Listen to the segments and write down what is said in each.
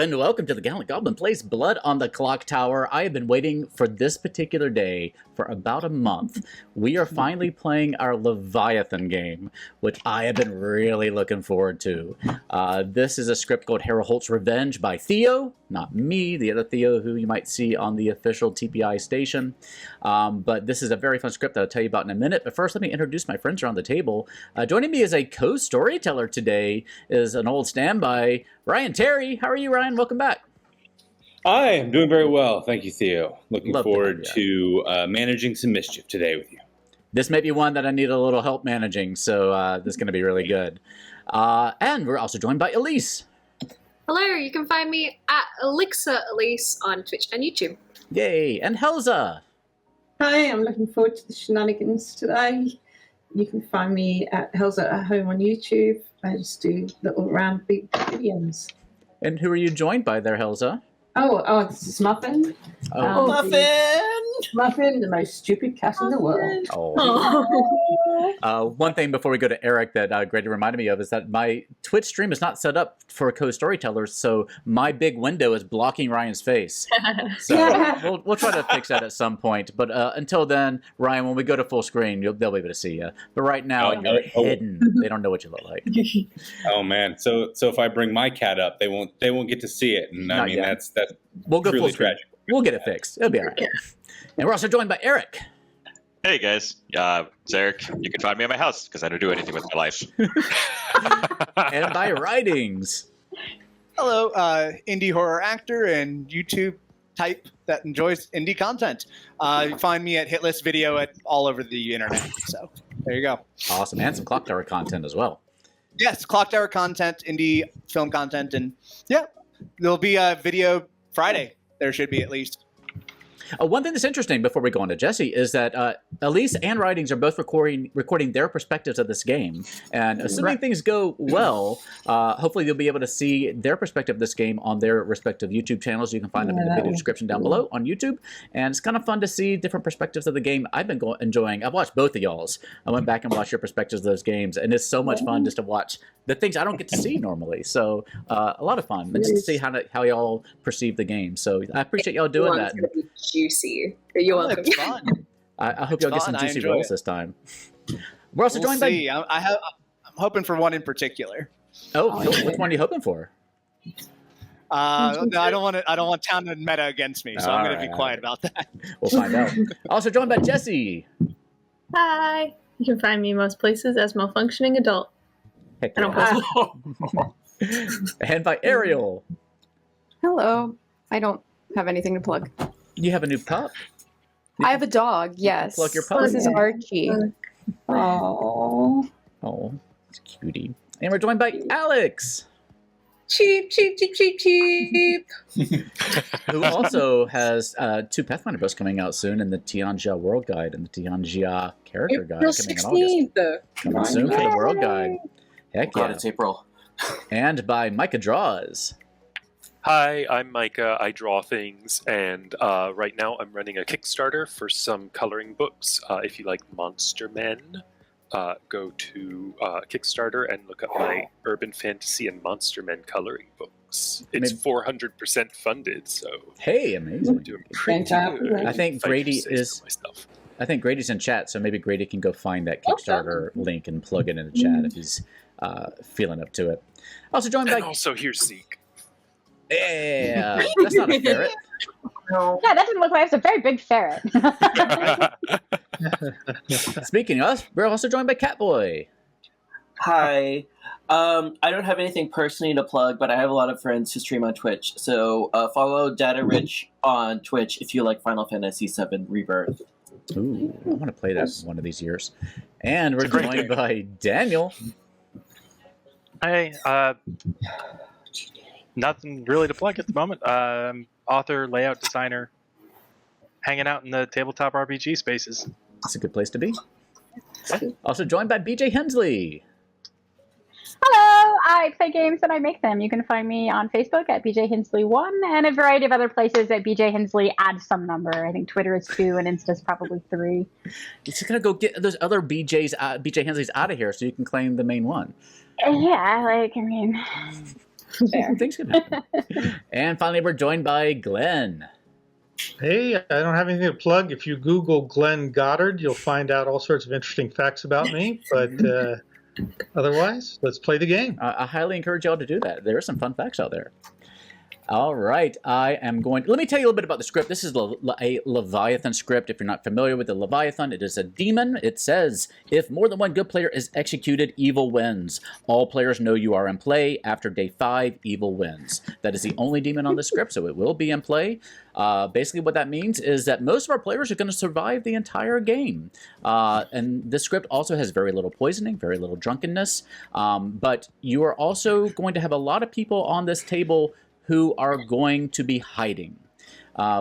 and welcome to the Gallant Goblin Plays Blood on the Clocktower. I have been waiting for this particular day for about a month. We are finally playing our Leviathan game, which I have been really looking forward to. This is a script called Holt's Revenge by Theo, not me, the other Theo who you might see on the official TPI station. But this is a very fun script that I'll tell you about in a minute. But first, let me introduce my friends around the table. Joining me as a co-storyteller today is an old standby, Ryan Terry. How are you, Ryan? Welcome back. Hi, I'm doing very well. Thank you, Theo. Looking forward to managing some mischief today with you. This may be one that I need a little help managing, so this is going to be really good. And we're also joined by Elise. Hello, you can find me at Elixir Elise on Twitch and YouTube. Yay! And Helza. Hi, I'm looking forward to the shenanigans today. You can find me at Helza at Home on YouTube. I just do little round big videos. And who are you joined by there, Helza? Oh, this is Muffin. Oh, Muffin, the most stupid cat in the world. One thing before we go to Eric that Grady reminded me of is that my Twitch stream is not set up for co-storytellers, so my big window is blocking Ryan's face. So we'll try to fix that at some point. But until then, Ryan, when we go to full screen, they'll be able to see you. But right now, you're hidden. They don't know what you look like. Oh man! So if I bring my cat up, they won't get to see it, and I mean that's we'll go truly full screen. tragic. We'll get it fixed. It'll be all right. And we're also joined by Eric. Hey guys, it's Eric. You can find me at my house because I don't do anything with my life. And by Writings. Hello, indie horror actor and YouTube type that enjoys indie content. You find me at Hitlist Video at all over the internet. So there you go. Awesome, and some Clocktower content as well. Yes, Clocktower content, indie film content, and yeah, there'll be a video Friday. There should be at least. One thing that's interesting before we go on to Jesse is that Elise and Writings are both recording their perspectives of this game. And assuming things go well, hopefully you'll be able to see their perspective of this game on their respective YouTube channels. You can find them in the video description down below on YouTube. And it's kind of fun to see different perspectives of the game. I've been enjoying. I've watched both of y'all's. I went back and watched your perspectives of those games. And it's so much fun just to watch the things I don't get to see normally. So a lot of fun. And just to see how y'all perceive the game. So I appreciate y'all doing that. Juicy. You're welcome. It's fun. I hope y'all get some juicy rolls this time. We're also joined by. I'm hoping for one in particular. Oh, which one are you hoping for? No, I don't want Town and Meta against me, so I'm going to be quiet about that. We'll find out. Also joined by Jesse. Hi. You can find me most places as malfunctioning adult. Heck I don't post. And by Ariel. Hello. I don't have anything to plug. You have a new pup? I have a dog, yes. Plug your pup. This is Archie. Oh, it's a cutie. And we're joined by Alex. Cheap. Who also has two Pathfinder books coming out soon, and the Tianjia World Guide and the Tianjia Character Guide coming in August. Coming soon for the World Guide. Heck yeah. It's April. And by Micah Draws. Hi, I'm Micah. I draw things, and right now I'm running a Kickstarter for some coloring books. If you like Monster Men, go to Kickstarter and look up my urban fantasy and Monster Men coloring books. It's 400% funded, so hey, amazing! We're doing pretty good. I think Grady is. I think Grady's in chat, so maybe Grady can go find that Kickstarter link and plug it in the chat if he's feeling up to it. Also joined by. And also here's Zeke. Yeah, that's not a ferret. Yeah, that doesn't look like it's a very big ferret. Speaking of, we're also joined by Catboy. Hi. I don't have anything personally to plug, but I have a lot of friends who stream on Twitch. So follow Data Rich on Twitch if you like Final Fantasy VII Rebirth. Ooh, I want to play that one of these years. And we're joined by Daniel. Hey, nothing really to plug at the moment. Author, layout designer, hanging out in the tabletop RPG spaces. That's a good place to be. Also joined by BJ Hensley. Hello, I play games and I make them. You can find me on Facebook at BJ Hensley1 and a variety of other places at BJ Hensley add some number. I think Twitter is 2 and Insta's probably 3. You're just gonna go get those other BJ Hensleys out of here so you can claim the main one. Yeah, I mean... Things can happen. And finally, we're joined by Glenn. Hey, I don't have anything to plug. If you Google Glenn Goddard, you'll find out all sorts of interesting facts about me. But otherwise, let's play the game. I highly encourage y'all to do that. There are some fun facts out there. All right, let me tell you a little bit about the script. This is a Leviathan script. If you're not familiar with the Leviathan, it is a demon. It says, if more than one good player is executed, evil wins. All players know you are in play. After day 5, evil wins. That is the only demon on the script, so it will be in play. Basically what that means is that most of our players are going to survive the entire game. And this script also has very little poisoning, very little drunkenness. But you are also going to have a lot of people on this table who are going to be hiding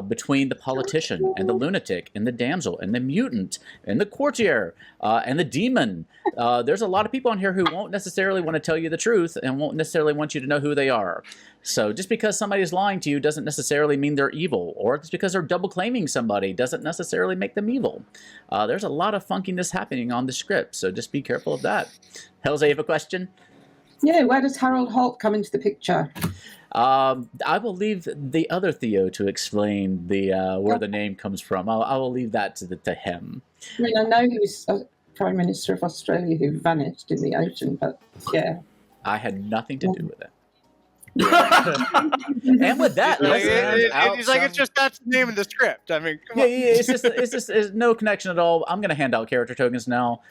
between the politician and the lunatic and the damsel and the mutant and the courtier and the demon. There's a lot of people on here who won't necessarily want to tell you the truth and won't necessarily want you to know who they are. So just because somebody's lying to you doesn't necessarily mean they're evil, or just because they're double claiming somebody doesn't necessarily make them evil. There's a lot of funkiness happening on the script, so just be careful of that. Helza, you have a question? Yeah, where does Harold Holt come into the picture? I will leave the other Theo to explain where the name comes from. I will leave that to him. I mean, I know he was Prime Minister of Australia who vanished in the ocean, but yeah. I had nothing to do with it. And with that, he's like, it's just that's the name of the script. I mean, come on. It's just no connection at all. I'm going to hand out character tokens now.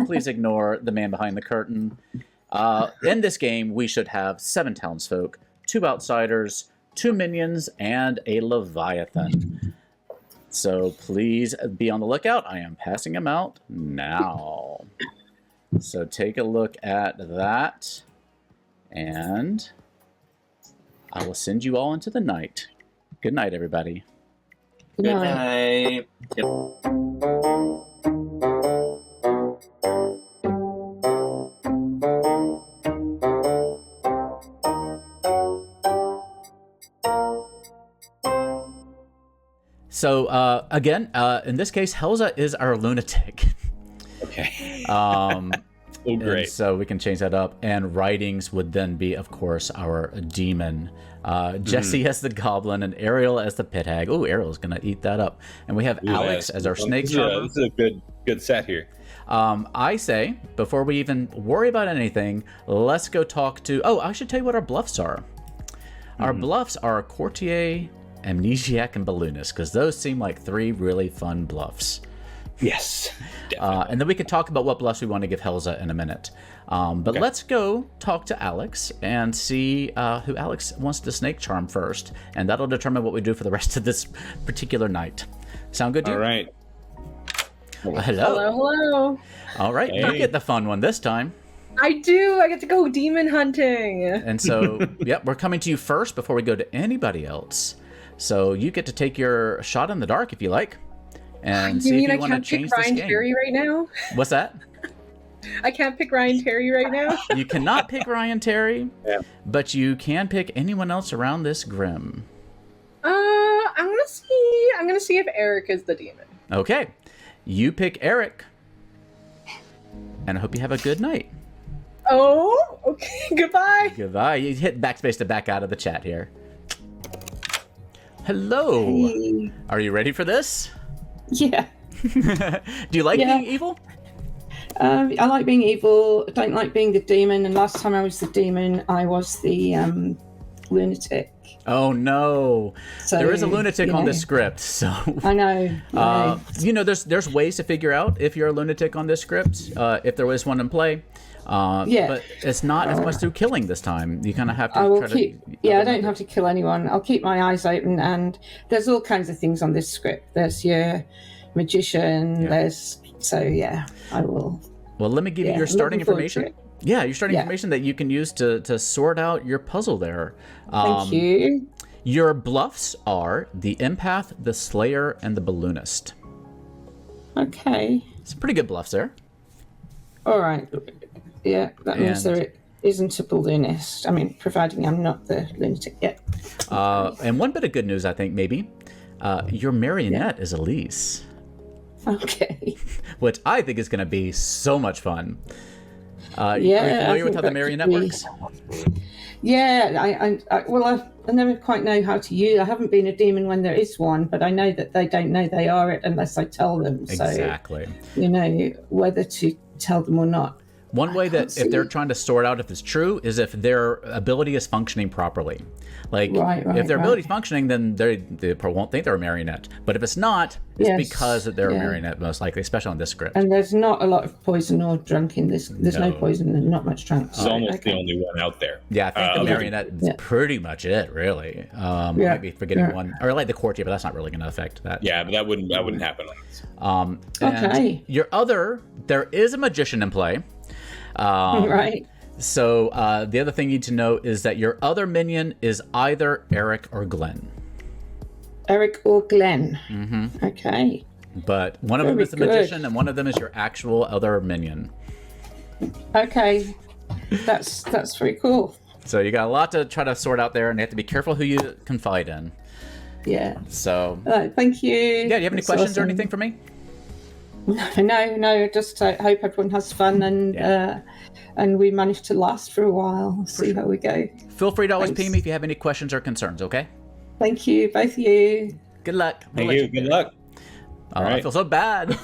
Please ignore the man behind the curtain. In this game, we should have 7 townsfolk, 2 outsiders, 2 minions, and a Leviathan. So please be on the lookout. I am passing them out now. So take a look at that, and I will send you all into the night. Good night, everybody. Good night. So, again, in this case, Helza is our lunatic. Okay. Oh, great. So we can change that up. And writings would then be, of course, our demon. Jesse as the goblin and Ariel as the pit hag. Oh, Ariel's going to eat that up. And we have Alex as our snake charmer. This is a good set here. I say, before we even worry about anything, let's go talk to... Oh, I should tell you what our bluffs are. Our bluffs are Courtier, Amnesiac, and Balloonist, because those seem like 3 really fun bluffs. Yes. And then we can talk about what bluffs we want to give Helza in a minute. But let's go talk to Alex and see who Alex wants to snake charm first. And that'll determine what we do for the rest of this particular night. Sound good to you? All right. Hello. Hello. All right. Hey. You get the fun one this time. I do. I get to go demon hunting. And so, yep, we're coming to you first before we go to anybody else. So you get to take your shot in the dark if you like. And see if you want to change this game. Ryan Terry right now? What's that? I can't pick Ryan Terry right now. You cannot pick Ryan Terry, but you can pick anyone else around this Grim. I'm gonna see if Eric is the demon. Okay, you pick Eric, and I hope you have a good night. Oh, okay. Goodbye. Goodbye. You hit backspace to back out of the chat here. Hello. Hey. Are you ready for this? Yeah. Do you like being evil? I like being evil. I don't like being the demon. And last time I was the demon, I was the lunatic. Oh no! So, there is a lunatic on this script, so I know. There's ways to figure out if you're a lunatic on this script, if there is one in play. But it's not as much through killing this time. You kind of have to. I don't have to kill anyone. I'll keep my eyes open, and there's all kinds of things on this script. There's your magician. I will. Well, let me give you your starting information. Yeah, your starting information that you can use to sort out your puzzle there. Thank you. Your bluffs are the empath, the slayer, and the balloonist. Okay. Some pretty good bluffs there. All right. Yeah, that means there isn't a balloonist. I mean, providing I'm not the lunatic yet. And one bit of good news, I think, maybe. Your marionette is Elise. Okay. Which I think is going to be so much fun. Are you familiar with how the marionette works? Yeah, I never quite know how to use. I haven't been a demon when there is one, but I know that they don't know they are it unless I tell them. Exactly. So, whether to tell them or not. One way that if they're trying to sort out if it's true is if their ability is functioning properly. Like, if their ability is functioning, then they won't think they're a marionette. But if it's not, it's because they're a marionette, most likely, especially on this script. And there's not a lot of poison or drunk in this. There's no poison and not much drunk. It's almost the only one out there. Yeah, I think the marionette is pretty much it, really. Might be forgetting one. Or like the courtier, but that's not really going to affect that. Yeah, but that wouldn't happen. And there is a magician in play. Right. So the other thing you need to know is that your other minion is either Eric or Glenn. Eric or Glenn. Mm-hmm. Okay. But one of them is the magician, and one of them is your actual other minion. Okay, that's very cool. So you got a lot to try to sort out there, and you have to be careful who you confide in. Yeah. So. Thank you. Yeah. Do you have any questions or anything for me? No. Just I hope everyone has fun and we manage to last for a while. We'll see how we go. Feel free to always ping me if you have any questions or concerns. Okay. Thank you, both of you. Good luck. Thank you. Good luck. All right. I feel so bad.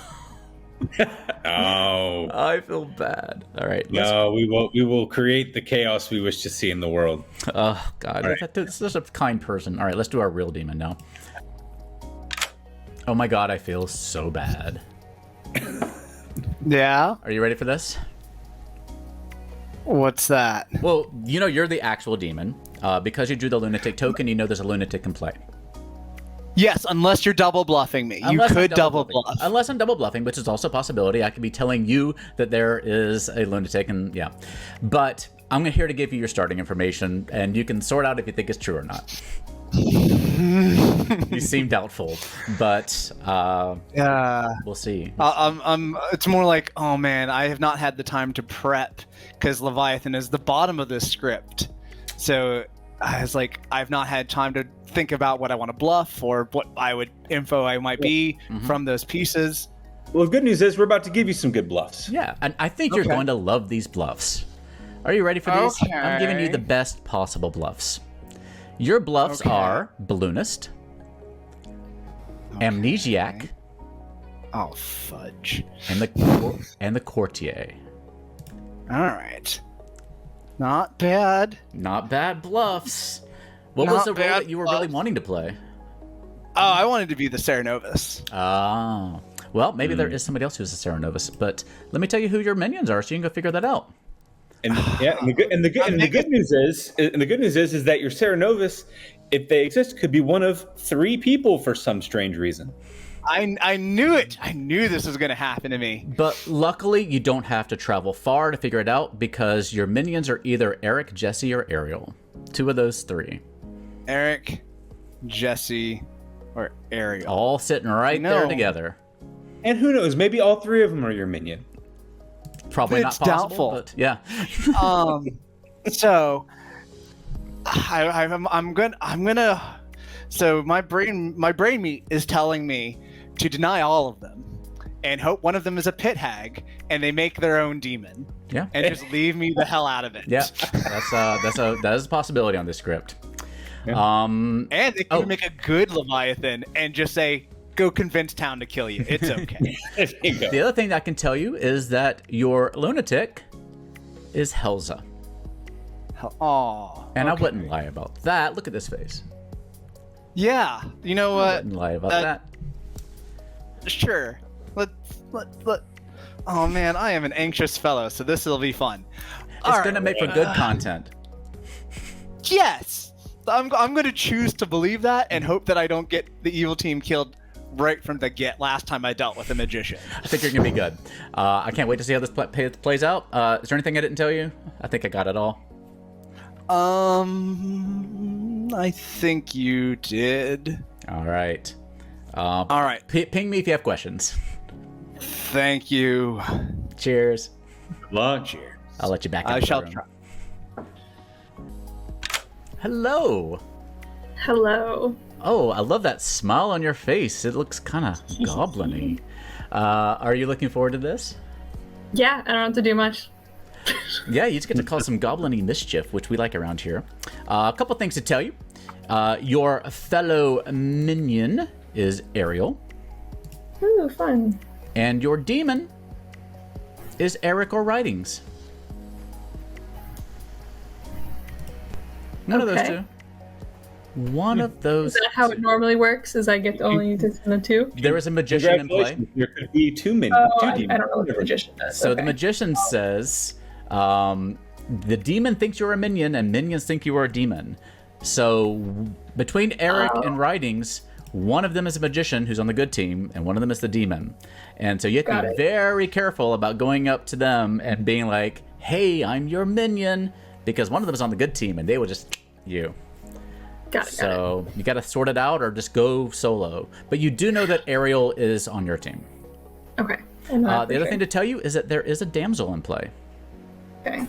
Oh. I feel bad. All right. No, we will create the chaos we wish to see in the world. Oh God, this is such a kind person. All right, let's do our real demon now. Oh my God, I feel so bad. Yeah. Are you ready for this? What's that? Well, you're the actual demon. Because you drew the lunatic token, there's a lunatic in play. Yes, unless you're double bluffing me. You could double bluff. Unless I'm double bluffing, which is also a possibility. I could be telling you that there is a lunatic, and yeah. But I'm here to give you your starting information, and you can sort out if you think it's true or not. You seem doubtful, but we'll see. It's more like, oh man, I have not had the time to prep because Leviathan is the bottom of this script. So I was like, I've not had time to think about what I want to bluff or what info I might be from those pieces. Well, the good news is we're about to give you some good bluffs. Yeah, and I think you're going to love these bluffs. Are you ready for these? Okay. I'm giving you the best possible bluffs. Your bluffs are balloonist, amnesiac, oh fudge, and the courtier. All right, not bad. Not bad bluffs. What was the role that you were really wanting to play? Oh, I wanted to be the Serenovus. Oh, well, maybe there is somebody else who's a Serenovus, but let me tell you who your minions are, so you can go figure that out. And the good news is that your Serenovus, if they exist, could be one of 3 people for some strange reason. I knew it. I knew this was going to happen to me. But luckily, you don't have to travel far to figure it out because your minions are either Eric, Jesse, or Ariel. 2 of those 3. Eric, Jesse, or Ariel. All sitting right there together. And who knows? Maybe all 3 of them are your minion. Probably it's not possible, doubtful. But yeah. So I'm gonna. So my brain meat is telling me to deny all of them, and hope one of them is a pit hag, and they make their own demon. Yeah. And just leave me the hell out of it. Yeah. That is a possibility on this script. Yeah. And they can make a good Leviathan and just say, go convince town to kill you. It's okay. The other thing that I can tell you is that your lunatic is Helza. And I wouldn't lie about that. Look at this face. Yeah. You know what? I wouldn't lie about that. Sure. Let. Oh man, I am an anxious fellow, so this will be fun. It's going to make for good content. Yes. I'm going to choose to believe that and hope that I don't get the evil team killed right from the get last time I dealt with a magician. I think you're going to be good. I can't wait to see how this plays out. Is there anything I didn't tell you? I think I got it all. I think you did. All right. All right. Ping me if you have questions. Thank you. Cheers. Good luck. Cheers. I'll let you back. I shall try. Hello. Hello. Oh, I love that smile on your face. It looks kind of goblin-y. Are you looking forward to this? Yeah, I don't have to do much. Yeah, you just get to cause some goblin-y mischief, which we like around here. A couple things to tell you. Your fellow minion is Ariel. Ooh, fun. And your demon is Eric or Writings. One of those two. One of those. Is that how it normally works? Is I get to only use this in the two? There is a magician in play. There could be two minions. I don't know what the magician does. So the magician says, the demon thinks you're a minion, and minions think you are a demon. So between Eric and Writings, one of them is a magician who's on the good team, and one of them is the demon. And so you have to be very careful about going up to them and being like, "Hey, I'm your minion," because one of them is on the good team, and they will just you. So you got to sort it out, or just go solo. But you do know that Ariel is on your team. Okay. The other thing to tell you is that there is a damsel in play. Okay.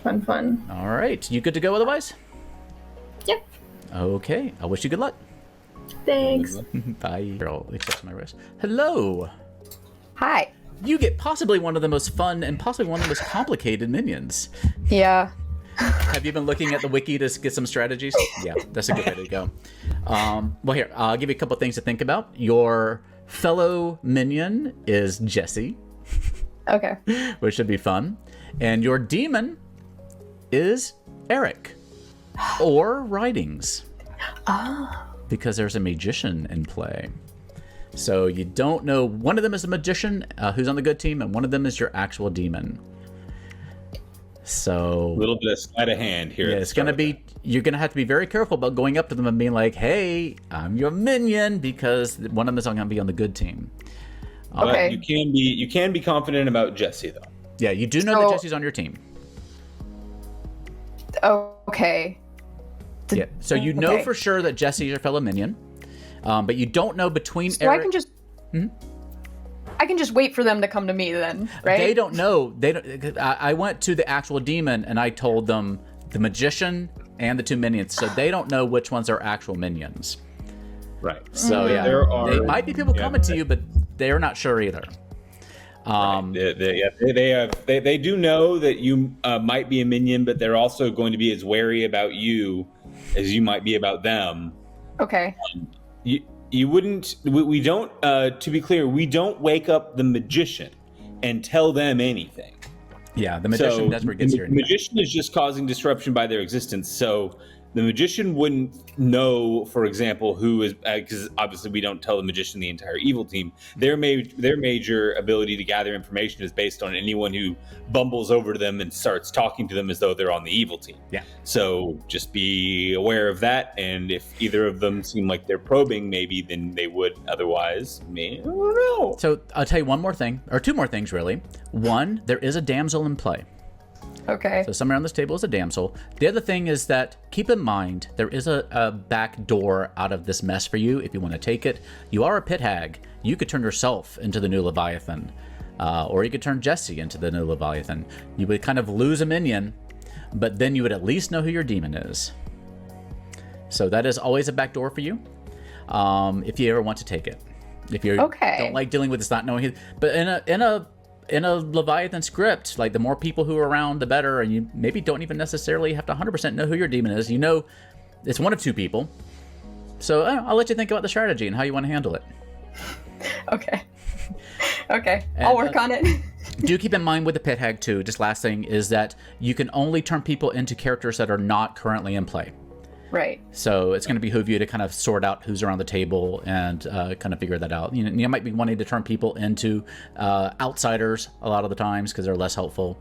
Fun. All right. You good to go otherwise? Yep. Okay. I wish you good luck. Thanks. Bye. Girl, accept my rest. Hello. Hi. You get possibly one of the most fun and possibly one of the most complicated minions. Yeah. Have you been looking at the wiki to get some strategies? Yeah, that's a good way to go. Well, here, I'll give you a couple things to think about. Your fellow minion is Jesse. Okay. Which should be fun. And your demon is Eric. Or Writings. Because there's a magician in play. So you don't know. One of them is a magician who's on the good team, and one of them is your actual demon. So a little bit of sleight of hand here. Yeah, it's gonna be. You're gonna have to be very careful about going up to them and being like, "Hey, I'm your minion," because one of them is not gonna be on the good team. But you can be confident about Jesse though. Yeah, you do know that Jesse's on your team. Okay. Yeah, so you know for sure that Jesse is your fellow minion, but you don't know between. So Eric... I can just wait for them to come to me then, right? They don't know. They don't. I went to the actual demon and I told them the magician and the two minions, so they don't know which ones are actual minions. Right. So they might be people coming to you, but they're not sure either. They do know that you might be a minion, but they're also going to be as wary about you as you might be about them. Okay. You wouldn't. We don't. To be clear, we don't wake up the magician and tell them anything. Yeah, the magician never gets here. The magician is just causing disruption by their existence. So the magician wouldn't know, for example, who is, because obviously we don't tell the magician the entire evil team. Their major ability to gather information is based on anyone who bumbles over to them and starts talking to them as though they're on the evil team. Yeah. So just be aware of that, and if either of them seem like they're probing, maybe then they would. Otherwise, I don't know. So I'll tell you one more thing, or two more things really. One, there is a damsel in play. Okay. So somewhere on this table is a damsel. The other thing is that keep in mind there is a back door out of this mess for you if you want to take it. You are a pit hag. You could turn yourself into the new Leviathan, or you could turn Jesse into the new Leviathan. You would kind of lose a minion, but then you would at least know who your demon is. So that is always a back door for you, if you ever want to take it. If you don't like dealing with this not knowing, but in a Leviathan script, like the more people who are around, the better, and you maybe don't even necessarily have to 100% know who your demon is. You know, it's one of two people. So I'll let you think about the strategy and how you want to handle it. Okay. I'll work on it. Do keep in mind with the pit hag too, just last thing, is that you can only turn people into characters that are not currently in play. Right. So it's going to behoove you to kind of sort out who's around the table and kind of figure that out. You might be wanting to turn people into outsiders a lot of the times because they're less helpful.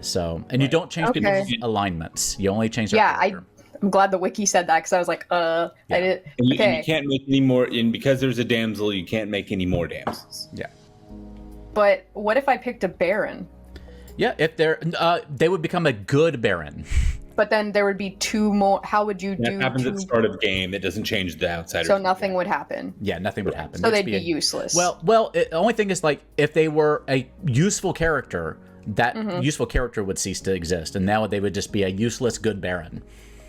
So, and you don't change people's alignments. You only change their character. I'm glad the wiki said that because I was like, I did. And you can't make any more, and because there's a damsel, you can't make any more damsels. Yeah. But what if I picked a baron? Yeah, if they would become a good baron. But then there would be two more. How would you do? That happens at the start of the game. It doesn't change the outsiders. So nothing would happen. Yeah, nothing would happen. So they'd be useless. Well, the only thing is, like, if they were a useful character, that useful character would cease to exist, and now they would just be a useless good baron.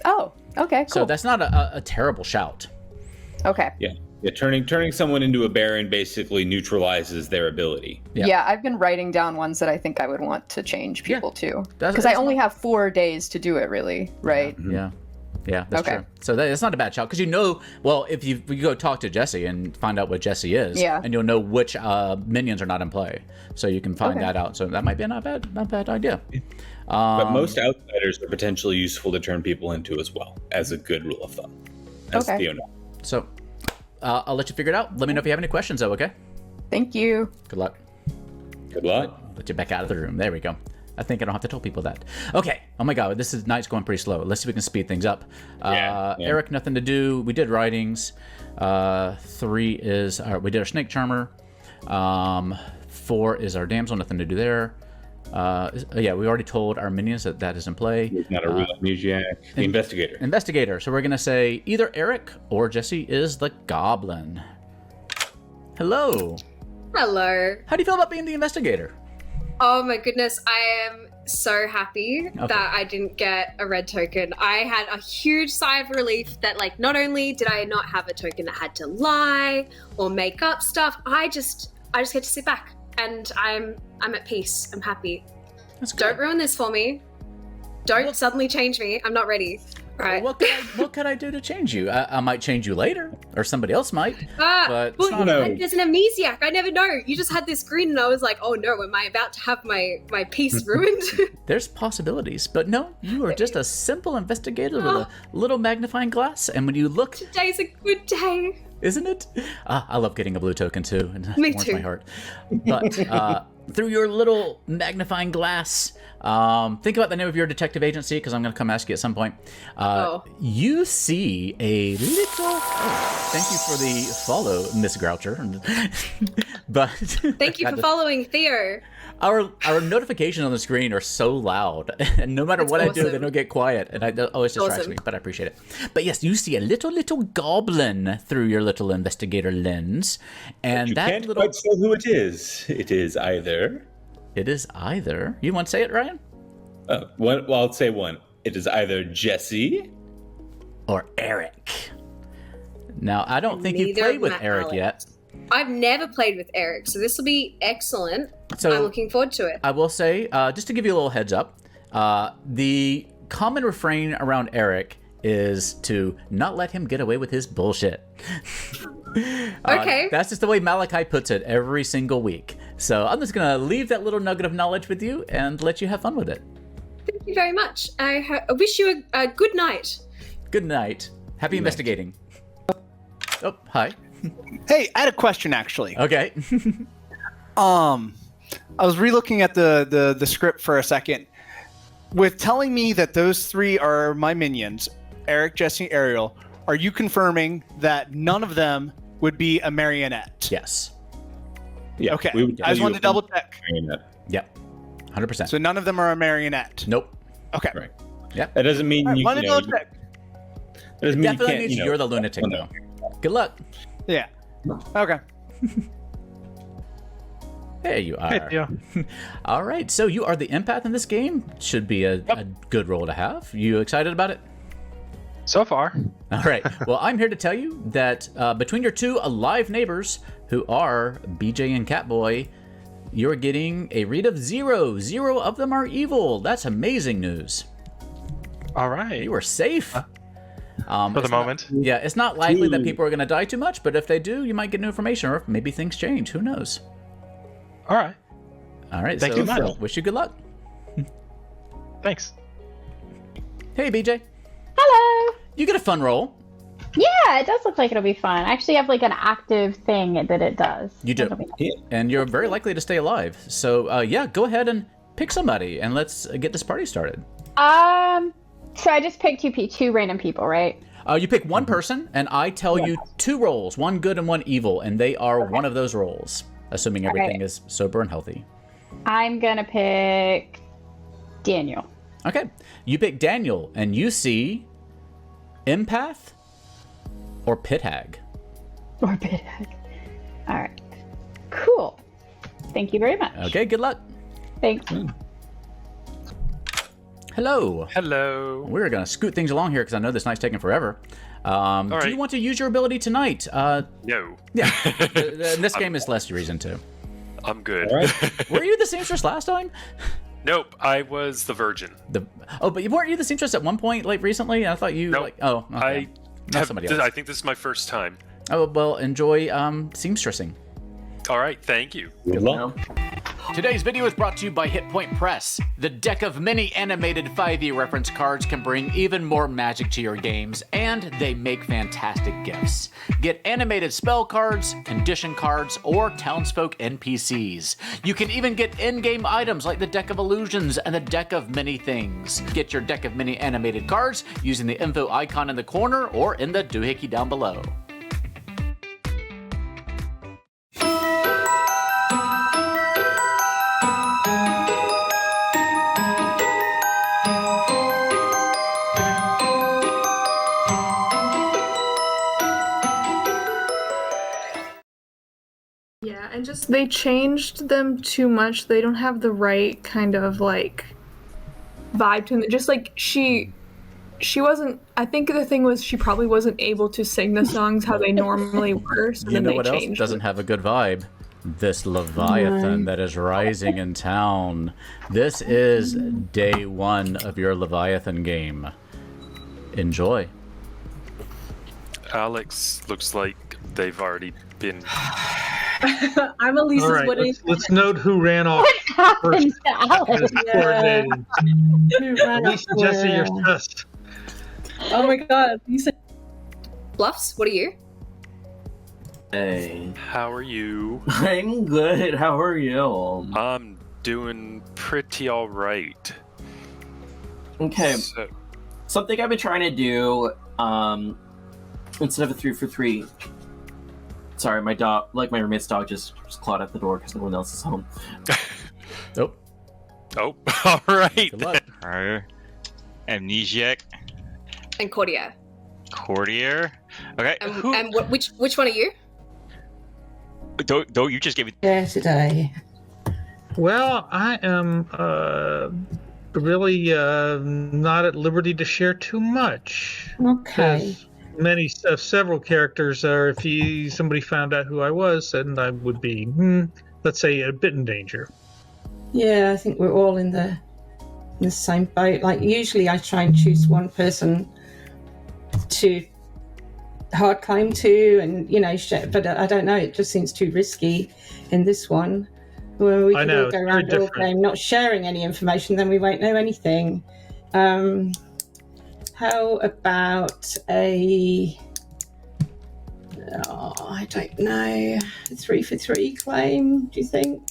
Oh, okay, cool. So that's not a terrible shout. Okay. Yeah. Yeah, turning someone into a baron basically neutralizes their ability. Yeah, I've been writing down ones that I think I would want to change people to. That's- Because I only have 4 days to do it, really, right? Yeah, that's Okay. true. So that's not a bad shout, because well, if you go talk to Jesse and find out what Jesse is, and you'll know which minions are not in play, so you can find that out. So that might be a not bad idea. But most outsiders are potentially useful to turn people into as well, as a good rule of thumb. As Theo knows. So I'll let you figure it out. Let me know if you have any questions, though. Okay. Thank you. Good luck. Good luck. Let you back out of the room. There we go. I think I don't have to tell people that. Okay. Oh my God, night's going pretty slow. Let's see if we can speed things up. Eric, nothing to do. We did writings. 3 is we did our snake charmer. 4 is our damsel. Nothing to do there. We already told our minions that is in play. He's not a real amnesiac. The investigator. Investigator. So we're gonna say either Eric or Jesse is the goblin. Hello. Hello. How do you feel about being the investigator? Oh my goodness, I am so happy that I didn't get a red token. I had a huge sigh of relief that, like, not only did I not have a token that had to lie or make up stuff, I just get to sit back and I'm at peace. I'm happy. Don't ruin this for me. Don't suddenly change me. I'm not ready. Right. What could I do to change you? I might change you later, or somebody else might. But there's an amnesiac. I never know. You just had this grin, and I was like, "Oh no, am I about to have my peace ruined?" There's possibilities, but no, you are just a simple investigator with a little magnifying glass, and when you look, today's a good day, isn't it? I love getting a blue token too, and it Me warms too. my heart. But through your little magnifying glass, think about the name of your detective agency, because I'm going to come ask you at some point. You see a little. Thank you for the follow, Miss Groucher. But thank you for following Theo. Our notifications on the screen are so loud, and no matter what I do, they don't get quiet, and it always distracts me. But I appreciate it. But yes, you see a little goblin through your little investigator lens, and but you can't quite say who it is. It is either. You want to say it, Ryan? Well, I'll say one. It is either Jesse or Eric. Now, I don't think you've played with Eric yet. I've never played with Eric, so this will be excellent. So I'm looking forward to it. I will say, just to give you a little heads up, the common refrain around Eric is to not let him get away with his bullshit. Okay. That's just the way Malachi puts it every single week. So I'm just going to leave that little nugget of knowledge with you and let you have fun with it. Thank you very much. I wish you a good night. Good night. Happy investigating. Oh, hi. Hey, I had a question, actually. Okay. I was relooking at the script for a second. With telling me that those 3 are my minions, Eric, Jesse, Ariel, are you confirming that none of them would be a marionette? Yes. Yeah. Okay. I just wanted to double check. Yep. 100%. So none of them are a marionette? Nope. Okay. Right. Yep. That doesn't mean you wanted to double check. That doesn't mean Definitely you can't, means you're the lunatic now. Good luck. Yeah. Okay. There you are. Hey, Theo. All right. So you are the empath in this game. Should be a good role to have. You excited about it? So far. All right. Well, I'm here to tell you that between your 2 alive neighbors, who are BJ and Catboy, you're getting a read of 0. 0 of them are evil. That's amazing news. All right. You are safe. For the moment. It's not likely that people are going to die too much, but if they do, you might get new information, or maybe things change. Who knows? All right. Thank you much. Wish you good luck. Thanks. Hey, BJ. Hello. You get a fun roll. Yeah, it does look like it'll be fun. I actually have like an active thing that it does. You do. And you're very likely to stay alive. So, go ahead and pick somebody, and let's get this party started. So I just picked 2 random people, right? You pick one person, and I tell you 2 roles, one good and one evil, and they are one of those roles, assuming everything is sober and healthy. I'm gonna pick Daniel. Okay. You pick Daniel, and you see empath or pit hag. Or pit hag. All right. Cool. Thank you very much. Okay, good luck. Thanks. Hello. Hello. We're going to scoot things along here because I know this night's taking forever. Do right. you want to use your ability tonight? No. Yeah. This game is less reason to. I'm good. All right. Were you the seamstress last time? Nope, I was the virgin. But weren't you the seamstress at one point, like recently? I thought you Nope. Okay. Somebody else. I think this is my first time. Oh, well, enjoy seamstressing. All right, thank you. Good luck. Today's video is brought to you by Hit Point Press. The deck of many animated 5e reference cards can bring even more magic to your games, and they make fantastic gifts. Get animated spell cards, condition cards, or townsfolk NPCs. You can even get in-game items like the Deck of Illusions and the Deck of Many Things. Get your deck of many animated cards using the info icon in the corner or in the doohickey down below. Yeah, and just they changed them too much. They don't have the right kind of like vibe to them. Just like she wasn't. I think the thing was she probably wasn't able to sing the songs how they normally were. So You then know they what else changed doesn't have a good vibe? This Leviathan that is rising in town. This is day one of your Leviathan game. Enjoy. Alex, looks like they've already been... I'm Elise's All right, wedding. let's note who ran off What first. happened to Alex? Coordinating. Who ran Elise off and Jesse, where? you're sus. Oh my god, you said Bluffs, what are you? Hey. How are you? I'm good. How are you? I'm doing pretty all right. Okay. So, Something I've been trying to do, instead of a 3 for 3. Sorry, my dog, like my roommate's dog, just clawed at the door because no one else is home. Nope. Oh, all right. Good luck. Amnesiac, And Cordia. Courtier. Okay. And which one are you? Don't you just gave me? yeah today. Well, I am really not at liberty to share too much. Okay. As several characters are, if somebody found out who I was, then I would be, let's say, a bit in danger. Yeah, I think we're all in the same boat. Like usually, I try and choose one person to hard claim to, and but I don't know. It just seems too risky in this one. Where we could all go around all game not sharing any information, then we won't know anything. How about a? Oh, I don't know. A 3 for 3 claim? Do you think?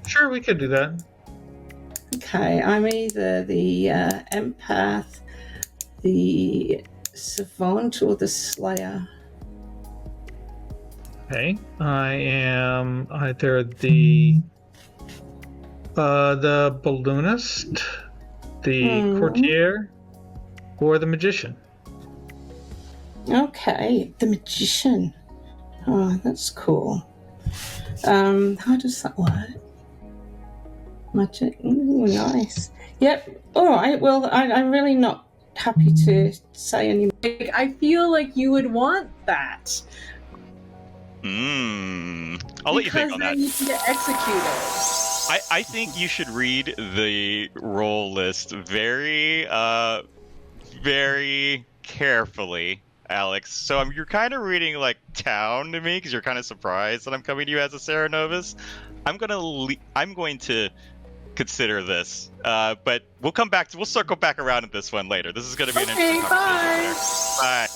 Sure, we could do that. Okay, I'm either the empath, the savant, or the slayer. Okay, I am either the balloonist, the courtier, or the magician. Okay, the magician. Oh, that's cool. How does that work? Magic. Ooh, nice. Yep. All right. Well, I'm really not happy to say any. I feel like you would want that. I'll let you think on that. Because then you can get executed. I think you should read the role list very, very carefully, Alex. So you're kind of reading like town to me because you're kind of surprised that I'm coming to you as a Sarah Novus. I'm going to consider this, but we'll circle back around at this one later. This is going to be an interesting conversation. Bye.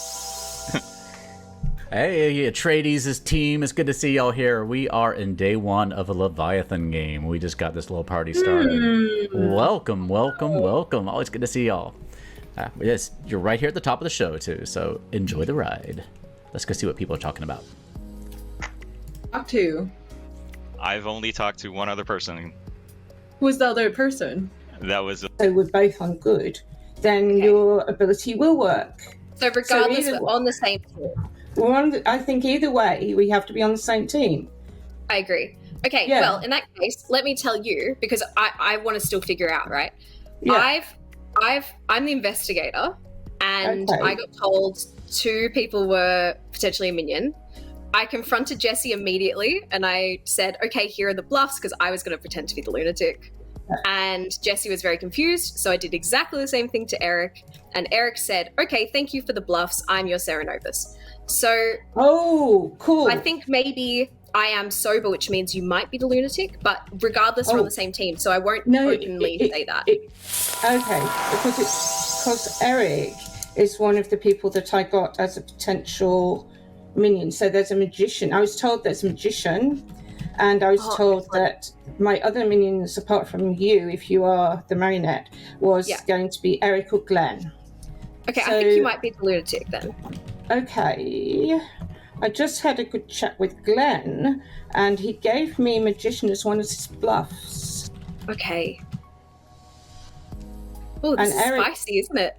Hey, Atreides' team. It's good to see y'all here. We are in day one of a Leviathan game. We just got this little party started. Welcome, welcome, welcome. Always good to see y'all. Yes, you're right here at the top of the show, too, so enjoy the ride. Let's go see what people are talking about. Talk to. I've only talked to one other person. Who was the other person? That was. So we're both on good. Then your ability will work. So regardless, either- we're on the same team. I think either way, we have to be on the same team. I agree. Okay, Yeah. well, in that case, let me tell you, because I want to still figure out, right? Yeah. I'm the investigator, and Okay. I got told 2 people were potentially a minion. I confronted Jesse immediately, and I said, okay, here are the bluffs, because I was going to pretend to be the lunatic. And Jesse was very confused, so I did exactly the same thing to Eric, and Eric said, okay, thank you for the bluffs, I'm your Serenovus. So... Oh, cool. I think maybe I am sober, which means you might be the lunatic, but regardless, we're on the same team, so I won't openly say that. Okay, because Eric is one of the people that I got as a potential minion. So there's a magician. I was told there's a magician, and I was told that my other minions, apart from you, if you are the marionette, was going to be Eric or Glenn. Okay, I think you might be the lunatic then. Okay. I just had a good chat with Glenn, and he gave me magician as one of his bluffs. Okay. Oh, this is spicy, isn't it?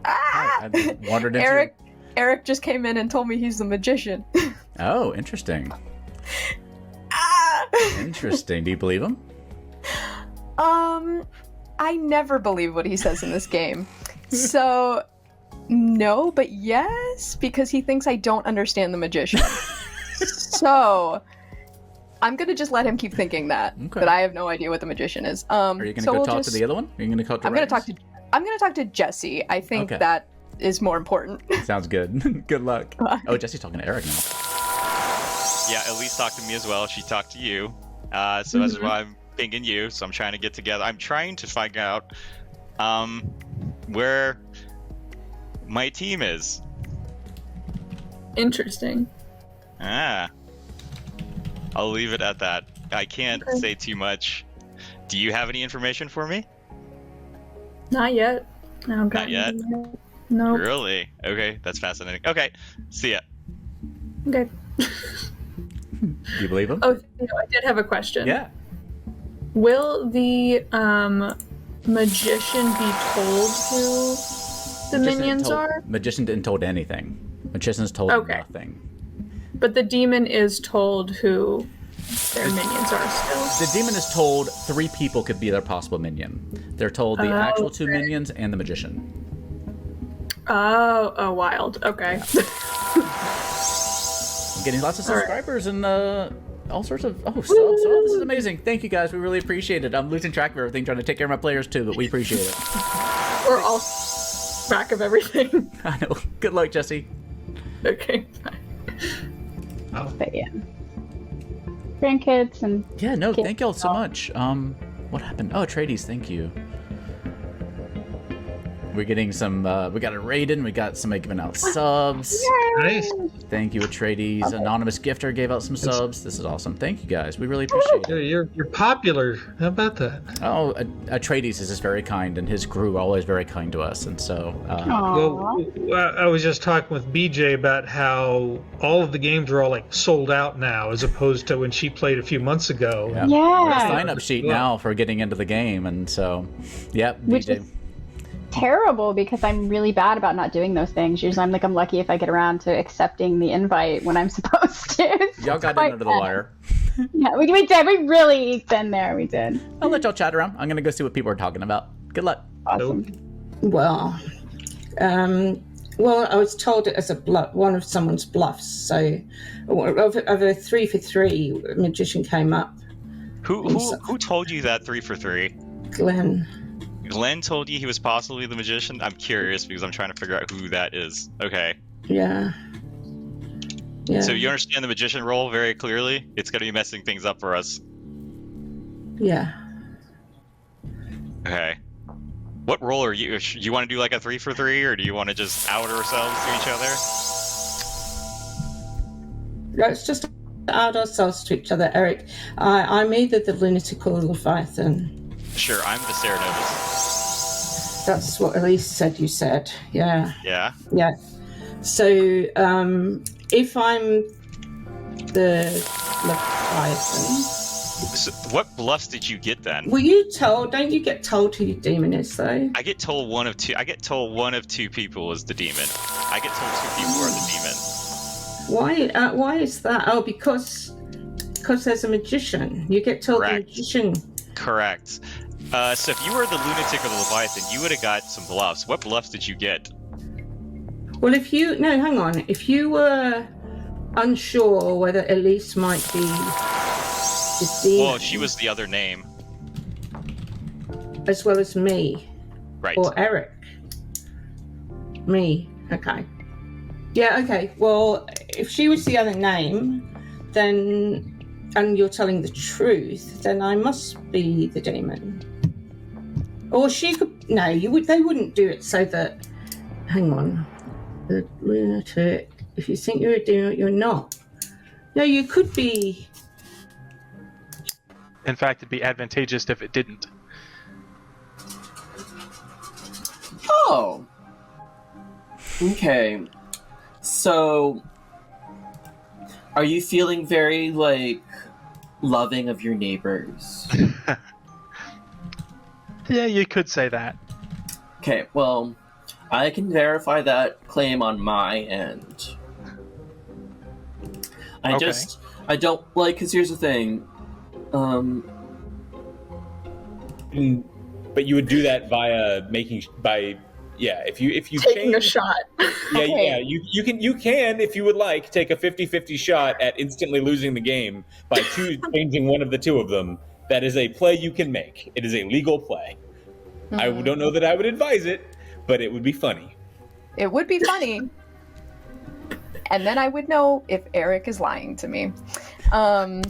I wandered into Eric just came in and told me he's the magician. Oh, interesting. Interesting. Do you believe him? I never believe what he says in this game. So, no, but yes, because he thinks I don't understand the magician. So, I'm gonna just let him keep thinking that I have no idea what the magician is. Are you gonna go talk to the other one? Are you gonna talk to? I'm gonna talk to Jesse. I think that is more important. Sounds good. Good luck. Oh, Jesse's talking to Eric now. Yeah, Elise talked to me as well. She talked to you. So that's why I'm pinging you. So I'm trying to get together. I'm trying to find out where my team is. Interesting. I'll leave it at that. I can't say too much. Do you have any information for me? Not yet. Not yet? No. Really? Okay, that's fascinating. Okay, see ya. Okay. Do you believe him? Oh, I did have a question. Yeah. Will the magician be told who the minions are? Magician didn't told anything. Magician's told nothing. But the demon is told who their minions are still. The demon is told 3 people could be their possible minion. They're told the actual 2 minions and the magician. Oh, wild. Okay. I'm getting lots of subscribers and all sorts of subs. Oh, this is amazing. Thank you guys. We really appreciate it. I'm losing track of everything, trying to take care of my players too, but we appreciate it. We're all track of everything. I know. Good luck, Jesse. Okay. But yeah. Grandkids and kids. Thank y'all so much. What happened? Oh, Atreides, thank you. We're getting some, we got a Raiden, we got somebody giving out subs. Nice. Thank you, Atreides. Anonymous Gifter gave out some subs. This is awesome. Thank you, guys. We really appreciate it. You're popular. How about that? Oh, Atreides is just very kind, and his crew are always very kind to us, and so... Well, I was just talking with BJ about how all of the games are all like sold out now, as opposed to when she played a few months ago. Yeah. We're a sign-up sheet now for getting into the game, and so, yep, BJ. Terrible, because I'm really bad about not doing those things. Usually I'm lucky if I get around to accepting the invite when I'm supposed to. Y'all got in under the wire. Yeah, we did. We really been there. We did. I'll let y'all chat around. I'm gonna go see what people are talking about. Good luck. Awesome. Well, I was told it as one of someone's bluffs. So, of a 3 for 3, magician came up. Who told you that 3 for 3? Glenn. Glenn told you he was possibly the magician? I'm curious because I'm trying to figure out who that is. Okay. Yeah. So you understand the magician role very clearly? It's going to be messing things up for us. Yeah. Okay. What role are you? Do you want to do like a 3 for 3, or do you want to just out ourselves to each other? Let's just out ourselves to each other, Eric. I'm either the lunatic or the Leviathan. Sure, I'm the Serenovus. That's what Elise said you said. Yeah. Yeah? Yeah. So, if I'm the Leviathan... So what bluffs did you get then? Were you told? Don't you get told who your demon is, though? I get told one of 2 people is the demon. I get told 2 people are the demon. Why is that? Oh, because because there's a magician. You get told the magician. Correct. So if you were the lunatic or the Leviathan, you would have got some bluffs. What bluffs did you get? Well, if you were unsure whether Elise might be the demon, Well, she was the other name. as well as me, Right. or Eric. Me. Okay. Yeah. Okay. Well, if she was the other name, then, and you're telling the truth, then I must be the demon. Or she could. No, you would. They wouldn't do it so that. Hang on. The lunatic. If you think you're a demon, you're not. No, you could be. In fact, it'd be advantageous if it didn't. Oh. Okay. So, are you feeling very, like, loving of your neighbors? Yeah, you could say that. Okay, well, I can verify that claim on my end. I don't, like, because here's the thing. But you would do that if you Taking a change, shot. yeah, you can if you would like take a 50-50 shot at instantly losing the game by changing one of the two of them. That is a play you can make. It is a legal play. Mm-hmm. I don't know that I would advise it, but it would be funny. It would be funny. And then I would know if Eric is lying to me. As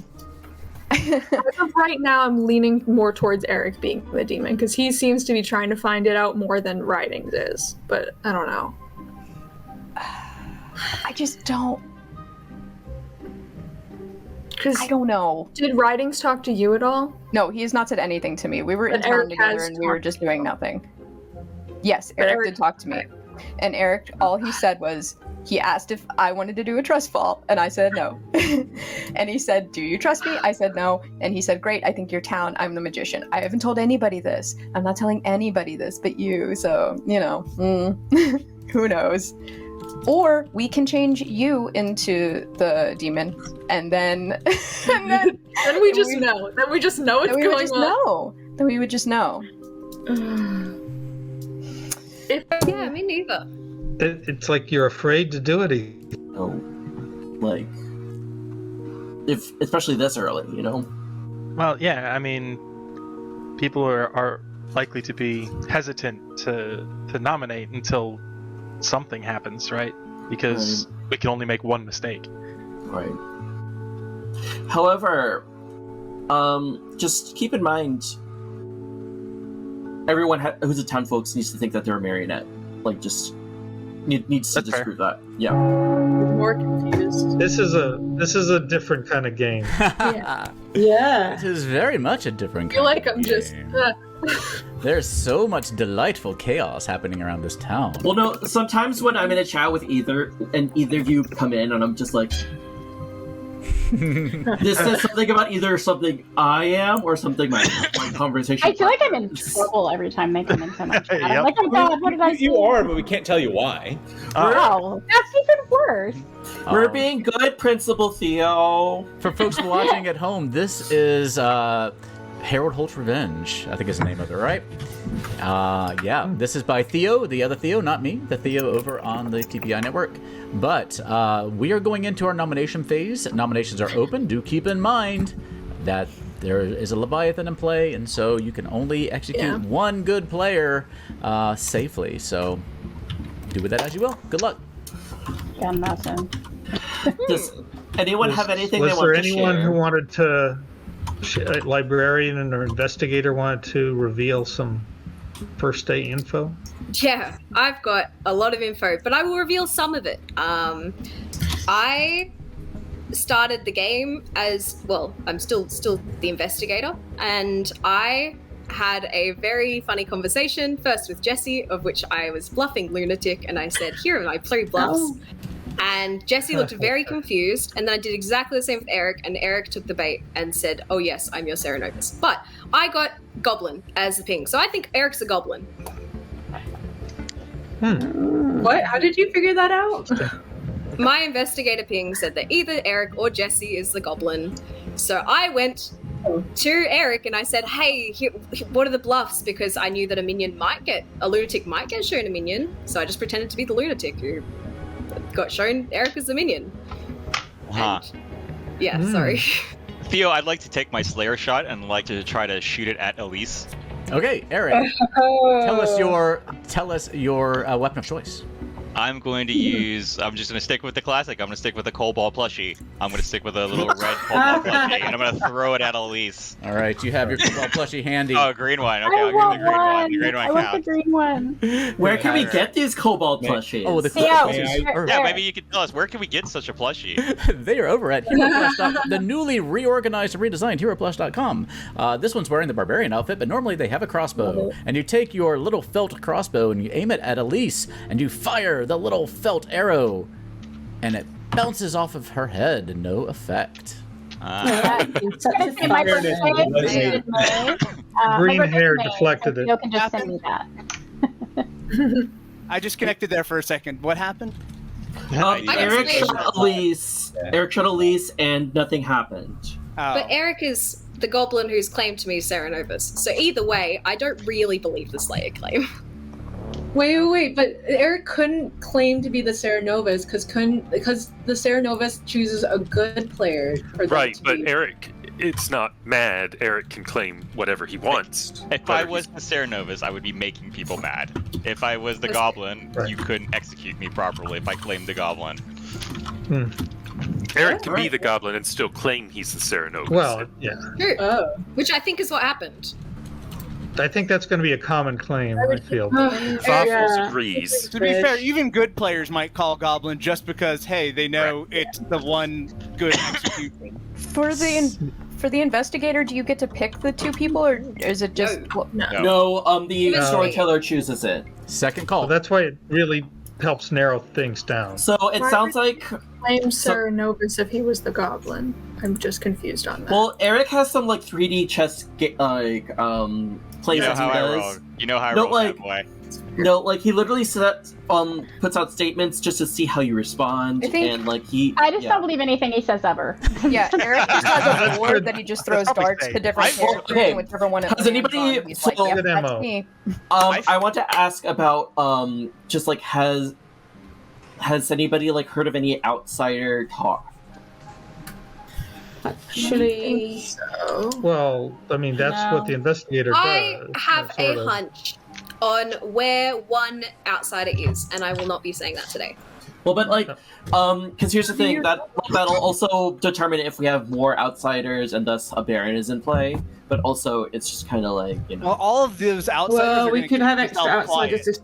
of right now, I'm leaning more towards Eric being the demon, because he seems to be trying to find it out more than Ridings is. But I don't know. I just don't. I don't know. Did Ridings talk to you at all? No, he has not said anything to me. We were in But town Eric together has and we were talked just to doing you. nothing. Yes, But Eric did talk to me. And Eric, all he said was, he asked if I wanted to do a trust fall, and I said no. And he said, do you trust me? I said no. And he said, great, I think you're town. I'm the magician. I haven't told anybody this. I'm not telling anybody this but you, so, who knows? Or we can change you into the demon, and then then we just know. Then we just know what's then we going would just on. know. Then we would just know. Yeah, me neither. It's like you're afraid to do it. Like, especially this early, you know? Well, yeah, I mean, people are likely to be hesitant to nominate until something happens, right? Because we can only make one mistake. Right. However, just keep in mind, everyone who's a townsfolk needs to think that they're a marionette. Like, just needs to disprove that. Yeah. More confused. This is a different kind of game. Yeah. This is very much a different I feel kind like I'm of just. game. There's so much delightful chaos happening around this town. Well, no, sometimes when I'm in a chat with either of you come in and I'm just like, this says something about either something I am or something my conversation. I feel like I'm in trouble every time they come into my chat. I'm Yep. like, oh god, what did I You do? are, but we can't tell you why. Oh, that's even worse. We're being good, Principal Theo. For folks watching at home, this is Harold Holt's Revenge, I think is the name of it, right? Yeah, this is by Theo, the other Theo, not me, the Theo over on the TPI network. But we are going into our nomination phase. Nominations are open. Do keep in mind that there is a Leviathan in play, and so you can only execute one good player safely. So do with that as you will. Good luck. Yeah, nothing. Does anyone have anything they Was want there to anyone share? who wanted to, a librarian or investigator wanted to reveal some first day info? Yeah, I've got a lot of info, but I will reveal some of it. I started the game as, well, I'm still the investigator, and I had a very funny conversation first with Jesse, of which I was bluffing lunatic, and I said, here are my 3 bluffs. Oh. And Jesse looked very confused, and then I did exactly the same with Eric, and Eric took the bait and said, oh yes, I'm your Serenopus. But I got Goblin as the ping, so I think Eric's a Goblin. What? How did you figure that out? my investigator ping said that either Eric or Jesse is the goblin. So I went to Eric and I said, hey, what are the bluffs? Because I knew that a lunatic might get shown a minion. So I just pretended to be the lunatic who got shown Eric as the minion. Huh. Sorry. Theo, I'd like to take my Slayer shot and like to try to shoot it at Elise. Okay, Eric, tell us your weapon of choice. I'm going to use. I'm just going to stick with the classic. I'm going to stick with the Cobalt plushie. I'm going to stick with a little red Cobalt plushie, and I'm going to throw it at Elise. All right, you have your Cobalt plushie handy. Oh, green one. Okay, I'll give you the green one. The green one I want the counts. green one. Where can we get these Cobalt plushies? Oh, the Yeah, maybe you can tell us, where can we get such a plushie? They are over at HeroPlush.com, the newly reorganized and redesigned HeroPlush.com. This one's wearing the barbarian outfit, but normally they have a crossbow. And you take your little felt crossbow and you aim it at Elise, and you fire the little felt arrow, and it bounces off of her head, no effect. Green hair deflected it. You can just send me that. I just connected there for a second. What happened? Eric shot Elise, and nothing happened. But Eric is the goblin who's claimed to me Sarah Novus. So either way, I don't really believe the Slayer claim. Wait, but Eric couldn't claim to be the Sarah Novus because the Sarah Novus chooses a good player for them Right, to but be. Eric, it's not mad. Eric can claim whatever he wants. If I was the Sarah Novus, I would be making people mad. If I was the Goblin, you couldn't execute me properly if I claimed the Goblin. Eric can be the goblin and still claim he's the Sarah Novus. Well, yeah. True. Which I think is what happened. I think that's going to be a common claim, I feel. Waffles agrees. To be fair, even good players might call Goblin just because, hey, they know it's the one good execution. For the investigator, do you get to pick the two people, or is it just No, the storyteller chooses it. Second call. Well, that's why it really helps narrow things down. So it sounds like claim Sarah Novus if he was the goblin. I'm just confused on that. Well, Eric has some 3D chess plays that he does. You know how I roll that boy. No, he literally puts out statements just to see how you respond, I think- and I just don't believe anything he says ever. Yeah, Eric just has a board that he just throws darts to different characters, and whichever one it Has lands anybody? on, he's like, yep, that's me. I want to ask about just has anybody heard of any outsider talk? Actually, Well, I mean, that's what the investigator I does. have sort a of. hunch on where one outsider is, and I will not be saying that today. Well, but because here's the thing, that'll also determine if we have more outsiders and thus a Baron is in play. But also, it's just kind of Well, all of those outsiders. well, are we gonna could keep have extra themselves quiet. outsiders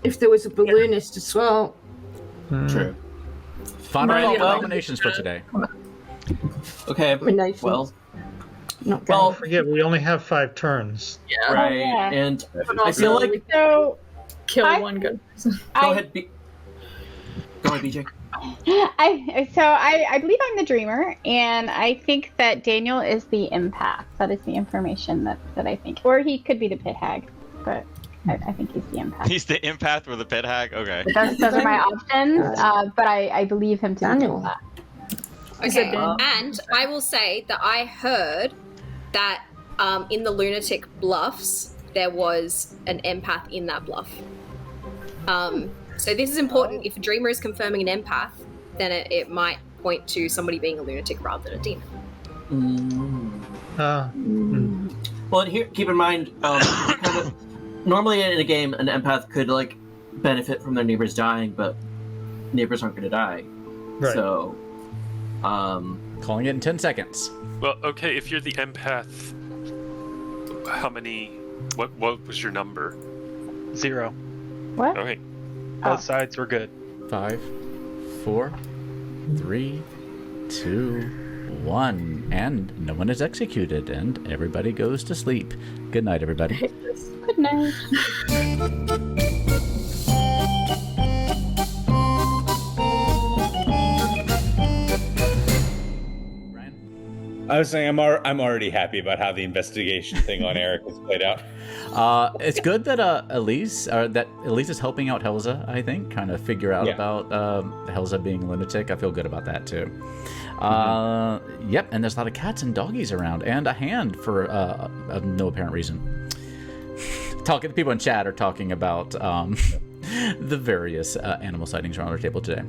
if there was a balloonist as well. True. Final Right, well- nominations for today. Okay. Well, Not Don't forget, we only have 5 turns. right, yeah. and But I feel also, like So kill I- one good person. go ahead, BJ. I believe I'm the dreamer, and I think that Daniel is the empath. That is the information that I think. Or he could be the pit hag, but I think he's the empath. He's the empath or the pit hag? Okay. Those are my options, but I believe him to be the empath. Okay, and I will say that I heard that in the lunatic bluffs there was an empath in that bluff. So this is important. If a dreamer is confirming an empath, then it might point to somebody being a lunatic rather than a demon. Well, and here, keep in mind, normally in a game, an empath could benefit from their neighbors dying, but neighbors aren't going to die. Right. So, calling it in 10 seconds. Well, okay, if you're the empath, how many? What was your number? 0. What? Okay. Both sides were good. 5, 4, 3, 2, 1, and no one is executed, and everybody goes to sleep. Good night, everybody. Good night. I was saying I'm already happy about how the investigation thing on Eric has played out. It's good that Elise is helping out Helza, I think, kind of figure out about Helza being a lunatic. I feel good about that too. Yep, and there's a lot of cats and doggies around, and a hand for no apparent reason. People in chat are talking about the various animal sightings around our table today.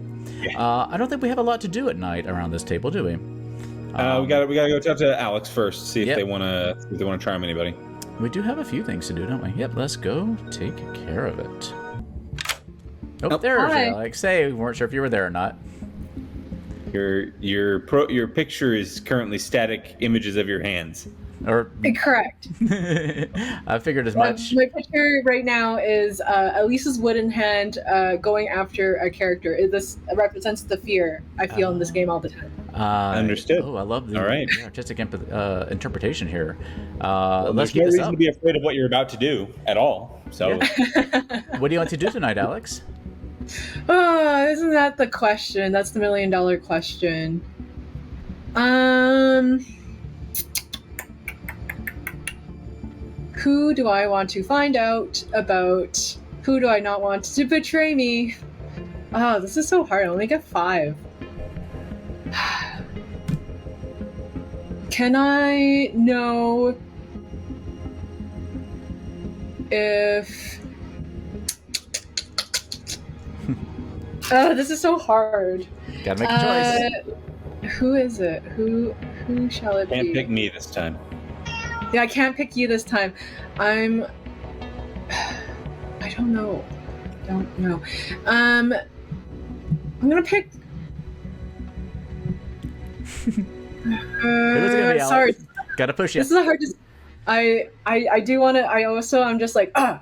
I don't think we have a lot to do at night around this table, do we? We gotta go talk to Alex first, see if they wanna try on anybody. We do have a few things to do, don't we? Yep, let's go take care of it. Oh, there's Alex. Say, we weren't sure if you were there or not. Your picture is currently static images of your hands. Correct. I figured as much. My picture right now is Elise's wooden hand going after a character. This represents the fear I feel in this game all the time. Understood. Oh, I love the artistic interpretation here. Well, let's there's keep no reason to be afraid of what you're about to do at all. So, what do you want to do tonight, Alex? Oh, isn't that the question? That's the $1 million question. Who do I want to find out about? Who do I not want to betray me? Oh, this is so hard. I only get 5. Can I know if... this is so hard. Gotta make a choice. Who is it? Who shall it be? Can't pick me this time. Yeah, I can't pick you this time. I don't know. I'm gonna pick. Who's it gonna be, Alex? Sorry. Gotta push you. This is the hardest. I do want to. I'm just like I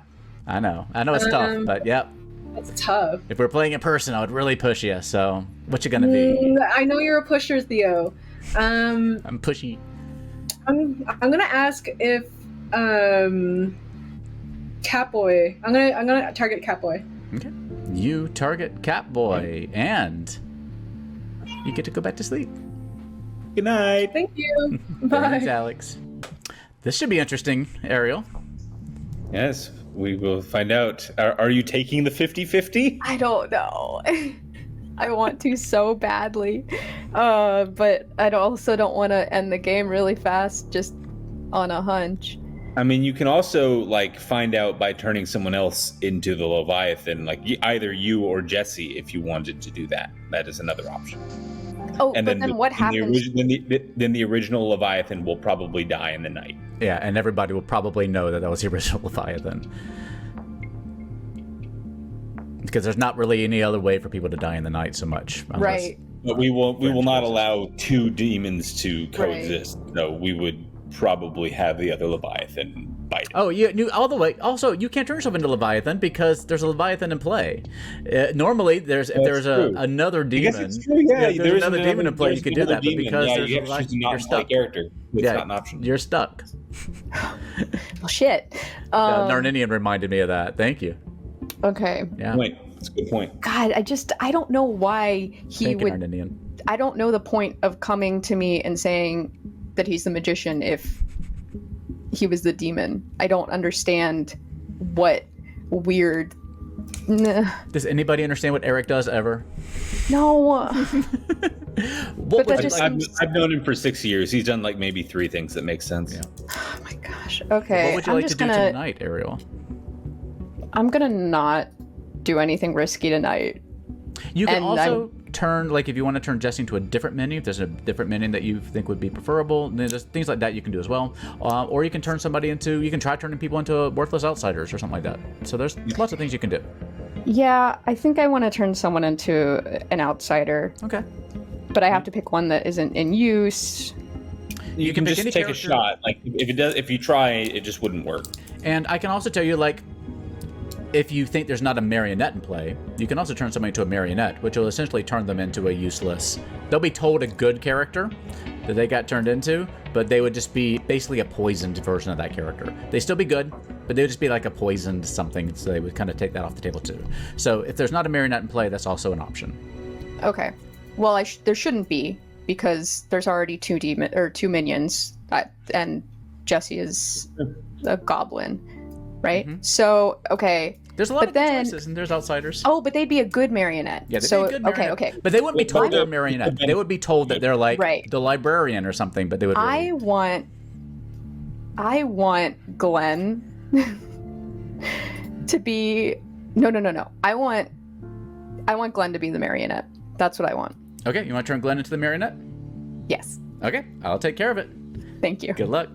know it's tough, but yep. It's tough. If we're playing in person, I would really push you. So, what you gonna be? I know you're a pusher, Theo. I'm pushy. I'm gonna ask if Catboy. I'm gonna target Catboy. Okay. You target Catboy, and you get to go back to sleep. Good night. Thank you. Bye. Thanks, Alex. This should be interesting, Ariel. Yes, we will find out. Are you taking the 50-50? I don't know. I want to so badly. But I also don't want to end the game really fast just on a hunch. I mean, you can also find out by turning someone else into the Leviathan, either you or Jesse, if you wanted to do that. That is another option. Oh, and then what happens? Then the original Leviathan will probably die in the night. Yeah, and everybody will probably know that was the original Leviathan. Because there's not really any other way for people to die in the night so much. Right. But we will not allow two demons to coexist. Right. So we would probably have the other Leviathan bite. Oh, you knew all the way. Also, you can't turn yourself into Leviathan because there's a Leviathan in play. Normally, there's another demon. I guess it's true. Yeah, there's another demon in play. You could do that, but because there's a Leviathan, you're stuck. Character. It's not an option. You're stuck. Well, shit. Narninian reminded me of that. Thank you. Okay. Yeah. Wait, that's a good point. God, I don't know why he would. Narninian. I don't know the point of coming to me and saying that he's the magician if he was the demon. I don't understand what weird. Does anybody understand what Eric does ever? No. But that just I've known him for 6 years. He's done maybe 3 things that make sense. Yeah. Oh my gosh. Okay. What would you like to do tonight, Ariel? I'm gonna not do anything risky tonight. You can also turn, if you want to turn Jesse into a different minion, if there's a different minion that you think would be preferable, then there's things like that you can do as well. Or you can turn you can try turning people into worthless outsiders or something like that. So there's lots of things you can do. Yeah, I think I want to turn someone into an outsider. Okay. But I have to pick one that isn't in use. You can just take a shot. If you try, it just wouldn't work. And I can also tell you, if you think there's not a marionette in play, you can also turn somebody into a marionette, which will essentially turn them into a useless. They'll be told a good character that they got turned into, but they would just be basically a poisoned version of that character. They'd still be good, but they would just be like a poisoned something, so they would kind of take that off the table too. So if there's not a marionette in play, that's also an option. Okay. Well, there shouldn't be, because there's already 2 minions, and Jesse is a goblin. right? So okay. There's a lot of then, choices, and there's outsiders. Oh, but they'd be a good marionette. Yeah, they'd so be a good marionette. okay. But they wouldn't be told they're a marionette. They would be told that they're like the librarian or something. But they would. Really... I want Glenn to be no. I want Glenn to be the marionette. That's what I want. Okay, you want to turn Glenn into the marionette? Yes. Okay, I'll take care of it. Thank you. Good luck.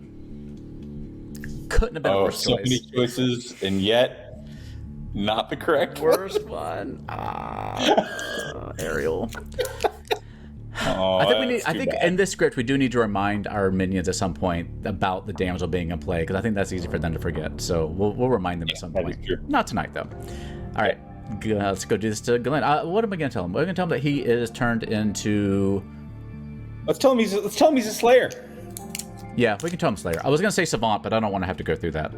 Couldn't have been a worse so choice. many choices, and yet not the correct worst one. Ariel. Oh, I think in this script we do need to remind our minions at some point about the damsel being in play, because I think that's easy for them to forget. So we'll remind them at some point. Not tonight though. All right, let's go do this to Glenn. What am I going to tell him? We're going to tell him that he is turned into. Let's tell him he's a Slayer. Yeah, we can tell him Slayer. I was going to say Savant, but I don't want to have to go through that.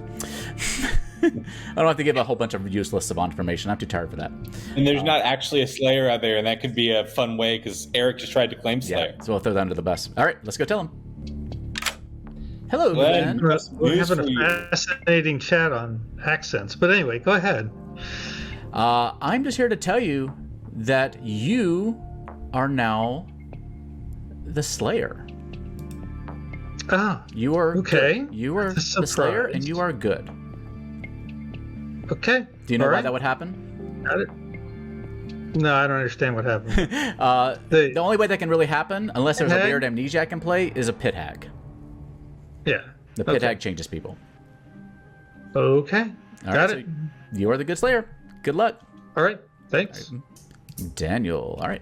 I don't have to give a whole bunch of useless Savant information. I'm too tired for that. And there's not actually a Slayer out there, and that could be a fun way, because Eric just tried to claim Slayer. Yeah, so we'll throw that under the bus. All right, let's go tell him. Hello, Glenn. We're having a fascinating chat on accents. But anyway, go ahead. I'm just here to tell you that you are now the Slayer. Ah, you are okay. Good. You are the Slayer, and you are good. Okay. Do you know why that would happen? No, I don't understand what happened. The only way that can really happen, unless there's a weird amnesiac in play, is a pit hag. Yeah. The pit hag changes people. Okay. Got it. So you are the good Slayer. Good luck. All right. Thanks. All right. Daniel. All right.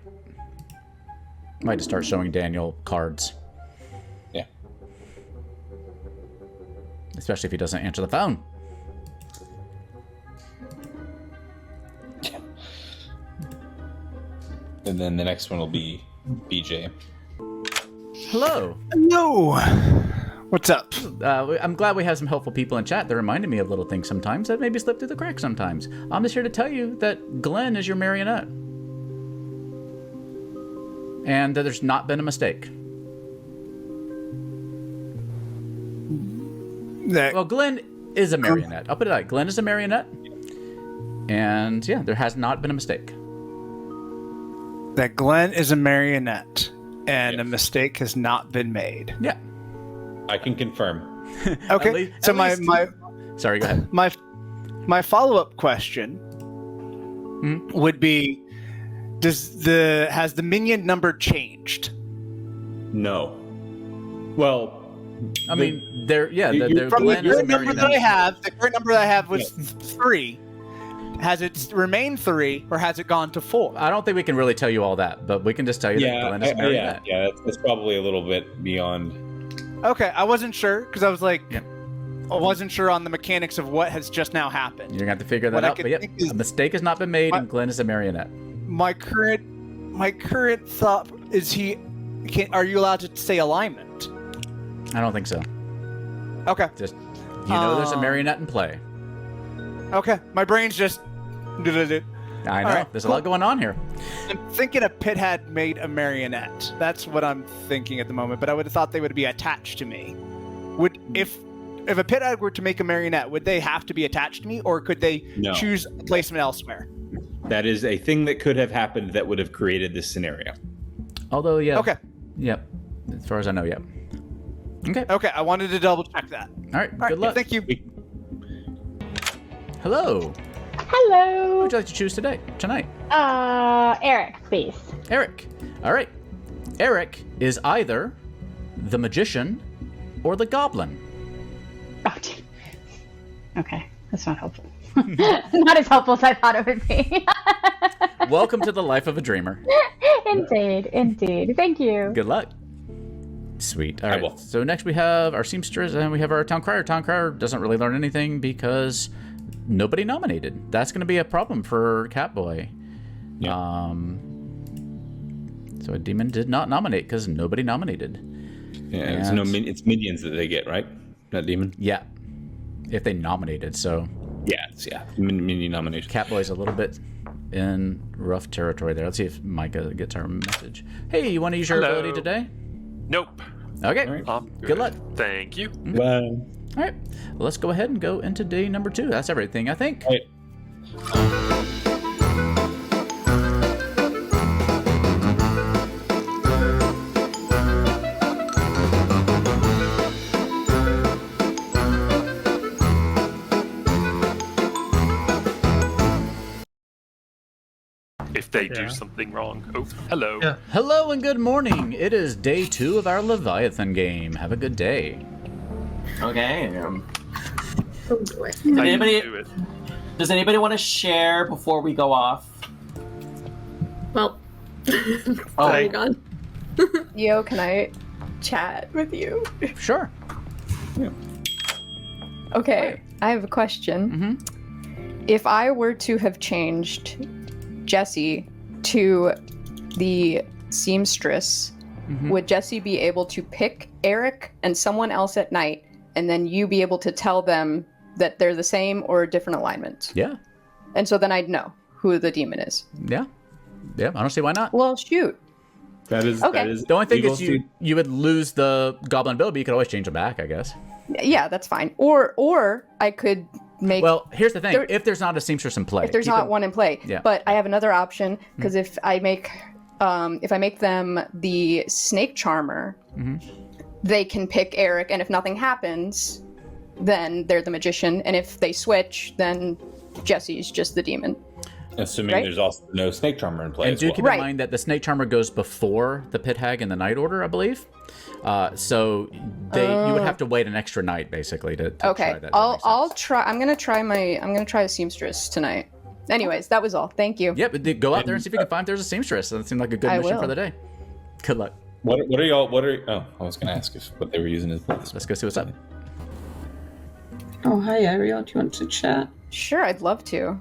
Might just start showing Daniel cards. Yeah. Especially if he doesn't answer the phone. And then the next one will be BJ. Hello. Hello. What's up? I'm glad we have some helpful people in chat that reminded me of little things sometimes that maybe slip through the cracks sometimes. I'm just here to tell you that Glenn is your marionette. And that there's not been a mistake. Well, Glenn is a marionette. I'll put it like Glenn is a marionette. And yeah, there has not been a mistake. That Glenn is a marionette, and a mistake has not been made. Yeah. I can confirm. Okay, so my sorry, go ahead. My follow-up question would be: has the minion number changed? No. Well, I mean, from the current number that I have, the current number that I have was 3. Has it remained 3, or has it gone to 4? I don't think we can really tell you all that, but we can just tell you that Glenn is a marionette. Yeah, that's probably a little bit beyond. Okay, I wasn't sure, because I was like, I wasn't sure on the mechanics of what has just now happened. You're going to have to figure that out, but a mistake has not been made, and Glenn is a marionette. My current thought is are you allowed to say alignment? I don't think so. Okay. Just, there's a marionette in play. Okay, my brain's just. I know. Right, there's a lot going on here. I'm thinking a pit had made a marionette. That's what I'm thinking at the moment. But I would have thought they would be attached to me. If a pit hag were to make a marionette, would they have to be attached to me, or could they choose placement elsewhere? That is a thing that could have happened that would have created this scenario. Although, yeah. Okay. Yep. As far as I know, yep. Okay. Okay, I wanted to double check that. All right. Good luck. Thank you. Hello. Hello. Who would you like to choose tonight? Eric, please. Eric. All right. Eric is either the magician or the goblin. Oh, okay, that's not helpful. Not as helpful as I thought it would be. Welcome to the life of a dreamer. Indeed. Thank you. Good luck. Sweet. All right. So next we have our seamstress and we have our town crier. Town crier doesn't really learn anything because nobody nominated. That's going to be a problem for Catboy. Yeah. So a demon did not nominate because nobody nominated. Yeah, it's minions that they get, right? Not demon. Yeah. If they nominated, so. Yeah, minion nomination. Catboy's a little bit in rough territory there. Let's see if Micah gets our message. Hey, you want to use your ability today? Nope. Okay. Right. Good luck. Thank you. Bye. All right, let's go ahead and go into day number 2. That's everything, I think. Right. If they do something wrong. Oh, hello. Yeah. Hello and good morning. It is day 2 of our Leviathan game. Have a good day. Okay. Oh boy. Does anybody want to share before we go off? Well, Oh, sorry, gone. Yo, can I chat with you? Sure. Okay, I have a question. If I were to have changed Jessie to the seamstress, would Jessie be able to pick Eric and someone else at night, and then you be able to tell them that they're the same or different alignments? Yeah. And so then I'd know who the demon is. Yeah. Yeah, I don't see why not. Well, shoot. That is The only thing is you would lose the goblin ability, but you could always change them back, I guess. Yeah, that's fine. Or I could make... Well, here's the thing. If there's not a seamstress in play. If there's not one in play. Yeah. But I have another option, because if I make them the snake charmer, they can pick Eric, and if nothing happens, then they're the magician, and if they switch, then Jessie's just the demon. Assuming there's also no snake charmer in play. And do keep in mind that the snake charmer goes before the pit hag and the night order, I believe. So you would have to wait an extra night basically to Okay, try that. I'll try. I'm gonna try a seamstress tonight. Anyways, that was all. Thank you. Yeah, but go out there and see if you can find if there's a seamstress. That seemed like a good I mission will. for the day. Good luck. What are y'all? Oh, I was gonna ask what they were using as. Let's go see what's up. Oh, hi, Ariel. Do you want to chat? Sure, I'd love to.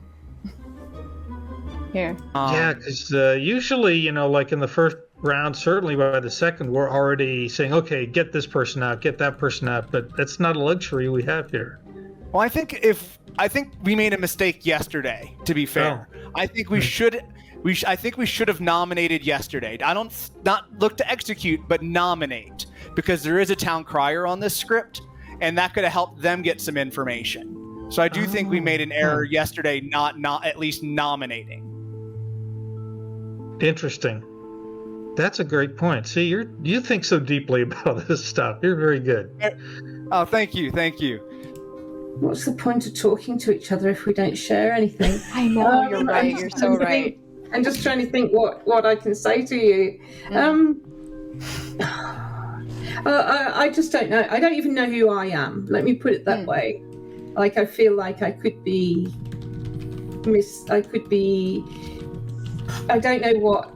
Here. Yeah, because usually, like in the first round, certainly by the second, we're already saying, okay, get this person out, get that person out, but that's not a luxury we have here. Well, I think we made a mistake yesterday. To be fair, I think we should have nominated yesterday. I don't not look to execute, but nominate, because there is a town crier on this script, and that could have helped them get some information. So I do think we made an error yesterday, not at least nominating. Interesting. That's a great point. See, you think so deeply about this stuff. You're very good. Oh, thank you. What's the point of talking to each other if we don't share anything? I know, you're right. You're so right. I'm just trying to think what I can say to you. I just don't know. I don't even know who I am. Let me put it that way. Like, I feel like I could be I don't know what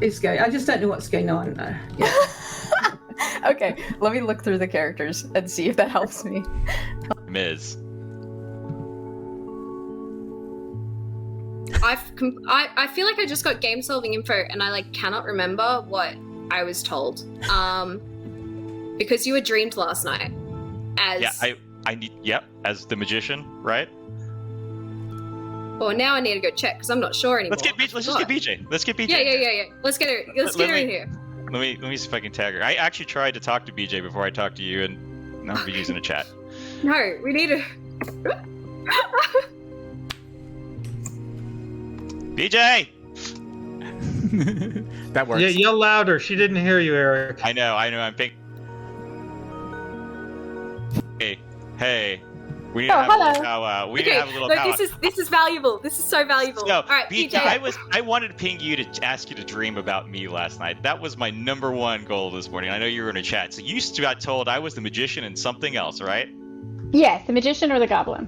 is going. I just don't know what's going on there. Yeah. Okay, let me look through the characters and see if that helps me. Ms. I feel like I just got game solving info and I cannot remember what I was told. Because you were dreamed last night as as the magician, right? Well, now I need to go check because I'm not sure anymore. Let's just get BJ. Let's get BJ. Yeah. Let's get her. Let's get her in here. Let me see if I can tag her. I actually tried to talk to BJ before I talked to you, and I'll be using a chat. No, we need to. BJ. That works. Yeah, yell louder. She didn't hear you, Eric. I know. I'm pink. Hey. We need to have a little powwow. We need to have a little powwow. This is valuable. This is so valuable. No, all right, BJ, I wanted to ping you to ask you to dream about me last night. That was my number one goal this morning. I know you were in a chat. So you got told I was the magician and something else, right? Yes, the magician or the goblin.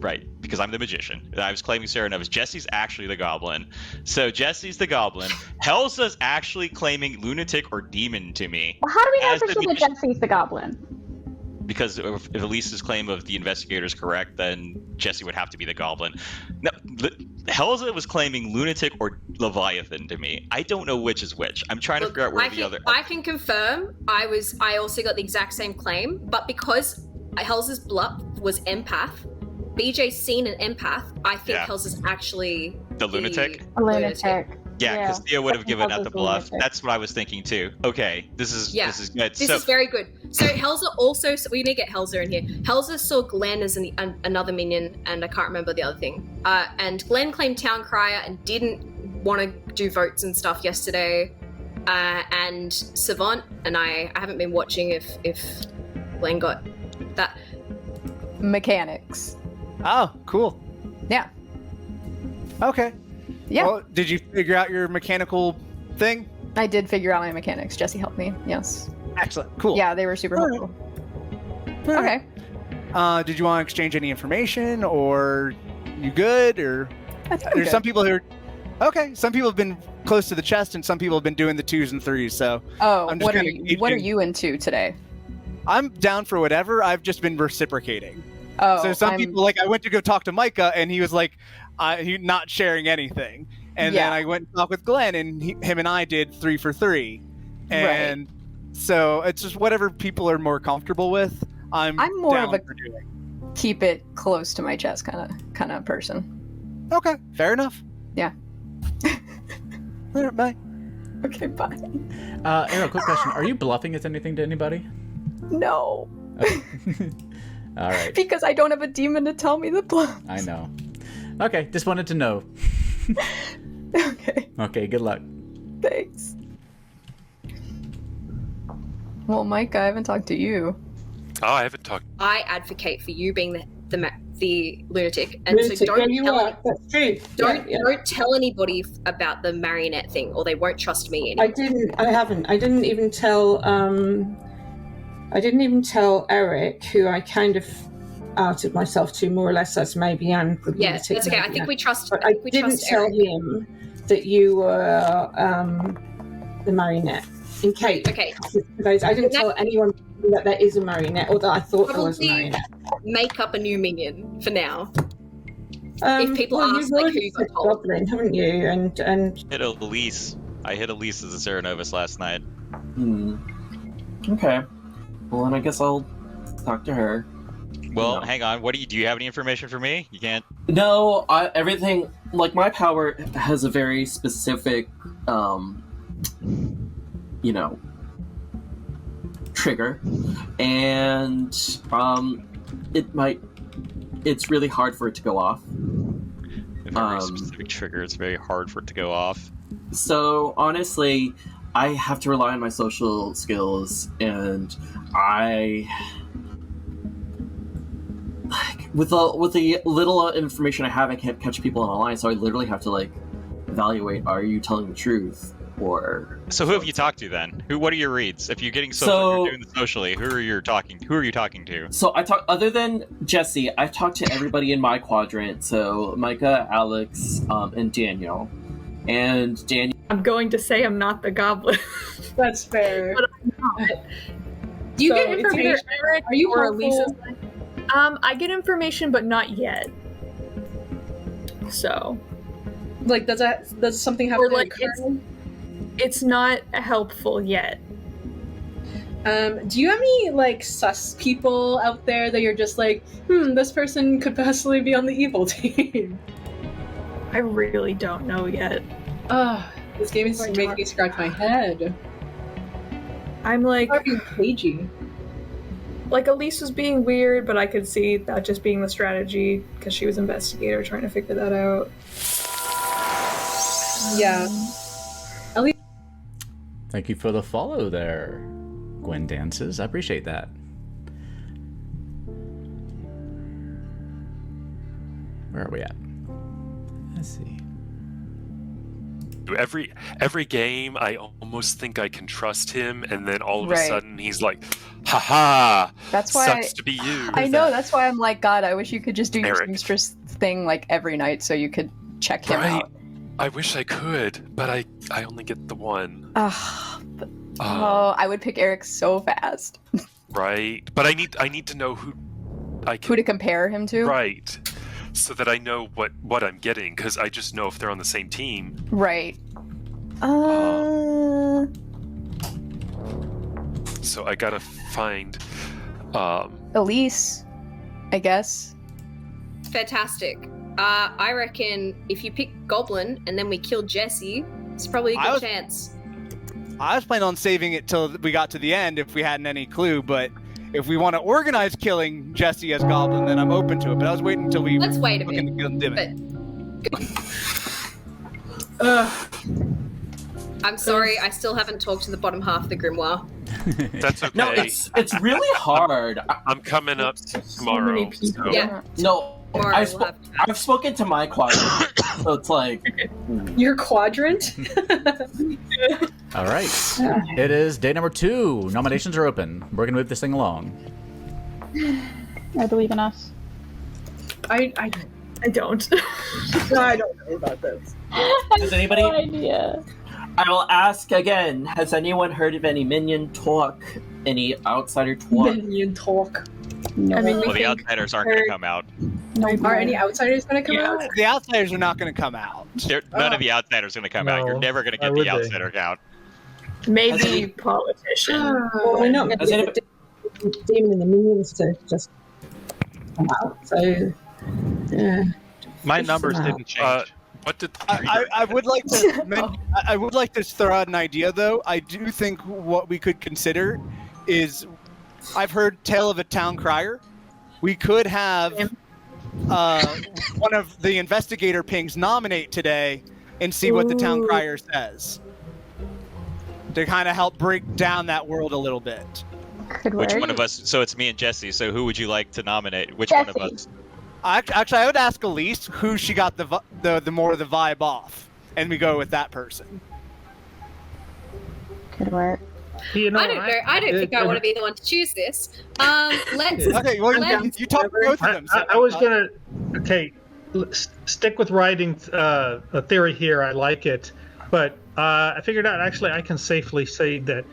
Right, because I'm the magician. I was claiming Sarah Novus. Jesse's actually the goblin. So Jesse's the goblin. Helsa's actually claiming lunatic or demon to me. Well, how do we know for sure that Jesse's the goblin? Because if Elisa's claim of the investigator is correct, then Jesse would have to be the goblin. Now, Helsa was claiming lunatic or Leviathan to me. I don't know which is which. I'm trying to figure out where the other. I can confirm. I also got the exact same claim, but because Helsa's bluff was empath, BJ's seen an empath. I think Helsa's actually the lunatic. A lunatic. Yeah, because Theo would have given out the Helza's bluff. lunatic. That's what I was thinking too. Okay, this is good. This is very good. So Helza also, so we need to get Helza in here. Helza saw Glenn as another minion, and I can't remember the other thing. And Glenn claimed Town Crier and didn't want to do votes and stuff yesterday. And Savant and I haven't been watching if Glenn got that. Mechanics. Oh, cool. Yeah. Okay. Yeah. Well, did you figure out your mechanical thing? I did figure out my mechanics. Jesse helped me. Yes. Excellent. Cool. Yeah, they were super helpful. Okay. Did you want to exchange any information, or you good? Or I think I'm there's good. some people who are okay. Some people have been close to the chest, and some people have been doing the 2s and 3s. So I'm just what are kinda what are gauging- you into today? I'm down for whatever. I've just been reciprocating. Oh, So some people, like, I went to go talk to Micah, and he was like, he not sharing anything. And then I went and talked with Glenn, and him and I did 3 for 3. And so it's just whatever people are more comfortable with. I'm more down of a for doing. keep it close to my chest kind of person. Okay, fair enough. Yeah. All right, bye. Okay, bye. Arrow, quick question: are you bluffing as anything to anybody? No. Okay. All right. Because I don't have a demon to tell me the bluff. I know. Okay, just wanted to know. Okay. Okay, good luck. Thanks. Well, Mike, I haven't talked to you. Oh, I haven't talked. I advocate for you being the lunatic, and Lunatic, so don't yeah, you tell are. That's true. don't tell anybody about the marionette thing, or they won't trust me anymore. I didn't even tell Eric, who I kind of outed myself to more or less as maybe Anne. Yeah, that's okay. I think we trust. But I didn't tell Eric. him that you were the marionette. In case, Okay. I didn't tell anyone that there is a marionette, or that I thought there was a Probably marionette. make up a new minion for now. If people well, ask, you've like, already who you said got told. Goblin, haven't you? And Hit Elise. I hit Elise as a Serenovus last night. Okay. Well, then I guess I'll talk to her. Well, hang on. Do you have any information for me? You can't. No, everything, like, my power has a very specific, trigger, and it's really hard for it to go off. A very specific trigger. It's very hard for it to go off. So honestly, I have to rely on my social skills, and with the little information I have, I can't catch people on the line. So I literally have to evaluate: are you telling the truth? Or so who have you talked to then? What are your reads? If you're getting social, you're doing this socially. Who are you talking to? So I talk, other than Jesse, I've talked to everybody in my quadrant. So Micah, Alex, and Daniel. And Daniel. I'm going to say I'm not the goblin. That's fair. But I'm not. Do you So get it's information? either Eric Are you or hopeful? Lisa's? I get information, but not yet. So, does something have or to like occur? it's not helpful yet. Do you have any sus people out there that you're just this person could possibly be on the evil team? I really don't know yet. This game is making me scratch my head. I'm being cagey. Elise was being weird, but I could see that just being the strategy because she was investigator trying to figure that out. Yeah. Thank you for the follow there, Gwen Dances. I appreciate that. Where are we at? Let's see. Every game, I almost think I can trust him, and then all of a Right. sudden he's like, "Ha That's why sucks to be you." I know. That's why I'm like, God, I wish you could just do your Eric. seamstress thing every night, so you could check him Right. out. I wish I could, but I only get the one. I would pick Eric so fast. Right, but I need to know who Who to compare him to? Right, so that I know what I'm getting, because I just know if they're on the same team. Right. So I gotta find. Elise, I guess. Fantastic. I reckon if you pick Goblin and then we kill Jesse, It's probably a I good was- chance. I was planning on saving it till we got to the end if we hadn't any clue, but if we want to organize killing Jesse as Goblin, then I'm open to it. But I was waiting until we Let's wait a look bit. into doing it. I'm sorry, I still haven't talked to the bottom half of the Grimoire. That's okay. No, it's really hard. I'm coming up tomorrow. many people. so- Yeah. No, Or I've, we'll have- I've spoken to my quadrant, so it's like Your quadrant? All right. It is day number 2. Nominations are open. We're gonna move this thing along. I believe in us. I don't. I don't know about this. Does anybody? No idea. I will ask again. Has anyone heard of any minion talk? Any outsider talk? Minion talk. No. I mean, Well, the outsiders aren't going to come out. Are any outsiders going to come out? The outsiders are not going to come out. None of the outsiders are going to come out. You're No. never going to Why get would the they? outsider count. Maybe politician. Well, we're not going Has to anybody- get the demon and the minions to just come out. So, yeah. My Push numbers them out. didn't change. What did I would like to. I would like to throw out an idea, though. I do think what we could consider is, I've heard tale of a town crier. We could have one of the investigator pings nominate today and see what the town crier says, to kind of help break down that world a little bit. Could Which work. one of us? So it's me and Jesse. So who would you like to nominate? Which one of Jesse. us? Actually, I would ask Elise who she got the more of the vibe off, and we go with that person. Could work. You know, I don't know. I don't think I want to be the one to choose this. Let's. Okay, well, let's you talk to both of them. I was gonna. Okay, stick with writing a theory here. I like it, but I figured out actually I can safely say that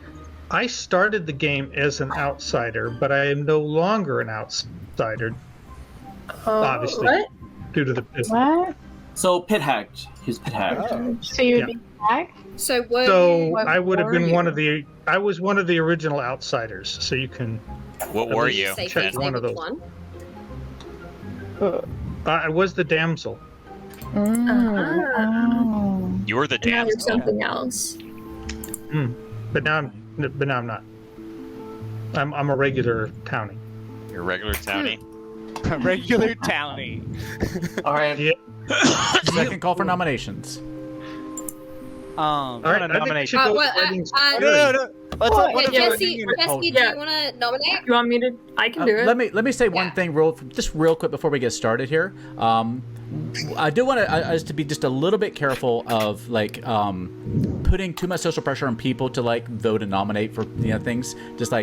I started the game as an outsider, but I am no longer an outsider. Obviously, What? due to the What? So pit hacked. He's pit hacked. So you would Yeah. be back? So were So you, I would have been were one you? of the. I was one of the original outsiders. So you can. What At were least you? say check one of those. one? I was the damsel. Oh. You were the And now you're damsel. something else. But now I'm not. I'm a regular townie. You're a regular townie. A regular townie. All right. Yeah. Second call for nominations. All All right. a I think we nomination. should go well, with writing No, theory. no. Let's Well, one of Jesse, us- Jesse, Oh, do yeah. you want to nominate? You want me to? I can do it. Let me say one thing real quick before we get started here. I do want us to be just a little bit careful of putting too much social pressure on people to vote and nominate for things. Just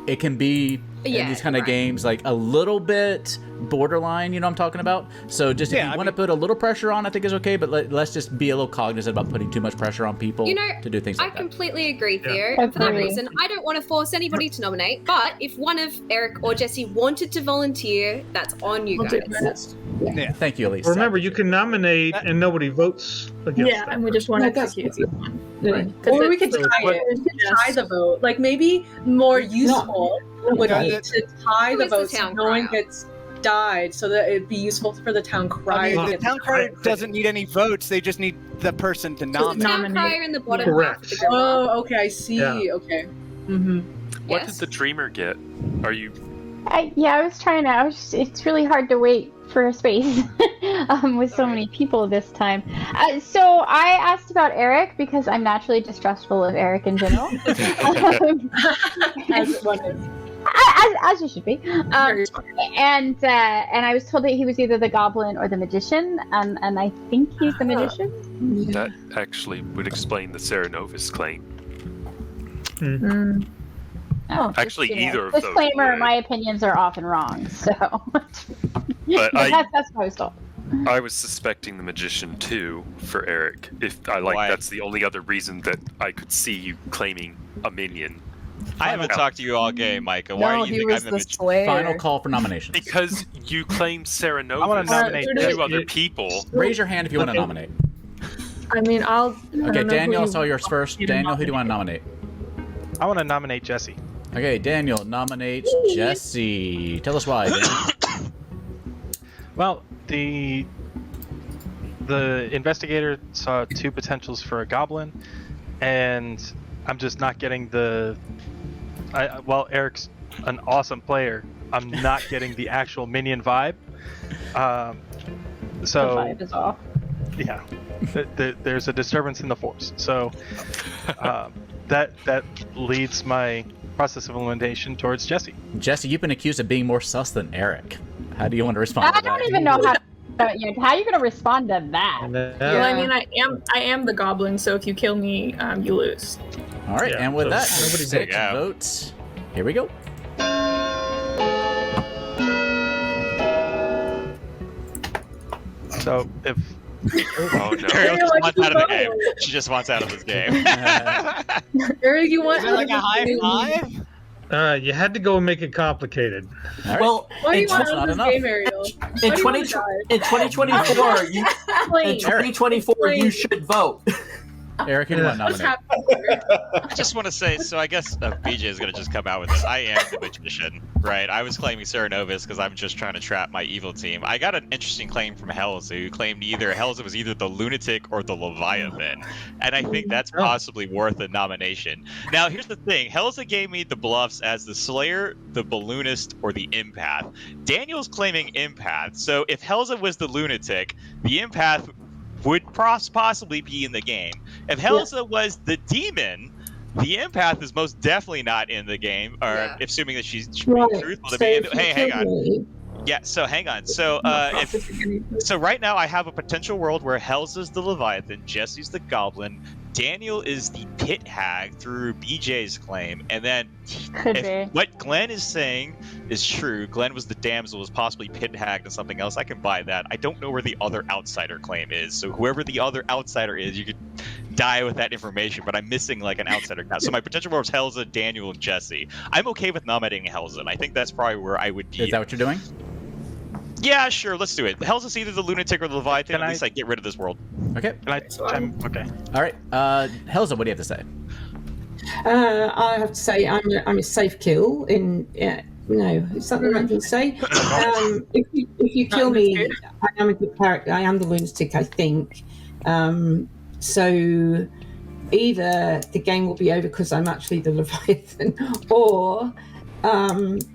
it can be in Yeah, these kind of right. games a little bit borderline. You know what I'm talking about? So just if Yeah, you I want to put a little pressure on, I think is okay. But let's just be a little cognizant about putting too much pressure on people You know, to do things I like that. completely agree, Theo. Yeah. And for that Agree. reason, I don't want to force anybody to nominate. But if one of Eric or Jesse wanted to volunteer, that's on you I'll do guys. it. Thank you, Elise. Remember, you can nominate and nobody votes against Yeah, them. and we just want No, to that's- execute one. Yeah. Or we could So tie what- it. We could tie the vote. Like maybe more useful would Yeah, be that- to tie Who the is the vote so town no one crier? gets died, so that it'd be useful for the town crier. I mean, the town crier doesn't need any votes. They just need the person to The nominate. town Nominate. crier in the bottom Correct. half of the Grimoire. Oh, okay, I see. Yeah. Okay. Mm-hmm. What Yes. did the dreamer get? Are you? I was trying to. It's really hard to wait for a space with so many people this time. So I asked about Eric because I'm naturally distrustful of Eric in general. As one is. as you should be. And I was told that he was either the goblin or the magician, and I think he's the magician. That actually would explain the Serenovus claim. Oh, Actually, just, you know, either of those disclaimer: would. my opinions are often wrong, so. But that's what I was told. I was suspecting the magician too for Eric. If I Why? that's the only other reason that I could see you claiming a minion. I haven't talked to you all game, Micah. Why No, do you he think was I'm the the magician? Slayer. Final call for nominations. Because you claim Serenovus I wanna nominate and Jesse. two other people. Raise your hand if you want to Okay. nominate. I mean, I'll. I Okay, don't know Daniel, I who saw yours first. you to Daniel, who do you want to nominate? I want to nominate Jesse. Okay, Daniel nominates Jesse. Tell us why. Daniel. Well, the the investigator saw 2 potentials for a goblin, and I'm just not getting while Eric's an awesome player, I'm not getting the actual minion vibe. So The vibe is off. Yeah, there's a disturbance in the force. So that leads my process of elimination towards Jesse. Jesse, you've been accused of being more sus than Eric. How do you want to respond to I that? don't even know how are you going to respond to that? Well, I mean, I am the goblin, so if you kill me, you lose. All right, and with that, nobody 6 votes. Here we go. So if Oh no! Ariel just wants out of the game. She just wants out of this game. Ariel, you want Is it like a high five? You had to go and make it complicated. Well, Why do you in want tw- out of this game, Ariel? in 2024, in 2024, you should vote. Eric, who do you want nominated? I just want to say, so I guess BJ is going to just come out with this. I am the magician, right? I was claiming Sarah Novus because I'm just trying to trap my evil team. I got an interesting claim from Helza, who claimed Helza was either the lunatic or the Leviathan. And I think that's possibly worth a nomination. Now, here's the thing. Helza gave me the bluffs as the Slayer, the Balloonist, or the Empath. Daniel's claiming Empath. So if Helza was the lunatic, the Empath would possibly be in the game. If Helza was the demon, the empath is most definitely not in the game, or assuming that she's being truthful to me. Hey, hang on. Yeah, so hang on. So so right now I have a potential world where Helza's the Leviathan, Jesse's the Goblin, Daniel is the Pit Hag through BJ's claim, and then if what Glenn is saying is true, Glenn was the damsel, was possibly Pit Hag and something else, I can buy that. I don't know where the other outsider claim is, so whoever the other outsider is, you could die with that information, but I'm missing like an outsider count. So my potential world is Helza, Daniel, and Jesse. I'm okay with nominating Helza, and I think that's probably where I would be. Is that what you're doing? Yeah, sure, let's do it. Helza's either the lunatic or the Leviathan. At least I get rid of this world. Okay. Okay. All right. Helza, what do you have to say? I have to say I'm a safe kill. No, is that the right thing to say? If you kill me, I am a good character. I am the lunatic, I think. So either the game will be over because I'm actually the Leviathan, or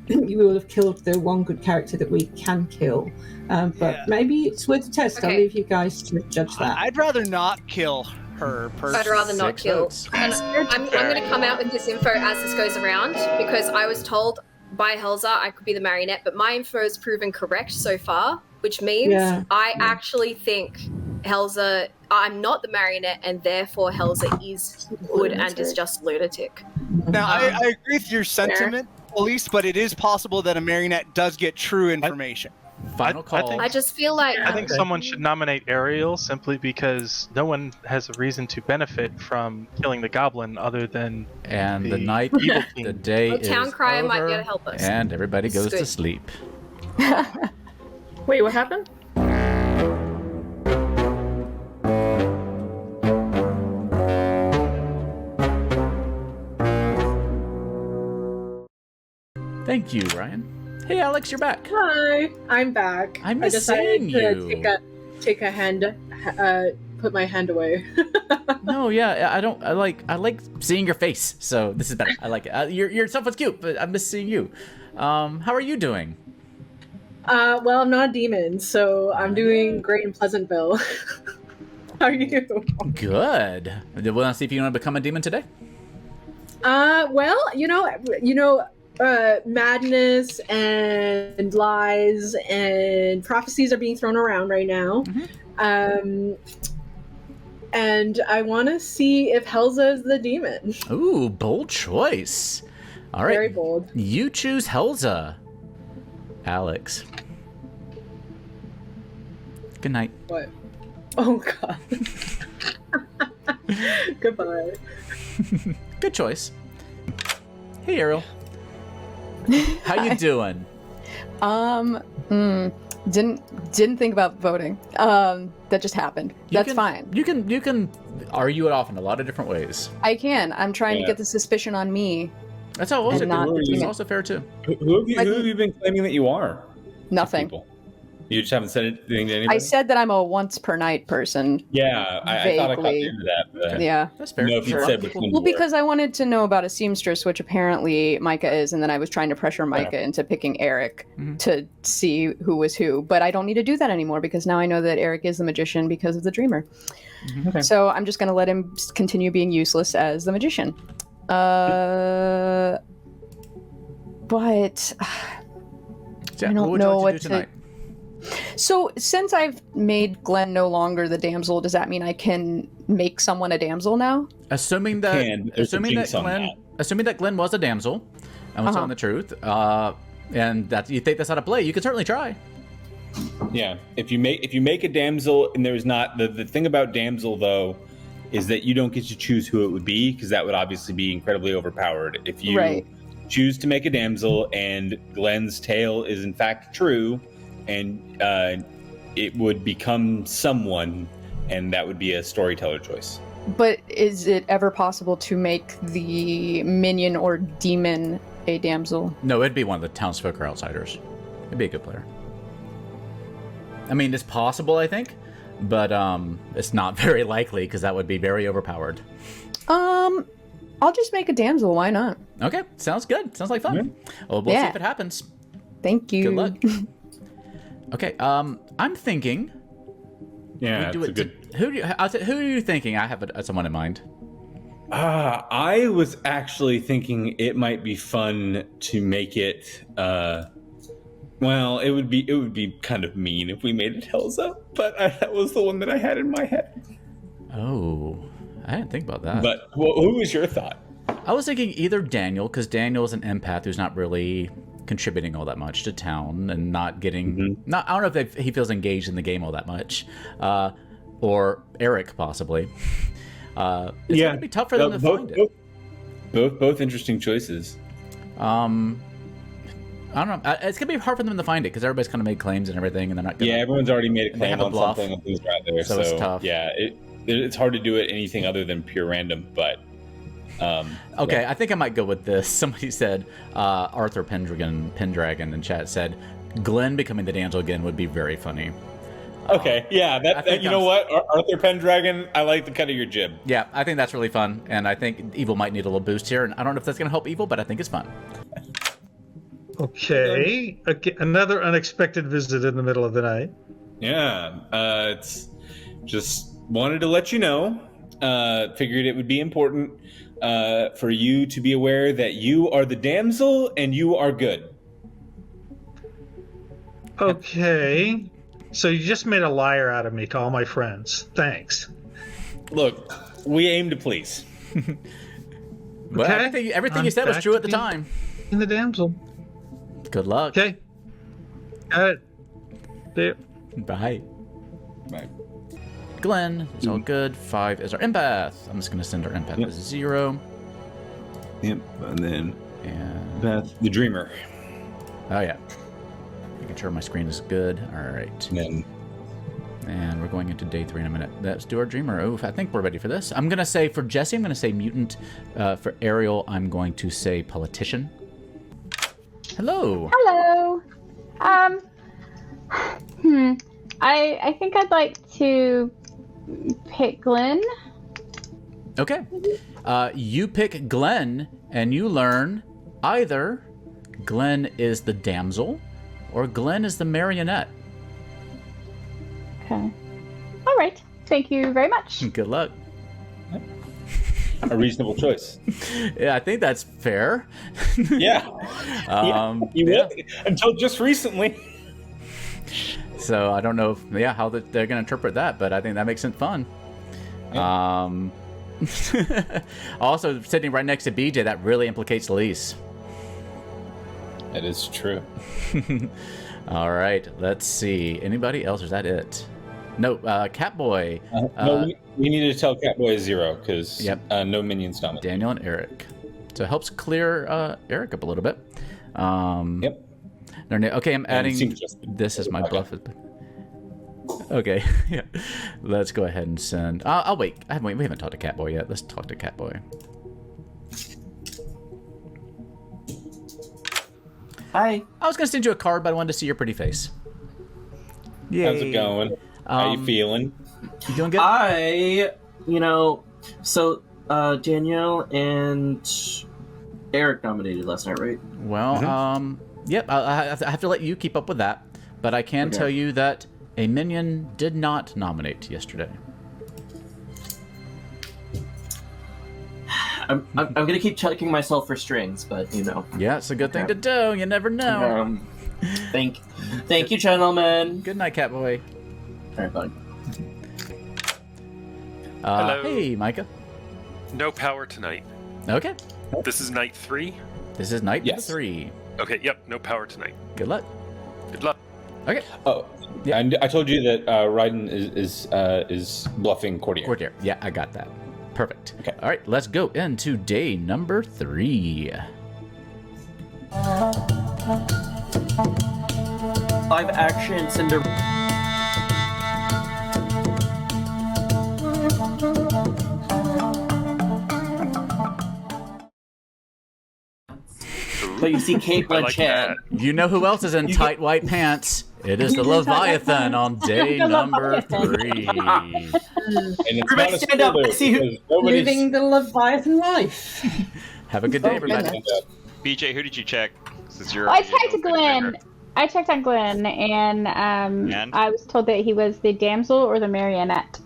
you will have killed the one good character that we can kill. But maybe it's worth a test. I'll leave you guys to judge that. I'd rather not kill her personally. I'd rather not kill. And I'm going to come out with this info as this goes around, because I was told by Helza I could be the marionette, but my info is proven correct so far, which means I actually think Helza, I'm not the marionette, and therefore Helza is good and is just lunatic. Now, I agree with your sentiment, Elise, but it is possible that a marionette does get true information. Final call. I just feel like I think someone should nominate Ariel simply because no one has a reason to benefit from killing the goblin other than the night, evil team. the day is Town Crier might be over, able to help us. and everybody goes to Good. sleep. Wait, what happened? Thank you, Ryan. Hey, Alex, you're back. Hi, I'm back. I miss decided seeing to you. take a hand, put my hand away. No, yeah, I like seeing your face. So this is better. I like it. Your stuff was cute, but I miss seeing you. How are you doing? Well, I'm not a demon, so I'm doing great in Pleasantville. How are you? Good. Want to see if you want to become a demon today? Well, madness and lies and prophecies are being thrown around right now. And I want to see if Helza is the demon. Ooh, bold choice. All right. Very bold. You choose Helza. Alex. Good night. What? Oh, God. Goodbye. Good choice. Hey, Ariel. How you doing? Didn't think about voting. That just happened. That's fine. You can argue it off in a lot of different ways. I can. I'm trying to get the suspicion on me. That's how and not the it's demon. also fair too. Who have you been claiming that you are? Nothing. You just haven't said anything to anybody? I said that I'm a once per night person. Yeah, I thought I caught vaguely. into that. But Yeah. That's fair. You know, if you said which one Well, you were. because I wanted to know about a seamstress, which apparently Micah is, and then I was trying to pressure Micah into picking Eric to see who was who. But I don't need to do that anymore because now I know that Eric is the magician because of the dreamer. Okay. So I'm just going to let him continue being useless as the magician. But Yeah, I don't what would you know like what to do tonight? So since I've made Glenn no longer the damsel, does that mean I can make someone a damsel now? Assuming that Glenn was a damsel and was telling the truth, and that you think that's how to play, you can certainly try. Yeah, if you make a damsel, and there's not the thing about damsel though, is that you don't get to choose who it would be because that would obviously be incredibly overpowered. If you choose to make a damsel and Glenn's tale is in fact true, and it would become someone, and that would be a storyteller choice. But is it ever possible to make the minion or demon a damsel? No, it'd be one of the townsfolk or outsiders. It'd be a good player. I mean, it's possible, I think, but it's not very likely because that would be very overpowered. I'll just make a damsel. Why not? Okay, sounds good. Sounds like fun. Yeah. Well, we'll see if it happens. Thank you. Good luck. Okay, I'm thinking. Yeah, who are you thinking? I have someone in mind. I was actually thinking it might be fun to make it. Well, it would be kind of mean if we made it Helza, but that was the one that I had in my head. Oh, I didn't think about that. But who was your thought? I was thinking either Daniel, because Daniel is an empath who's not really contributing all that much to town and not getting. I don't know if he feels engaged in the game all that much, or Eric possibly. It's gonna be tough for them to find it. Both interesting choices. I don't know. It's gonna be hard for them to find it because everybody's kind of made claims and everything, and they're not. Everyone's already made a they claim have a on bluff, something and who's right there, so it's tough. Yeah, it's hard to do it anything other than pure random, but. Okay, I think I might go with this. Somebody said Arthur Pendragon in chat said Glenn becoming the damsel again would be very funny. Okay, you know what, Arthur Pendragon, I like the cut of your jib. Yeah, I think that's really fun, and I think Evil might need a little boost here, and I don't know if that's going to help Evil, but I think it's fun. Okay, another unexpected visit in the middle of the night. Yeah, it's just wanted to let you know. Figured it would be important for you to be aware that you are the damsel and you are good. Okay, so you just made a liar out of me to all my friends. Thanks. Look, we aim to please. Well, everything you said was true at the time. In the damsel. Good luck. Okay. Got it. There. Bye. Bye. Glenn, it's all good. 5 is our empath. I'm just going to send our empath to 0. Yep, and then Beth, the dreamer. Oh, yeah. Making sure my screen is good. All right. And we're going into day 3 in a minute. Let's do our dreamer. Oh, I think we're ready for this. I'm going to say, for Jesse, I'm going to say mutant. For Ariel, I'm going to say politician. Hello. Hello. I think I'd like to pick Glenn. Okay. You pick Glenn, and you learn either Glenn is the damsel or Glenn is the marionette. Okay. All right. Thank you very much. Good luck. A reasonable choice. Yeah, I think that's fair. Yeah. Until just recently. So I don't know how they're going to interpret that, but I think that makes it fun. Yeah. Also, sitting right next to BJ, that really implicates Elise. That is true. All right, let's see. Anybody else, or is that it? No, Catboy. No, we need to tell Catboy 0 because no minions nominated. Daniel and Eric. So it helps clear Eric up a little bit. Yep. Okay, I'm adding. This is my bluff. Okay, yeah. Let's go ahead and send. I'll wait. We haven't talked to Catboy yet. Let's talk to Catboy. Hi. I was gonna send you a card, but I wanted to see your pretty face. How's it going? How you feeling? You doing good? Danielle and Eric nominated last night, right? Well, yep. I have to let you keep up with that, but I can tell you that a minion did not nominate yesterday. I'm gonna keep checking myself for strings, but Yeah, it's a good thing to do. You never know. Thank you, gentlemen. Good night, Catboy. All right, bye. Hello. Hey, Micah. No power tonight. Okay. This is night 3? This is night 3. Okay, yep, no power tonight. Good luck. Good luck. Okay. Oh, yeah. I told you that Raiden is bluffing Courtier. Courtier. Yeah, I got that. Perfect. Okay. All right, let's go into day number 3. Live action Cinder. But you see Kate Blanchett. You know who else is in tight white pants? It is the Leviathan on day number 3. And it's Everybody not a stand up. spoiler I see who- because nobody's- Living the Leviathan life. Have a good day, everybody. BJ, who did you check? Since you're Well, I already checked open Glenn. dinner. I checked on Glenn, and I was told that he was the damsel or the marionette.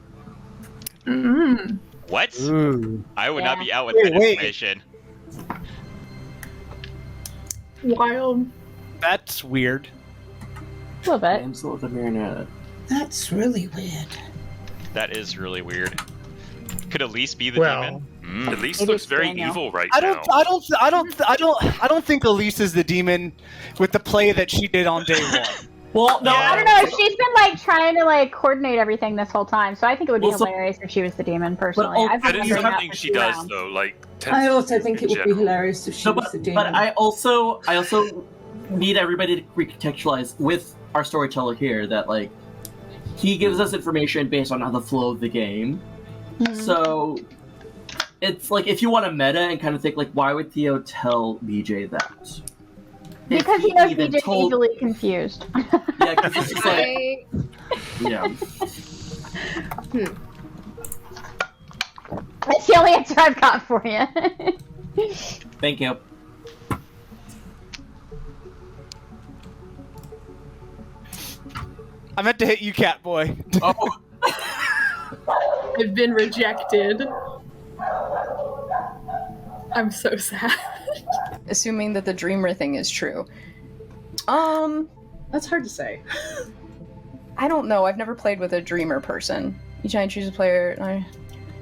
What? I would not Yeah. be out with Wait, that wait. information. Wild. That's weird. A little bit. Damsel of the marionette. That's really weird. That is really weird. Could Elise be the Well, demon? Elise It looks is very Daniel. evil right I now. don't think Elise is the demon with the play that she did on day 1. Well, no, I don't know. She's been trying to coordinate everything this whole time, so I think it would be Also- hilarious if she was the demon. Personally, But I've That been is wondering that something for she 2 does, rounds. though. I also think it would be general. hilarious if she No, was the demon. but I also need everybody to recontextualize with our storyteller here that he gives us information based on how the flow of the game. So it's if you want to meta and kind of think why would Theo tell BJ that? Because If he knows even BJ's told- easily confused. Yeah, because it's just yeah. That's the only answer I've got for you. Thank you. I meant to hit you, Catboy. Oh, I've been rejected. I'm so sad. Assuming that the dreamer thing is true. That's hard to say. I don't know. I've never played with a dreamer person. You try and choose a player.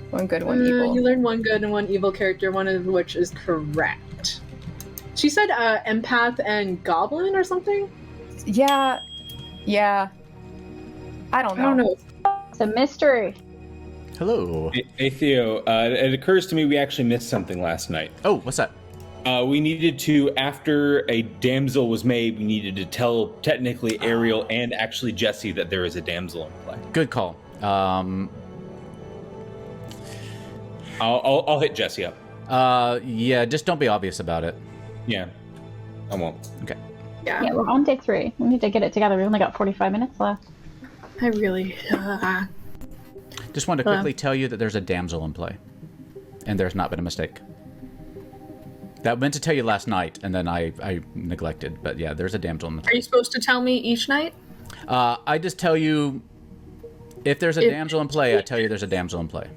One good, one evil. You learn one good and one evil character, one of which is correct. She said empath and goblin or something? Yeah. I don't know. It's a mystery. Hello. Hey Theo, it occurs to me we actually missed something last night. Oh, what's that? We needed to, after a damsel was made, we needed to tell technically Ariel and actually Jesse that there is a damsel in play. Good call. I'll hit Jesse up. Yeah, just don't be obvious about it. Yeah, I won't. Okay. Yeah, we're on day 3. We need to get it together. We only got 45 minutes left. I really. Just wanted to quickly tell you that there's a damsel in play, and there's not been a mistake. That meant to tell you last night, and then I neglected. But yeah, there's a damsel in the play. Are you supposed to tell me each night? I just tell you if there's a damsel in play. I tell you there's a damsel in play.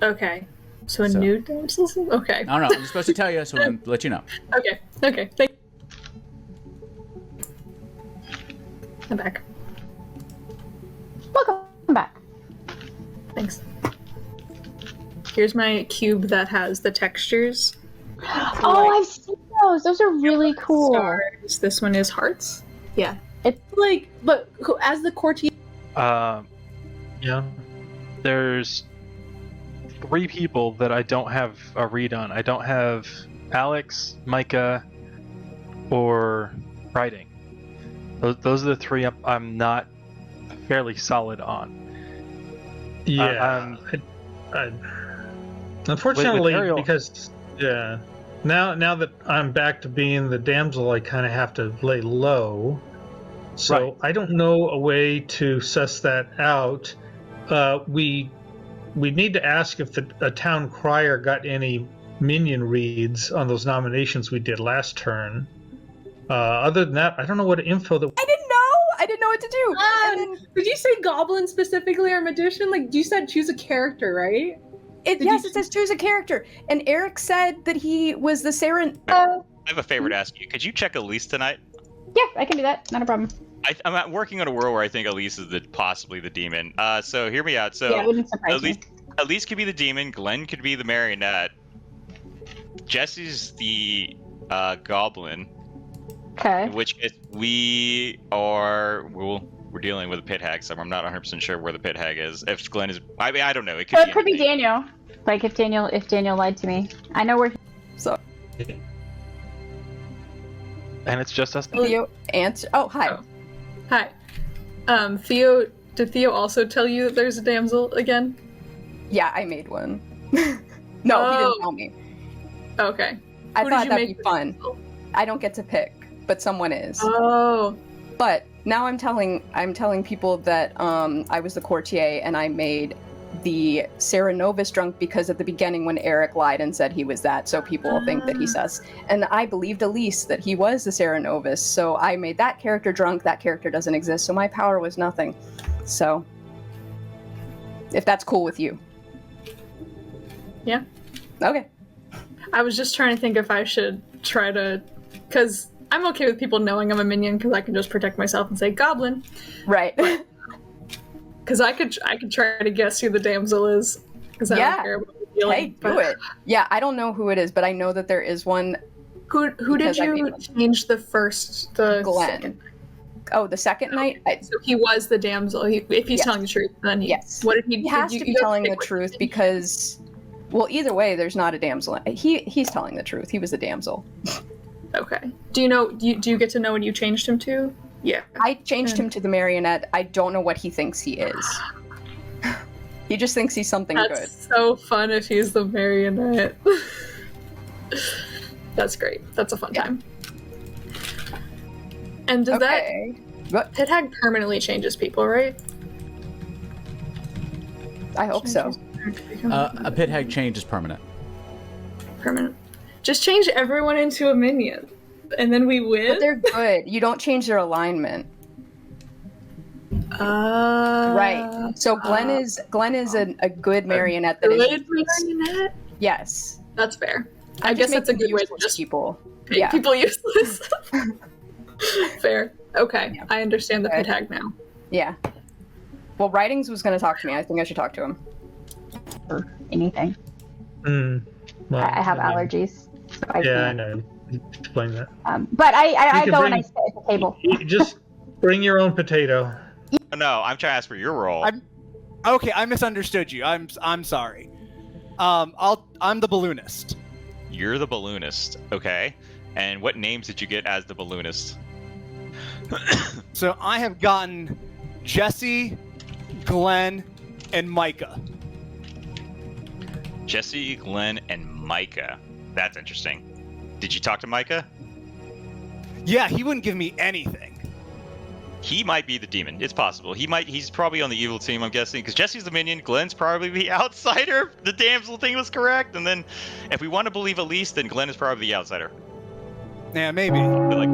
Okay. So a new damsel? Okay. I don't know. I'm supposed to tell you, so I'm let you know. Okay. I'm back. Welcome back. Thanks. Here's my cube that has the textures. Oh, I've seen those. Those are really cool. Stars. This one is hearts. Yeah. It's but as the courtier. Yeah. There's 3 people that I don't have a read on. I don't have Alex, Micah, or Writing. Those are the 3 I'm not fairly solid on. Yeah. Unfortunately, Ariel- because now that I'm back to being the damsel, I kind of have to lay low. So I don't know a way to suss that out. We need to ask if a town crier got any minion reads on those nominations we did last turn. Other than that, I don't know what info that. I didn't know what to do. And then, did you say goblin specifically or magician? Like you said, choose a character, right? it says choose a character. And Eric said that he was the Saren. I have a favor to ask you. Could you check Elise tonight? Yeah, I can do that. Not a problem. I'm working on a world where I think Elise is possibly the demon. So hear me out. So Yeah, it wouldn't surprise me. Elise could be the demon. Glenn could be the marionette. Jesse's the goblin. Okay. In which case we're dealing with a pit hag, so I'm not 100% sure where the pit hag is. If Glenn is, I mean, I don't know. It could be Daniel. Like if Daniel lied to me, I know where. So. And it's just us. Theo answer. Oh, hi. Oh. Hi. Theo. Did Theo also tell you that there's a damsel again? Yeah, I made one. No, he didn't tell me. Okay. I Who thought did you that'd make be fun. I don't get to pick, but someone is. Oh. But now I'm telling people that I was the courtier and I made the Sarah Novus drunk because at the beginning when Eric lied and said he was that, so people will think that he's us. And I believed Elise that he was the Sarah Novus, so I made that character drunk. That character doesn't exist, so my power was nothing. So, if that's cool with you. Yeah. Okay. I was just trying to think if I should try to, because I'm okay with people knowing I'm a minion because I can just protect myself and say goblin. Right. Because I could try to guess who the damsel is. Because I don't care about the feeling. Hey, do it. Yeah, I don't know who it is, but I know that there is one. Who did you change the Glenn. second? Oh, the second night? So he was the damsel. If he's telling the truth, then yes. What did he? He has to be telling the truth because, well, either way, there's not a damsel. He's telling the truth. He was the damsel. Okay. Do you know? Do you get to know what you changed him to? Yeah. I changed him to the marionette. I don't know what he thinks he is. He just thinks he's something good. That's so fun if he's the marionette. That's great. That's a fun time. And does that pit hag permanently changes people, right? I hope so. A pit hag change is permanent. Permanent. Just change everyone into a minion, and then we win. But they're good. You don't change their alignment. Right. So Glenn is a good marionette. That good marionette. Yes. That's fair. I guess that's a good way to just people. Make people useless. Fair. Okay. Yeah. I understand the pit hag now. Yeah. Well, Writings was going to talk to me. I think I should talk to him. Or anything. Well, I have allergies. So I I know. Explain that. But I go and I sit at the table. Just bring your own potato. No, I'm trying to ask for your role. Okay, I misunderstood you. I'm sorry. I'm the balloonist. You're the balloonist. Okay. And what names did you get as the balloonist? So I have gotten Jesse, Glenn, and Micah. Jesse, Glenn, and Micah. That's interesting. Did you talk to Micah? Yeah, he wouldn't give me anything. He might be the demon. It's possible. He's probably on the evil team, I'm guessing, because Jesse's the minion, Glenn's probably the outsider. The damsel thing was correct, and then if we want to believe Elise, then Glenn is probably the outsider. Yeah, maybe. But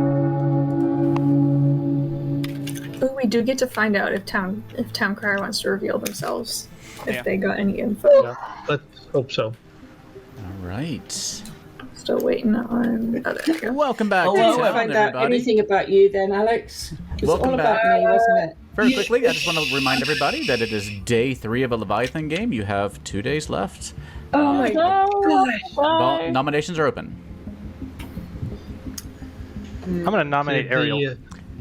Ooh, we do get to find out if town crier wants to reveal themselves. If they got any info. Yeah, let's hope so. All right. Still waiting on. Oh, there we go. Welcome back Hello, to I town, find out everybody. anything about you then, Alex? It was Welcome all back. about me, wasn't it? Very quickly, I just want to remind everybody that it is day 3 of a Leviathan game. You have 2 days left. Oh my Well, nominations are open. I'm going to nominate Ariel.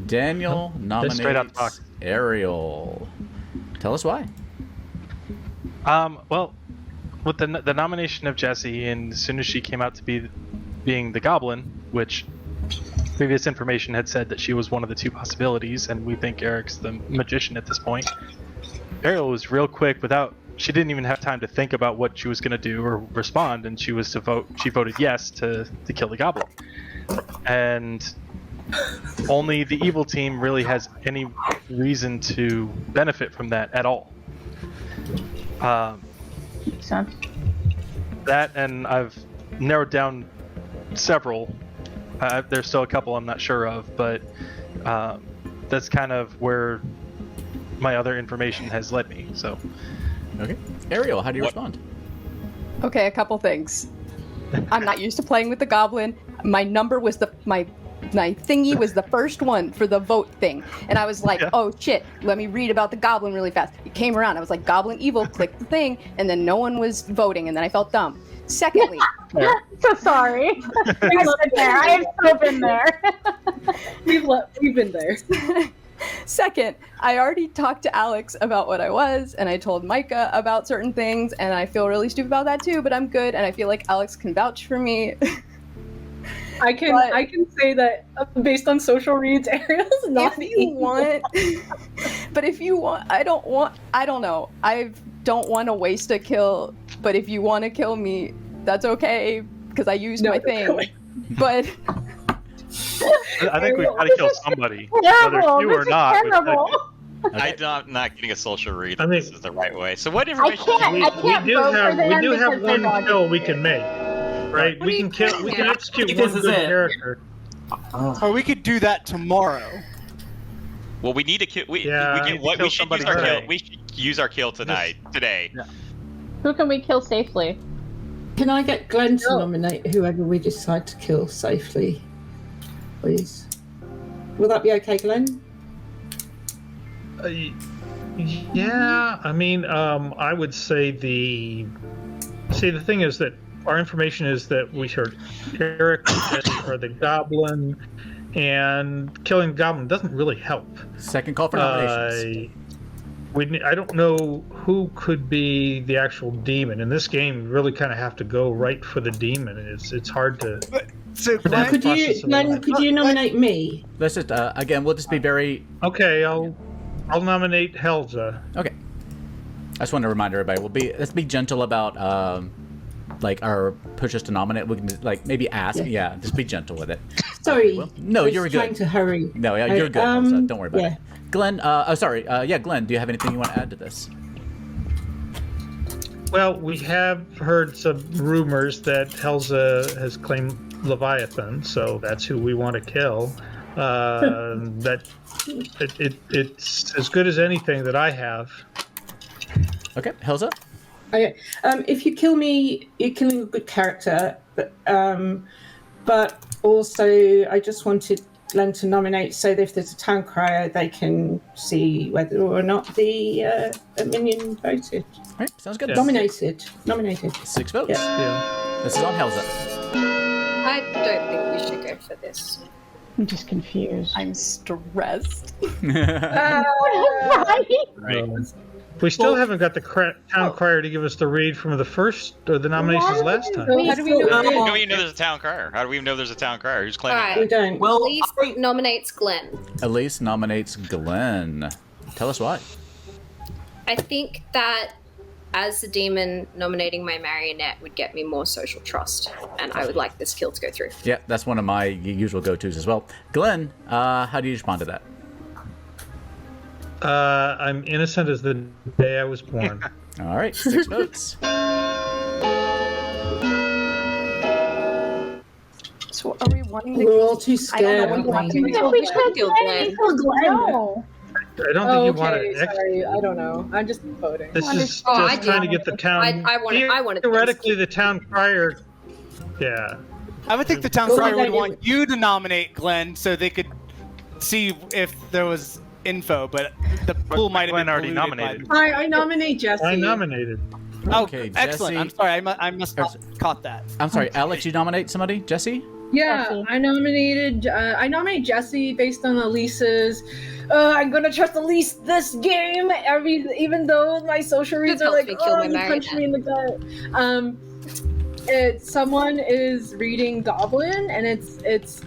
Daniel Just nominates straight out the box. Ariel. Tell us why. Well, with the nomination of Jessie, and as soon as she came out to being the goblin, which previous information had said that she was one of the 2 possibilities, and we think Eric's the magician at this point. Ariel was real quick she didn't even have time to think about what she was going to do or respond, and she voted yes to kill the goblin. And only the evil team really has any reason to benefit from that at all. Makes sense. That, and I've narrowed down several. There's still a couple I'm not sure of, but that's kind of where my other information has led me. So, okay, Ariel, how do you respond? Okay, a couple things. I'm not used to playing with the goblin. My number was my thingy was the first one for the vote thing. And I was like, oh shit, let me read about the goblin really fast. It came around, I was like, goblin evil, click the thing, and then no one was voting, and then I felt dumb. Secondly, so sorry. I've been there. I have so been there. We've been there. Second, I already talked to Alex about what I was, and I told Micah about certain things, and I feel really stupid about that too, but I'm good, and I feel like Alex can vouch for me. I can say that based on social reads, Ariel's not if you want. But if you want, I don't know. I don't want to waste a kill, but if you want to kill me, that's okay, because I used my thing. But I think we've got to kill somebody, whether it's you or not. I'm not getting a social read. I mean, this is the right way. So what information? We do have one kill we can make, right? We can execute one good character. Or we could do that tomorrow. Well, we need to kill. We should use our kill tonight. Today. Yeah. Who can we kill safely? Can I get Glenn to nominate whoever we decide to kill safely, please? Will that be okay, Glenn? Yeah, I mean, I would say the thing is that our information is that we heard Eric or the goblin, and killing the goblin doesn't really help. Second call for nominations. I don't know who could be the actual demon. In this game, you really kind of have to go right for the demon. It's hard to... So Glenn, could you nominate me? Let's just, again, we'll just be very... Okay, I'll nominate Helza. Okay. I just want to remind everybody, let's be gentle about like our pushes to nominate. We can like maybe ask, just be gentle with it. Sorry. No, I you're was good. Trying to hurry. No, you're good. Helza. Don't worry about it. Glenn, Glenn, do you have anything you want to add to this? Well, we have heard some rumors that Helza has claimed Leviathan, so that's who we want to kill. It's as good as anything that I have. Okay, Helza? Okay. If you kill me, you're killing a good character, but also I just wanted Glenn to nominate so that if there's a town crier, they can see whether or not the minion voted. All right, sounds good. Nominated. 6 votes. Yeah. This is on Helza. I don't think we should go for this. I'm just confused. I'm stressed. We still haven't got the town crier to give us the read from the first or the nominations last time. How do we know there's a town crier? How do we know there's a town crier? Who's claiming that? We don't. Well, Elise nominates Glenn. Elise nominates Glenn. Tell us why. I think that as the demon, nominating my marionette would get me more social trust, and I would like this kill to go through. Yeah, that's one of my usual go-tos as well. Glenn, how do you respond to that? I'm innocent as the day I was born. All right, 6 votes. So are we wanting to... We're all too scared. I don't know. We should kill Glenn. I don't think you want to. Sorry, I don't know. I'm just voting. This is just trying to get the town. I want Theoretically, the town crier. Yeah. I would think the town crier would want you to nominate Glenn so they could see if there was info, but the pool might have been already nominated. I nominate Jesse. I nominated. Okay, excellent. Jesse. I'm sorry, I must have caught that. I'm sorry, Alex, you nominate somebody? Jesse? Yeah, I nominate Jesse based on Elise's. I'm gonna trust Elise this game. Even though my social reads are like, oh, you punched me in the gut. Someone is reading Goblin, and it's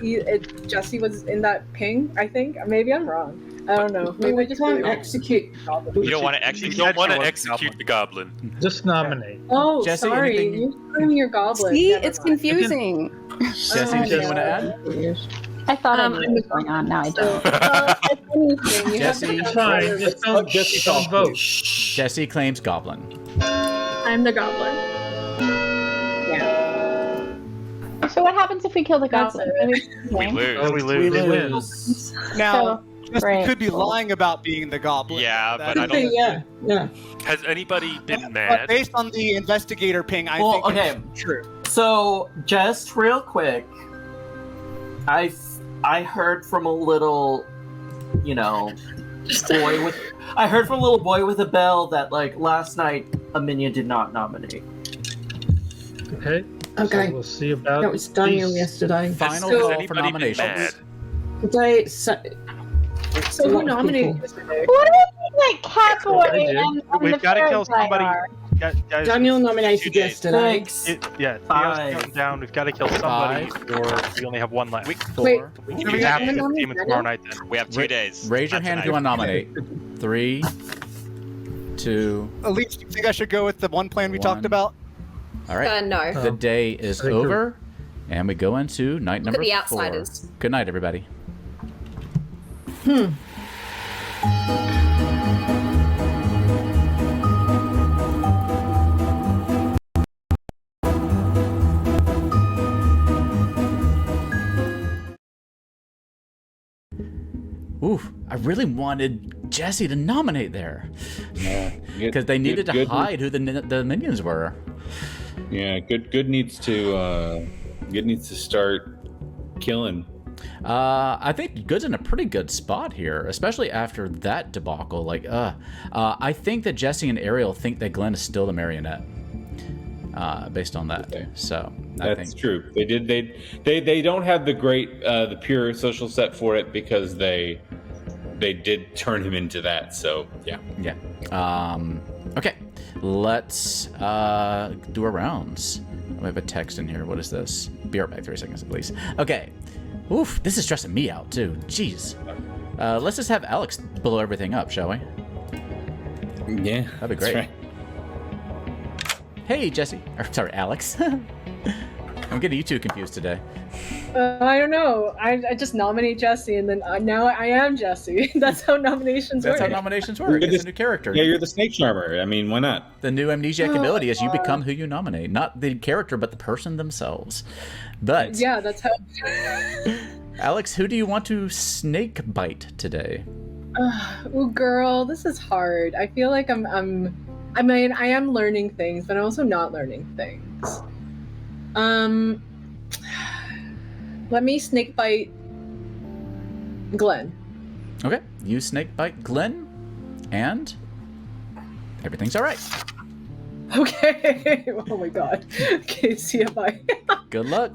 Jesse was in that ping. I think maybe I'm wrong. I don't know. Maybe I just want to execute. You don't want to execute. You don't want to execute the goblin. Just nominate. Oh, Jesse, sorry. anything- You're putting your goblin. See, Never it's mind. confusing. Jesse, anything you want to add? I thought I I'm knew what was going on. Now I don't. If anything, you have Jesse, to It's fine. Just don't vote. Jesse claims Goblin. I'm the goblin. So what happens if we kill the That's goblin? We lose. Oh, We we lose. lose. Now, So, Jesse could be lying about being the goblin. Yeah, That- but I don't. Yeah. Has anybody been But mad? based on the investigator ping, I Well, think okay. it's true. So, just real quick, I heard from a little, boy with. I heard from a little boy with a bell that last night a minion did not nominate. Okay. Okay. So we'll see about That was Daniel these. yesterday. Final Has call for anybody been nominations. mad? Today, So who nominated yesterday? what do you think Catboy I did. and We've got to kill Fairy somebody. are? Guys, Daniel nominated yesterday. Thanks. Yeah, Theo's Five. counting down. We've got to kill somebody, or we only have one left. We, Four. We have to team it tomorrow night then. we have 2 days. Raise your Not hand if you want tonight. to nominate. 3, 2. Elise, do you think I should go with the one plan we One. talked about? All right. No. The day is I think over, and we go into night Look number at the 4. outsiders. Good night, everybody. Oof, I really wanted Jesse to nominate there. Yeah, Because they needed to hide who the minions were. Yeah, good needs to start killing. I think Good's in a pretty good spot here, especially after that debacle. I think that Jesse and Ariel think that Glenn is still the marionette. Based on that, Okay. so That's I think true. They don't have the pure social set for it because they did turn him into that. So yeah. Okay, let's do our rounds. We have a text in here. What is this? Be right back. 3 seconds, please. Okay. Oof, this is stressing me out too. Jeez. Let's just have Alex blow everything up, shall we? Yeah, That'd be great. that's right. Hey, Jesse. Sorry, Alex. I'm getting you two confused today. I don't know. I just nominate Jesse, and then now I am Jesse. That's how nominations That's work. how nominations work. It's a new character. Yeah, you're the snake charmer. I mean, why not? The new amnesiac ability is you become who you nominate, not the character, but the person themselves. But Yeah, that's how. Alex, who do you want to snake bite today? Oh, girl, this is hard. I feel like I mean, I am learning things, but I'm also not learning things. Let me snake bite Glenn. Okay, you snake bite Glenn, and everything's all right. Okay. Oh my god. Okay, see if I. Good luck.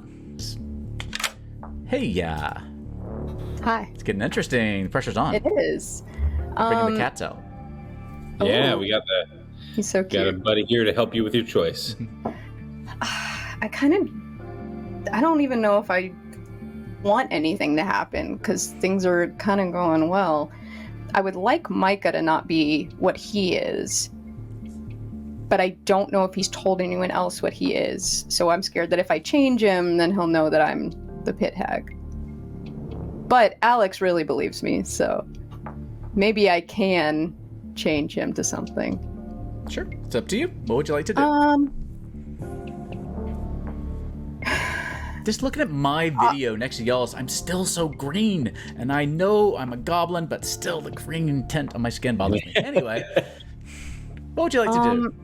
Hey, yeah. Hi. It's getting interesting. The pressure's on. It is. Bringing the cats out. Yeah, Oh. we got that. He's so Got a cute. buddy here to help you with your choice. I don't even know if I want anything to happen because things are kind of going well. I would like Micah to not be what he is, but I don't know if he's told anyone else what he is. So I'm scared that if I change him, then he'll know that I'm the pit hag. But Alex really believes me, so maybe I can change him to something. Sure, it's up to you. What would you like to do? Just looking at my video next to y'all's, I'm still so green. And I know I'm a goblin, but still the green tint on my skin bothers me. Anyway, what would you like to do?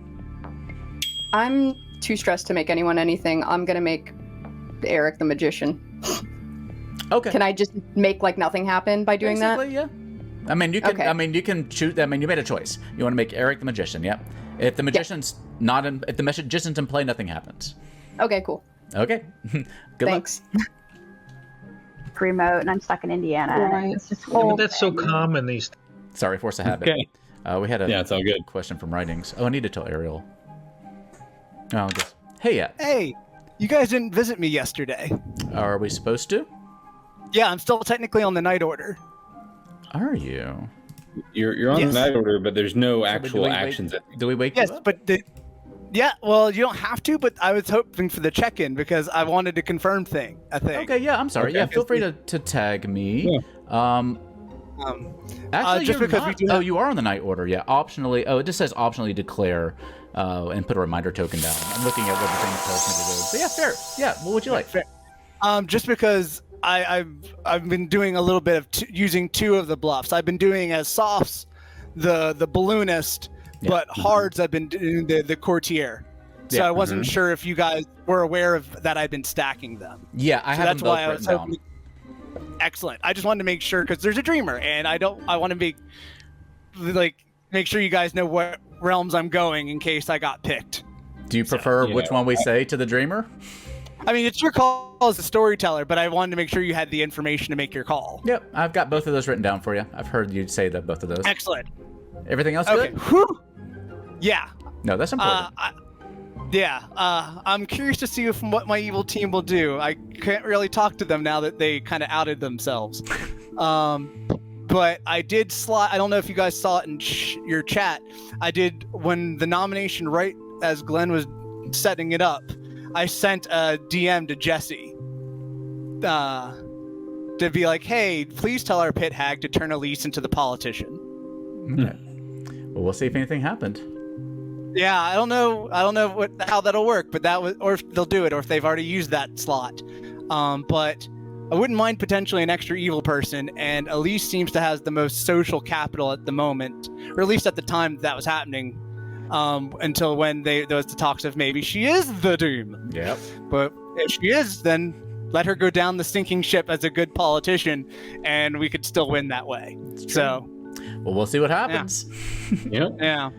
I'm too stressed to make anyone anything. I'm gonna make Eric the magician. Okay. Can I just make like nothing happen by doing that? Basically, yeah. I mean, you can. Okay. I mean, you can choose. I mean, you made a choice. You want to make Eric the magician. Yep. If the magician's not in, if the magician's in play, nothing happens. Okay, cool. Okay. Good Thanks. Remote, and I'm stuck in Indiana. Right. It's just Yeah, but whole that's so common these. Sorry, force of habit. Okay. We had a Yeah, it's all good. question from writings. Oh, I need to tell Ariel. Oh, I guess. Hey, yeah. Hey, you guys didn't visit me yesterday. Are we supposed to? Yeah, I'm still technically on the night order. Are you? You're on Yes. the night order, but there's no Do actual we actions. Do we wake Yes, you up? but Yeah, well, you don't have to, but I was hoping for the check-in because I wanted to confirm a thing. Okay, yeah, I'm sorry. Okay. Yeah, feel free to tag me. Yeah. Actually, just you're because not. we do have... Oh, you are on the night order. Yeah, optionally. Oh, it just says optionally declare and put a reminder token down. I'm looking at what the thing tells me to do. But yeah, fair. Yeah, what would you like? Fair. Just because I've been doing a little bit of using 2 of the bluffs. I've been doing as softs, the balloonist, but hards I've been doing the courtier. So I wasn't sure if you guys were aware of that. I've been stacking them. Yeah, I have them both written down. Excellent. I just wanted to make sure because there's a dreamer, and I want to make sure you guys know what realms I'm going in case I got picked. Do you prefer which one we say to the dreamer? I mean, it's your call as a storyteller, but I wanted to make sure you had the information to make your call. Yep, I've got both of those written down for you. I've heard you say that both of those. Excellent. Everything else okay. good? Whew. Yeah. No, that's important. I'm curious to see what my evil team will do. I can't really talk to them now that they kind of outed themselves. But I did slide. I don't know if you guys saw it in your chat. I did when the nomination, right as Glenn was setting it up, I sent a DM to Jesse to be like, hey, please tell our pit hag to turn Elise into the politician. Okay. Well, we'll see if anything happened. Yeah, I don't know how that'll work, but that was, or if they'll do it, or if they've already used that slot. But I wouldn't mind potentially an extra evil person, and Elise seems to have the most social capital at the moment, or at least at the time that was happening, until when there was the talks of maybe she is the Doom. Yep. But if she is, then let her go down the sinking ship as a good politician, and we could still win that way. So, well, we'll see what happens. Yeah.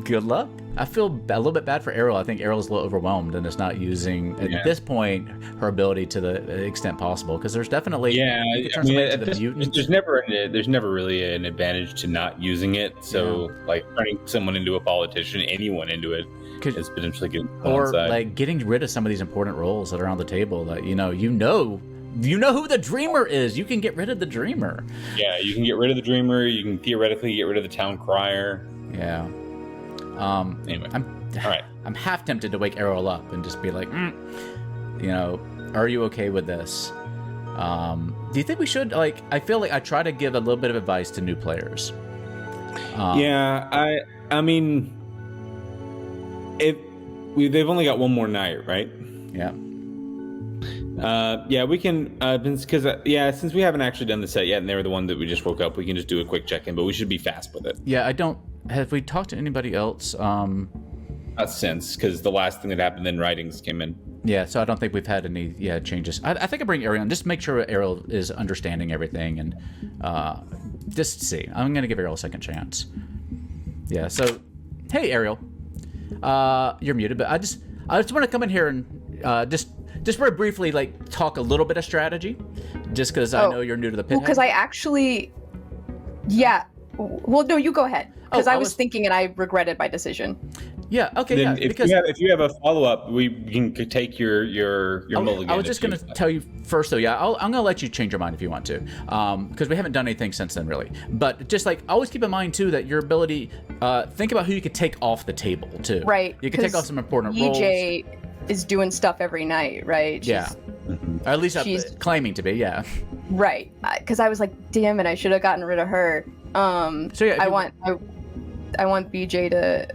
Good luck. I feel a little bit bad for Ariel. I think Ariel's a little overwhelmed and is not using at this point her ability to the extent possible, because there's definitely there's never really an advantage to not using it. So like turning someone into a politician, anyone into it, is potentially good. Or like getting rid of some of these important roles that are on the table that you know who the dreamer is. You can get rid of the dreamer. Yeah, you can get rid of the dreamer. You can theoretically get rid of the town crier. Yeah. Anyway, I'm half tempted to wake Ariel up and just be like, are you okay with this? Do you think we should, like, I feel like I try to give a little bit of advice to new players. I mean, they've only got one more night, right? Yeah. We can, because since we haven't actually done the set yet and they were the one that we just woke up, we can just do a quick check-in, but we should be fast with it. Yeah, have we talked to anybody else? Not since, because the last thing that happened, then writings came in. Yeah, so I don't think we've had any changes. I think I bring Ariel in, just make sure Ariel is understanding everything, and just see. I'm going to give Ariel a second chance. Yeah, so, hey, Ariel. You're muted, but I just want to come in here and just very briefly, like, talk a little bit of strategy, just because I know you're new to the pit. Because I actually, well, no, you go ahead. Because I was thinking and I regretted my decision. Yeah, okay, then if you have a follow-up, we can take your mulligan. I was just going to tell you first, though, I'm going to let you change your mind if you want to, because we haven't done anything since then, really. But just, like, always keep in mind, too, that your ability, think about who you could take off the table, too. Right. You can take off some important roles. EJ is doing stuff every night, right? Or at least she's claiming to be, yeah. Right. Because I was like, damn it, I should have gotten rid of her. I want BJ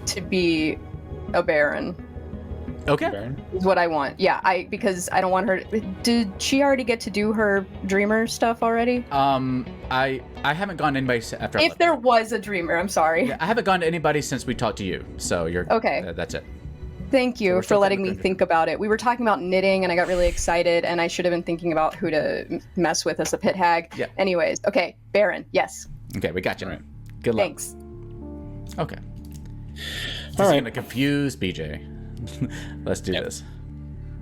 to be a Baron. Okay. Is what I want. Yeah, because I don't want her. Did she already get to do her dreamer stuff already? I haven't gone to anybody after. If there was a dreamer, I'm sorry. Yeah, I haven't gone to anybody since we talked to you. So you're okay. That's it. Thank you for letting me think about it. We were talking about knitting, and I got really excited, and I should have been thinking about who to mess with as a pit hag. Yeah. Anyways, okay, Baron, yes. Okay, we got you. Right. Good luck. Thanks. Okay. All right. Gonna confuse BJ. Let's do this.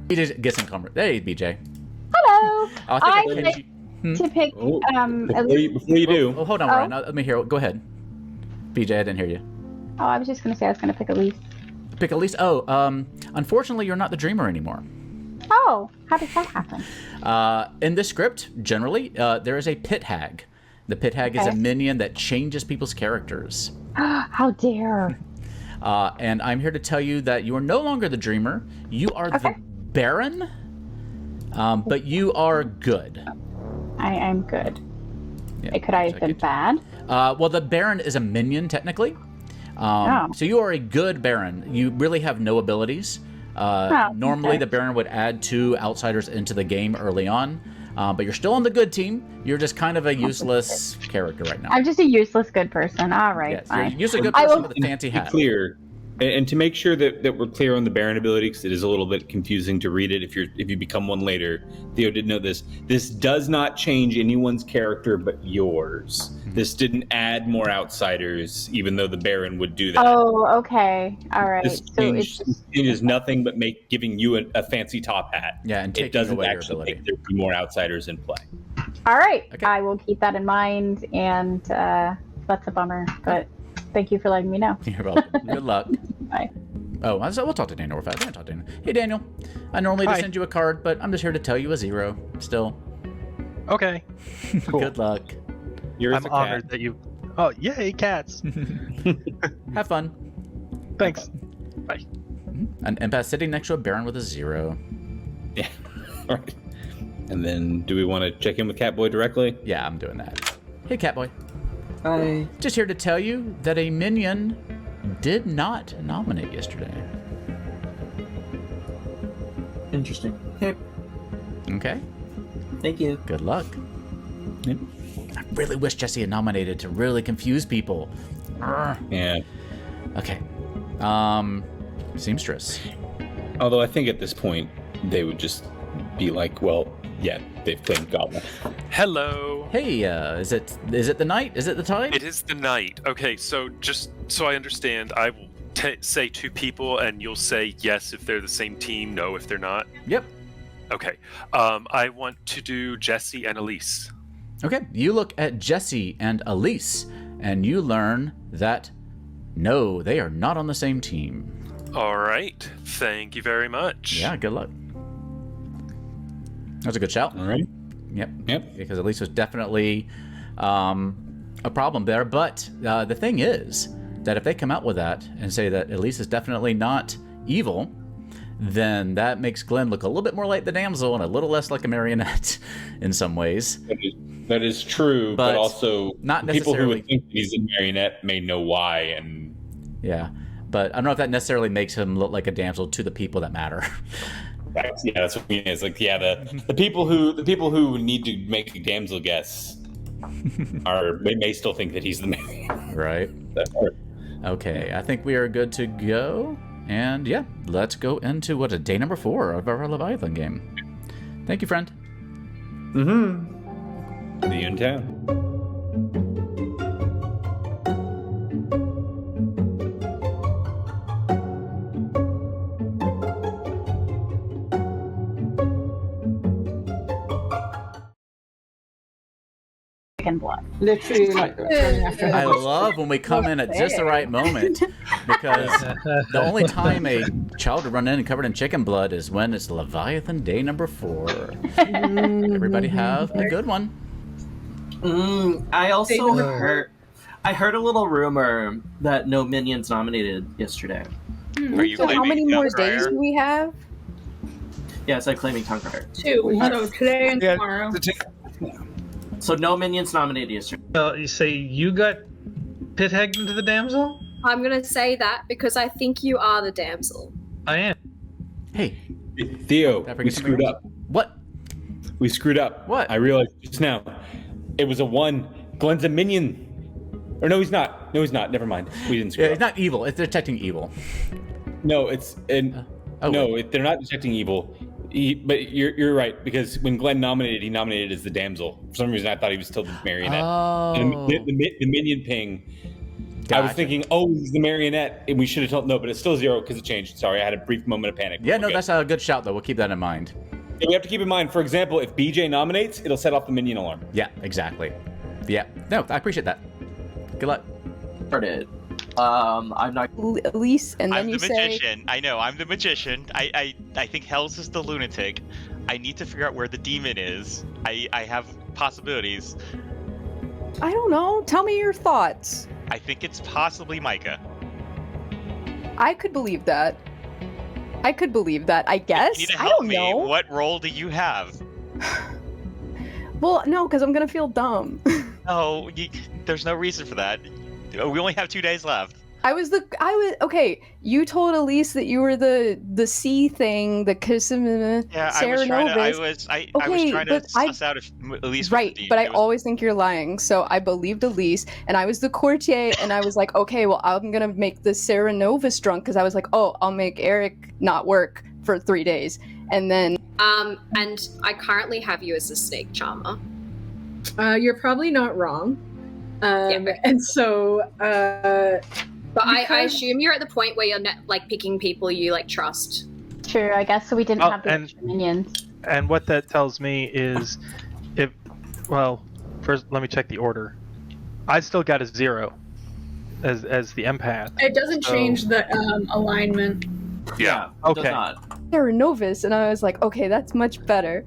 BJ gets in conversation. Hey, BJ. Hello. I to pick. Before you do. Oh, hold on, Ryan. Let me hear. Go ahead. BJ, I didn't hear you. Oh, I was just gonna say I was gonna pick Elise. Pick Elise. Oh, unfortunately, you're not the dreamer anymore. Oh, how did that happen? In this script, generally, there is a pit hag. The pit hag is a minion that changes people's characters. How dare! And I'm here to tell you that you are no longer the dreamer. You are the Baron, but you are good. I'm good. Yeah, Could I have been bad? Well, the Baron is a minion, technically. So you are a good Baron. You really have no abilities. Normally, the Baron would add 2 outsiders into the game early on. But you're still on the good team. You're just kind of a useless character right now. I'm just a useless good person. All right, yes, fine. You're a useless good person with a fancy hat. To be clear, and to make sure that we're clear on the Baron ability, because it is a little bit confusing to read it if you become one later. Theo did know this. This does not change anyone's character but yours. This didn't add more outsiders, even though the Baron would do that. Oh, okay. All right. This changes nothing but giving you a fancy top hat. Yeah, and it doesn't actually make there be more outsiders in play. All right. Okay. I will keep that in mind, and that's a bummer, but thank you for letting me know. You're welcome. Good luck. Bye. Oh, we'll talk to Daniel real fast. We're gonna talk to Daniel. Hey, Daniel. I normally just send you a card, but I'm just here to tell you a 0 still. Okay. Cool. Good luck. I'm honored that you... Oh, yay, cats. Have fun. Thanks. Bye. And Pat's sitting next to a Baron with a 0. Yeah. All right. And then, do we want to check in with Catboy directly? Yeah, I'm doing that. Hey, Catboy. Hi. Just here to tell you that a minion did not nominate yesterday. Interesting. Okay. Okay. Thank you. Good luck. Yep. I really wish Jesse had nominated to really confuse people. Yeah. Okay. Seamstress. Although I think at this point they would just be like, well, yeah, they've played Goblin. Hello. Hey, is it the night? Is it the tide? It is the night. Okay, so just so I understand, I will say 2 people, and you'll say yes if they're the same team, no if they're not. Yep. Okay. I want to do Jesse and Elise. Okay, you look at Jesse and Elise, and you learn that no, they are not on the same team. All right. Thank you very much. Yeah, good luck. That's a good shout. All right. Yep. Because Elise was definitely a problem there. But the thing is that if they come out with that and say that Elise is definitely not evil, then that makes Glenn look a little bit more like the damsel and a little less like a marionette in some ways. That is true, but also not people who necessarily. would think he's a marionette may know why. And yeah, but I don't know if that necessarily makes him look like a damsel to the people that matter. That's what I mean. It's like, yeah, the people who need to make a damsel guess may still think that he's the marionette. Right. Okay, I think we are good to go. And yeah, let's go into day number 4 of our Leviathan game. Thank you, friend. Mm-hmm. See you in town. Blood. Literally, like running after I love when we come in at just the right moment, because the only time a child would run in and covered in chicken blood is when it's Leviathan day number 4. Everybody have a good one. I also heard a little rumor that no minions nominated yesterday. Are you So how many more Vampire? days do we have? Yes, I'm claiming Conqueror. 2. So today and tomorrow. So no minions nominated yesterday. You say you got pit-hagged into the damsel? I'm gonna say that because I think you are the damsel. I am. Hey, Theo, we screwed up. What? We screwed up. What? I realized just now. It was a 1. Glenn's a minion. Or no, he's not. No, he's not. Never mind. We didn't screw Yeah, up. it's not evil. It's detecting evil. No, it's they're not detecting evil. But you're right, because when Glenn nominated, he nominated as the damsel. For some reason, I thought he was still the marionette. Oh. And the minion ping. Gotcha. I was thinking, oh, he's the marionette, and we should have told. No, but it's still 0 because it changed. Sorry, I had a brief moment of panic. Yeah, no, that's a good shout, though. We'll keep that in mind. Yeah, we have to keep in mind, for example, if BJ nominates, it'll set off the minion alarm. Yeah, exactly. Yeah, no, I appreciate that. Good luck. Heard it. I'm not. Elise, and then I'm you the say. magician. I know, I'm the magician. I think Hells is the lunatic. I need to figure out where the demon is. I have possibilities. I don't know. Tell me your thoughts. I think it's possibly Micah. I could believe that. I guess. You need to I help don't me. know. What role do you have? Well, no, because I'm gonna feel dumb. No, there's no reason for that. We only have 2 days left. Okay. You told Elise that you were the C thing, the Sarah I was trying to suss out if Elise was right, the but I always think you're lying. So I believed Elise, and I was the courtier, and I was like, okay, well, I'm gonna make the Sarah Novus drunk because I was like, oh, I'll make Eric not work for 3 days, and then. And I currently have you as a snake charmer. You're probably not wrong. And so. But I assume you're at the point where you're like picking people you like trust. True, I guess so. We didn't have the extra minions. And what that tells me is, first let me check the order. I still got a 0 as the empath. It doesn't change the alignment. Yeah. Okay. Sarah Novus, and I was like, okay, that's much better.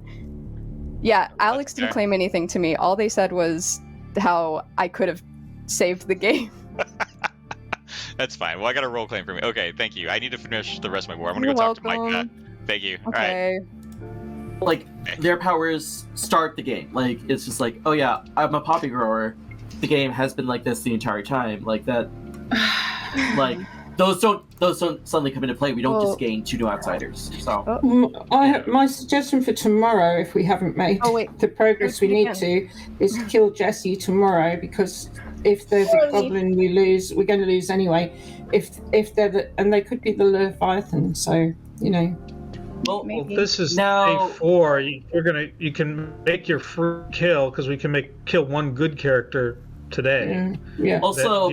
Yeah, Alex didn't claim anything to me. All they said was how I could have saved the game. That's fine. Well, I got a role claim for me. Okay, thank you. I need to finish the rest of my war. I'm gonna You're go talk to welcome. Micah. Thank you. Okay. All right. Like, their powers start the game. Like, it's just like, oh yeah, I'm a poppy grower. The game has been like this the entire time. Like that. Like, those don't suddenly come into play. We don't just gain 2 new outsiders. So. My suggestion for tomorrow, if we haven't made the progress we need to, is kill Jesse tomorrow, because if they're the goblin we lose, we're going to lose anyway. If they're and they could be the Leviathan, so Well, this is day 4. You can make your free kill, because we can kill 1 good character today. Yeah. Also,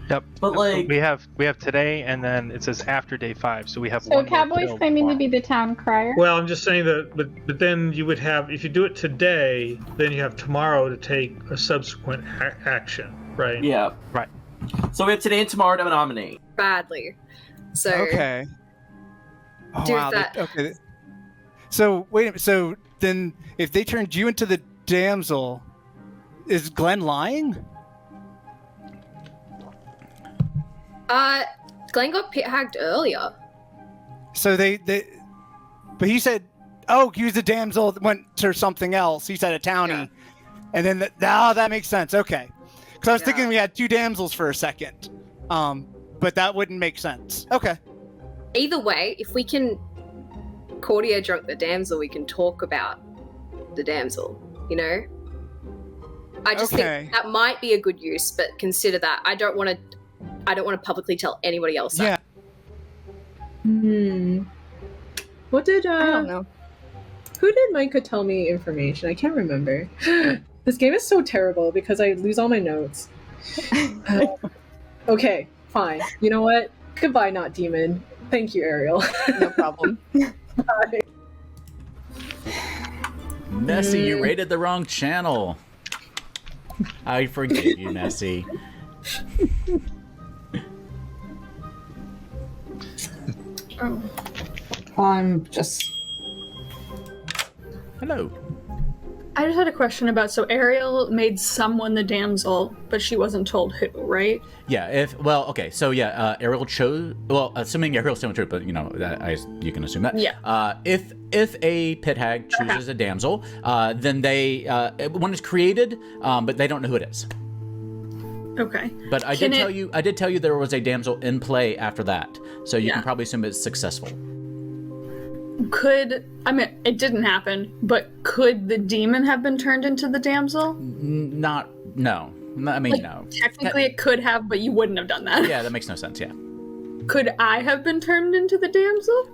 Yep. But like we have today, and then it says after day 5, so we have. So one Cowboy's claiming to be the town crier. Well, I'm just saying that, but then you would have, if you do it today, then you have tomorrow to take a subsequent action, right? Yeah. Right. So we have today and tomorrow to nominate. Badly. So. Okay. Oh, do wow. that. Okay. So wait a minute. So then, if they turned you into the damsel, is Glenn lying? Glenn got pit hagged earlier. So but he said, oh, he was a damsel that went to something else. He said a townie. And then, that makes sense. Okay. Because I was thinking we had 2 damsels for a second. But that wouldn't make sense. Okay. Either way, if we can courtier drunk the damsel, we can talk about the damsel, I just think that might be a good use, but consider that. I don't want to publicly tell anybody else that. What did I don't know. Who did Micah tell me information? I can't remember. This game is so terrible because I lose all my notes. Okay, fine. You know what? Goodbye, not demon. Thank you, Ariel. No problem. Bye. Nessie, you raided the wrong channel. I forgive you, Nessie. I'm just. Hello. I just had a question about, so Ariel made someone the damsel, but she wasn't told who, right? Yeah, Ariel chose, assuming Ariel's telling the truth, but you can assume that. Yeah. If a pit hag chooses a damsel, then one is created, but they don't know who it is. Okay. But I did tell you there was a damsel in play after that, so you can probably assume it's successful. It didn't happen, but could the demon have been turned into the damsel? No. No. Technically it could have, but you wouldn't have done that. Yeah, that makes no sense, yeah. Could I have been turned into the damsel?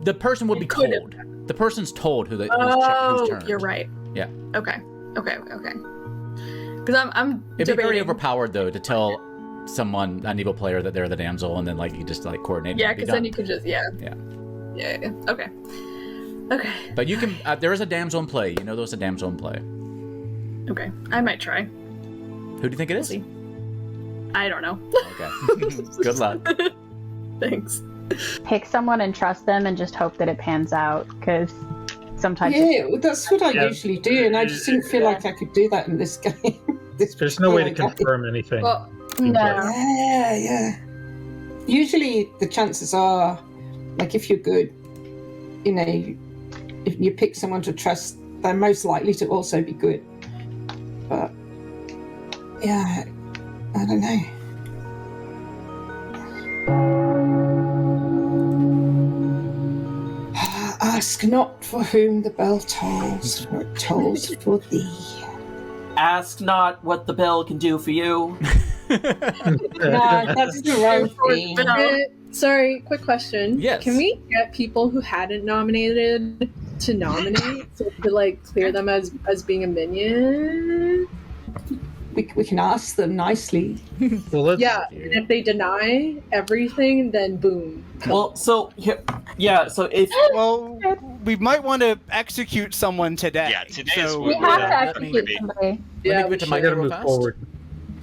The person would be told. The person's told who's turned. You're right. Yeah. Okay. Because I'm It'd debating. be very overpowered, though, to tell someone, an evil player, that they're the damsel, and then you just coordinate. Yeah, because then you could just Yeah. Okay. But you can. There is a damsel in play. There's a damsel in play. Okay, I might try. Who do you think it is? I don't know. Okay. Good luck. Thanks. Pick someone and trust them, and just hope that it pans out. Because sometimes. Yeah, that's what I usually do, and I just didn't feel like I could do that in this game. There's no way to confirm anything. Well, no. Yeah. usually the chances are, like if you're good, if you pick someone to trust, they're most likely to also be good. But yeah, I don't know. Ask not for whom the bell tolls, for it tolls for thee. Ask not what the bell can do for you. No, that's the wrong thing. Sorry, quick question. Yes. Can we get people who hadn't nominated to nominate so we could clear them as being a minion? We can ask them nicely. Well, yeah, and if they deny everything, then boom. Well, so if we might want to execute someone today. Yeah, today is We have to execute somebody. Let me go to Micah real fast.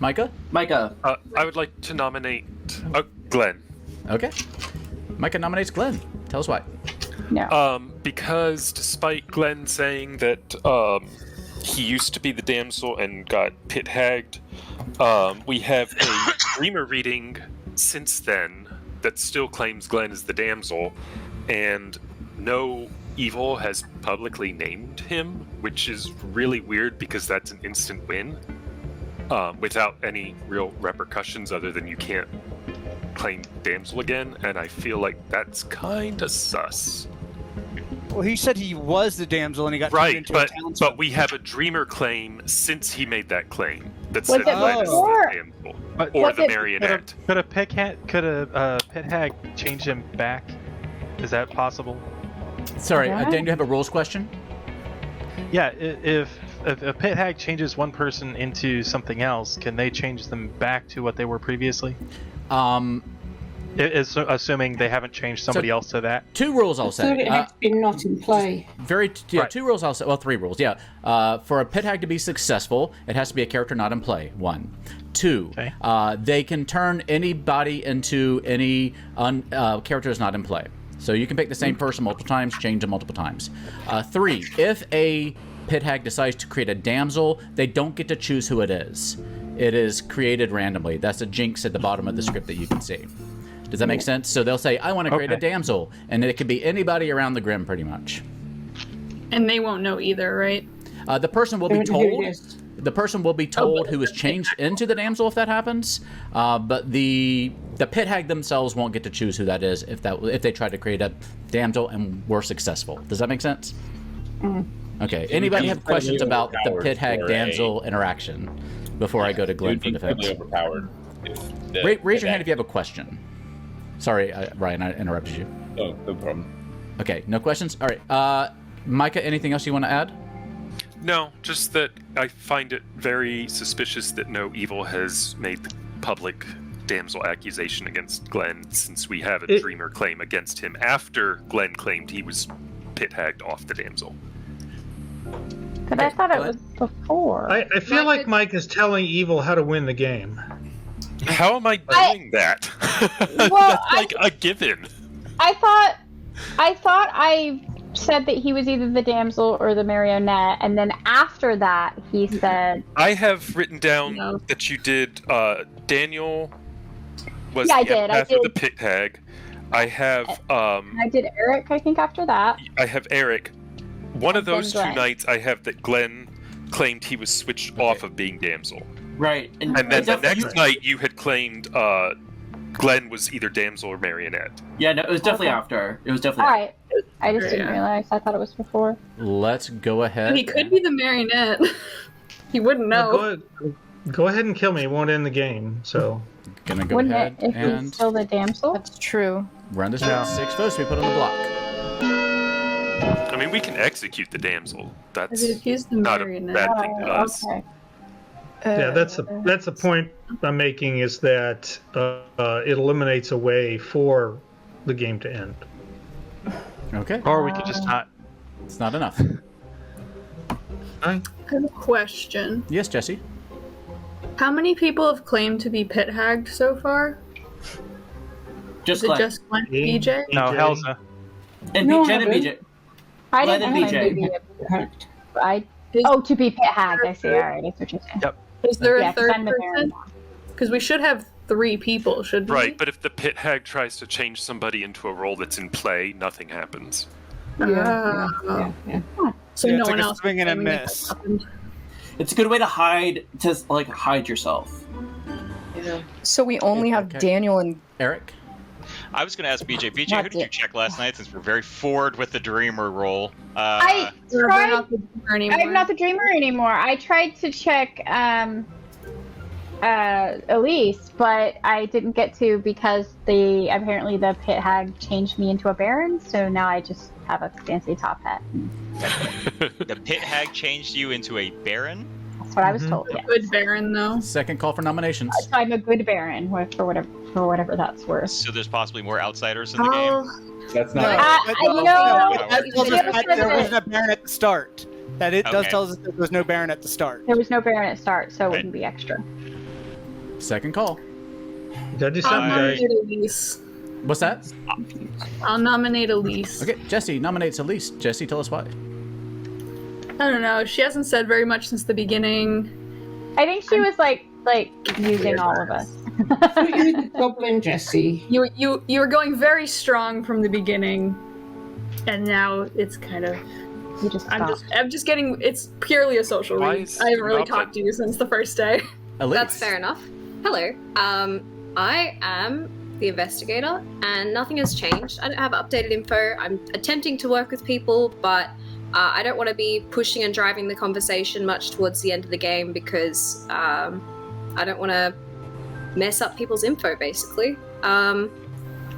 Micah? Micah. I would like to nominate Glenn. Okay. Micah nominates Glenn. Tell us why. No. Because despite Glenn saying that he used to be the damsel and got pit-hagged, we have a dreamer reading since then that still claims Glenn is the damsel, and no evil has publicly named him, which is really weird because that's an instant win without any real repercussions other than you can't claim damsel again, and I feel like that's kind of sus. Well, he said he was the damsel and he got turned Right, into a townsfolk. but we have a dreamer claim since he made that claim that Was said it Glenn is before? the damsel. But- Or Was the it- marionette. Could a pit hag change him back? Is that possible? Sorry, Yeah. Dan, do you have a rules question? Yeah, if a pit hag changes one person into something else, can they change them back to what they were previously? Assuming they haven't changed somebody else to that. Two rules I'll So say. it has been not in play. Right. Two rules I'll say. Well, three rules. Yeah. For a pit hag to be successful, it has to be a character not in play. One. Two. Okay. They can turn anybody into any character that's not in play. So you can pick the same person multiple times, change them multiple times. Three. If a pit hag decides to create a damsel, they don't get to choose who it is. It is created randomly. That's a jinx at the bottom of the script that you can see. Does that make sense? So they'll say, I want to create a damsel, and it could be anybody around the Grim, pretty much. And they won't know either, right? The person will be told. The person will be told who is changed into the damsel if that happens. But the pit hag themselves won't get to choose who that is if they try to create a damsel and were successful. Does that make sense? Okay. Anybody have questions about the pit hag damsel interaction before I go to Glenn for defense? Overpowered. Raise your hand if you have a question. Sorry, Ryan, I interrupted you. Oh, no problem. Okay, no questions? All right. Micah, anything else you want to add? No, just that I find it very suspicious that no evil has made the public damsel accusation against Glenn, since we have a dreamer claim against him after Glenn claimed he was pit-hagged off the damsel. But I thought it was before. I feel like Mike is telling evil how to win the game. How am I doing that? That's like a given. I thought I said that he was either the damsel or the marionette, and then after that he said... I have written down that you did Daniel was Yeah, I the did. empath or the pit hag. I have I did Eric, I think, after that. I have Eric. One of those two Glenn. nights I have that Glenn claimed he was switched off of being damsel. Right. And then the next night you had claimed Glenn was either damsel or marionette. Yeah, no, it was definitely after. It was definitely All right. I just didn't realize. I thought it was before. Let's go ahead. He could be the marionette. He wouldn't know. Go ahead and kill me. It won't end the game. So gonna go Wouldn't ahead it if and he's still the damsel? That's true. run this with 6 votes. We put on the block. I mean, we can execute the damsel. That's If he's the not a marionette. bad thing to us. Okay. yeah, that's the point I'm making, is that it eliminates a way for the game to end. Okay. Or we could just not. It's not enough. I have a question. Yes, Jesse. How many people have claimed to be pit hagged so far? Just Is it Glenn. just Glenn and BJ? No, Helza. And No, Jen and I BJ. I Glenn didn't and claim to BJ. be to be pit hagged. I see. All right, that's what you're saying. Yep. Is there Yeah, a 'cause third I'm the person? Because we should have 3 people, shouldn't we? Right, but if the pit hag tries to change somebody into a role that's in play, nothing happens. So Yeah, no it's one like a else. swing and a claiming it miss. happened. It's a good way to hide yourself. Yeah. So we only have Daniel and Eric. I was going to ask BJ. BJ, who did you check last night since we're very forward with the Dreamer role? I We're tried. not the dreamer anymore. I'm not the dreamer anymore. I tried to check Elise, but I didn't get to because apparently the pit hag changed me into a baron, so now I just have a fancy top hat. The pit hag changed you into a baron? That's what I was told. Yeah. Good baron though. Second call for nominations. So I'm a good baron for whatever that's worth. So there's possibly more outsiders in the game? That's No, not. That tells us never that said there that. wasn't a baron at the start. That it does Okay. tell us that there was no baron at the start. There was no baron at start, so it wouldn't be extra. Second call. Gotta do I'll something, guys. nominate Elise. What's that? I'll nominate Elise. Okay, Jesse nominates Elise. Jesse, tell us why. I don't know. She hasn't said very much since the beginning. I think she was like using all of us. You're the goblin, Jesse. You were going very strong from the beginning, and now it's kind of. You just I'm just getting. It's purely a social Why read. is I haven't really Goblin- talked to you since the first day. Elise. That's fair enough. Hello. I am the investigator, and nothing has changed. I don't have updated info. I'm attempting to work with people, but I don't want to be pushing and driving the conversation much towards the end of the game because I don't want to mess up people's info, basically.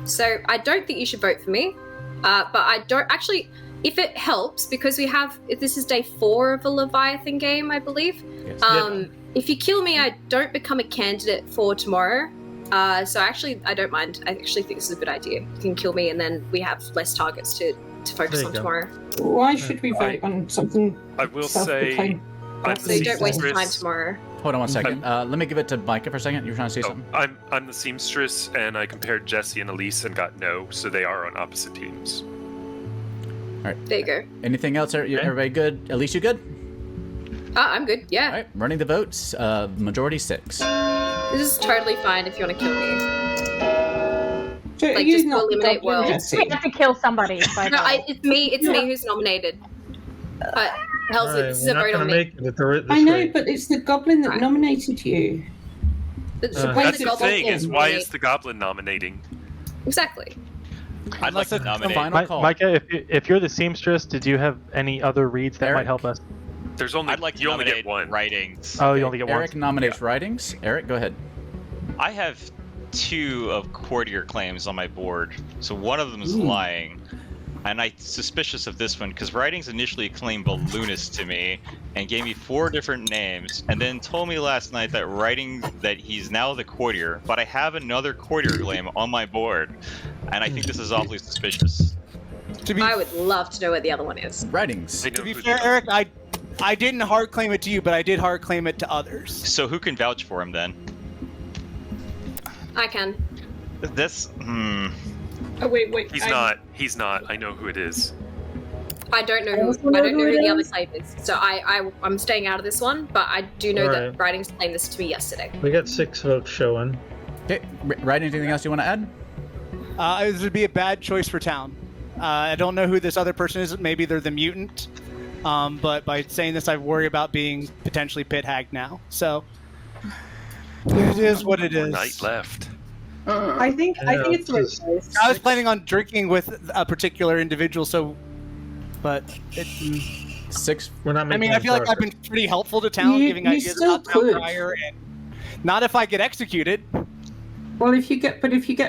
So I don't think you should vote for me, but I don't actually. If it helps, because this is day 4 of a Leviathan game, I believe. Yes. If you kill me, I don't become a candidate for tomorrow. So actually, I don't mind. I actually think this is a good idea. You can kill me, and then we have less targets to focus on tomorrow. Why should we vote on something? I will say, self-proclaimed? I'm So you don't waste time seamstress. tomorrow. Hold on one second. Let me give it to Micah for a second. You were trying to say something? I'm the seamstress, and I compared Jesse and Elise and got no, so they are on opposite teams. All right. There you go. Anything else? Everybody good? Elise, you good? I'm good. Yeah. All right. Running the votes. Majority 6. This is totally fine if you want to kill me. So Like, you just not the eliminate goblin, world. Jesse? We have to kill somebody. No, it's me. It's me who's nominated. Hell's Alright, this is we're a not vote gonna on me. make it at this I know, rate. but it's the goblin that Right. nominated you. It's Uh, why That's the the goblin thing, is is why nominated. is the goblin nominating? Exactly. I'd like to nominate. Final call. Micah, if you're the seamstress, did you have any other reads that Eric? might help us? There's only I'd like to you only nominate get one. writings. Oh, you only get one. Eric nominates writings. Eric, go ahead. I have 2 of courtier claims on my board, so one of them is lying. And I'm suspicious of this one because writings initially claimed balloonist to me and gave me 4 different names, and then told me last night that that he's now the courtier, but I have another courtier claim on my board, and I think this is awfully suspicious. I would love to know where the other one is. Writings. They know To be who fair, the- Eric, I didn't hard claim it to you, but I did hard claim it to others. So who can vouch for him then? I can. This, Oh wait. He's not. I know who it is. I don't know I who. also I know don't know who who it the other is. claim is. So I'm staying out of this one. But I do know that Alright. writings claimed this to me yesterday. We got 6 votes showing. Okay. Writing, anything else you want to add? This would be a bad choice for town. I don't know who this other person is. Maybe they're the mutant. But by saying this, I worry about being potentially pit hagged now. So it is what it is. Night left. I think it's the right choice. I was planning on drinking with a particular individual, but it. 6. We're not I making mean, I feel like I've been pretty helpful to town, You- giving you ideas still about town could. crier, and not if I get executed. Well, if you get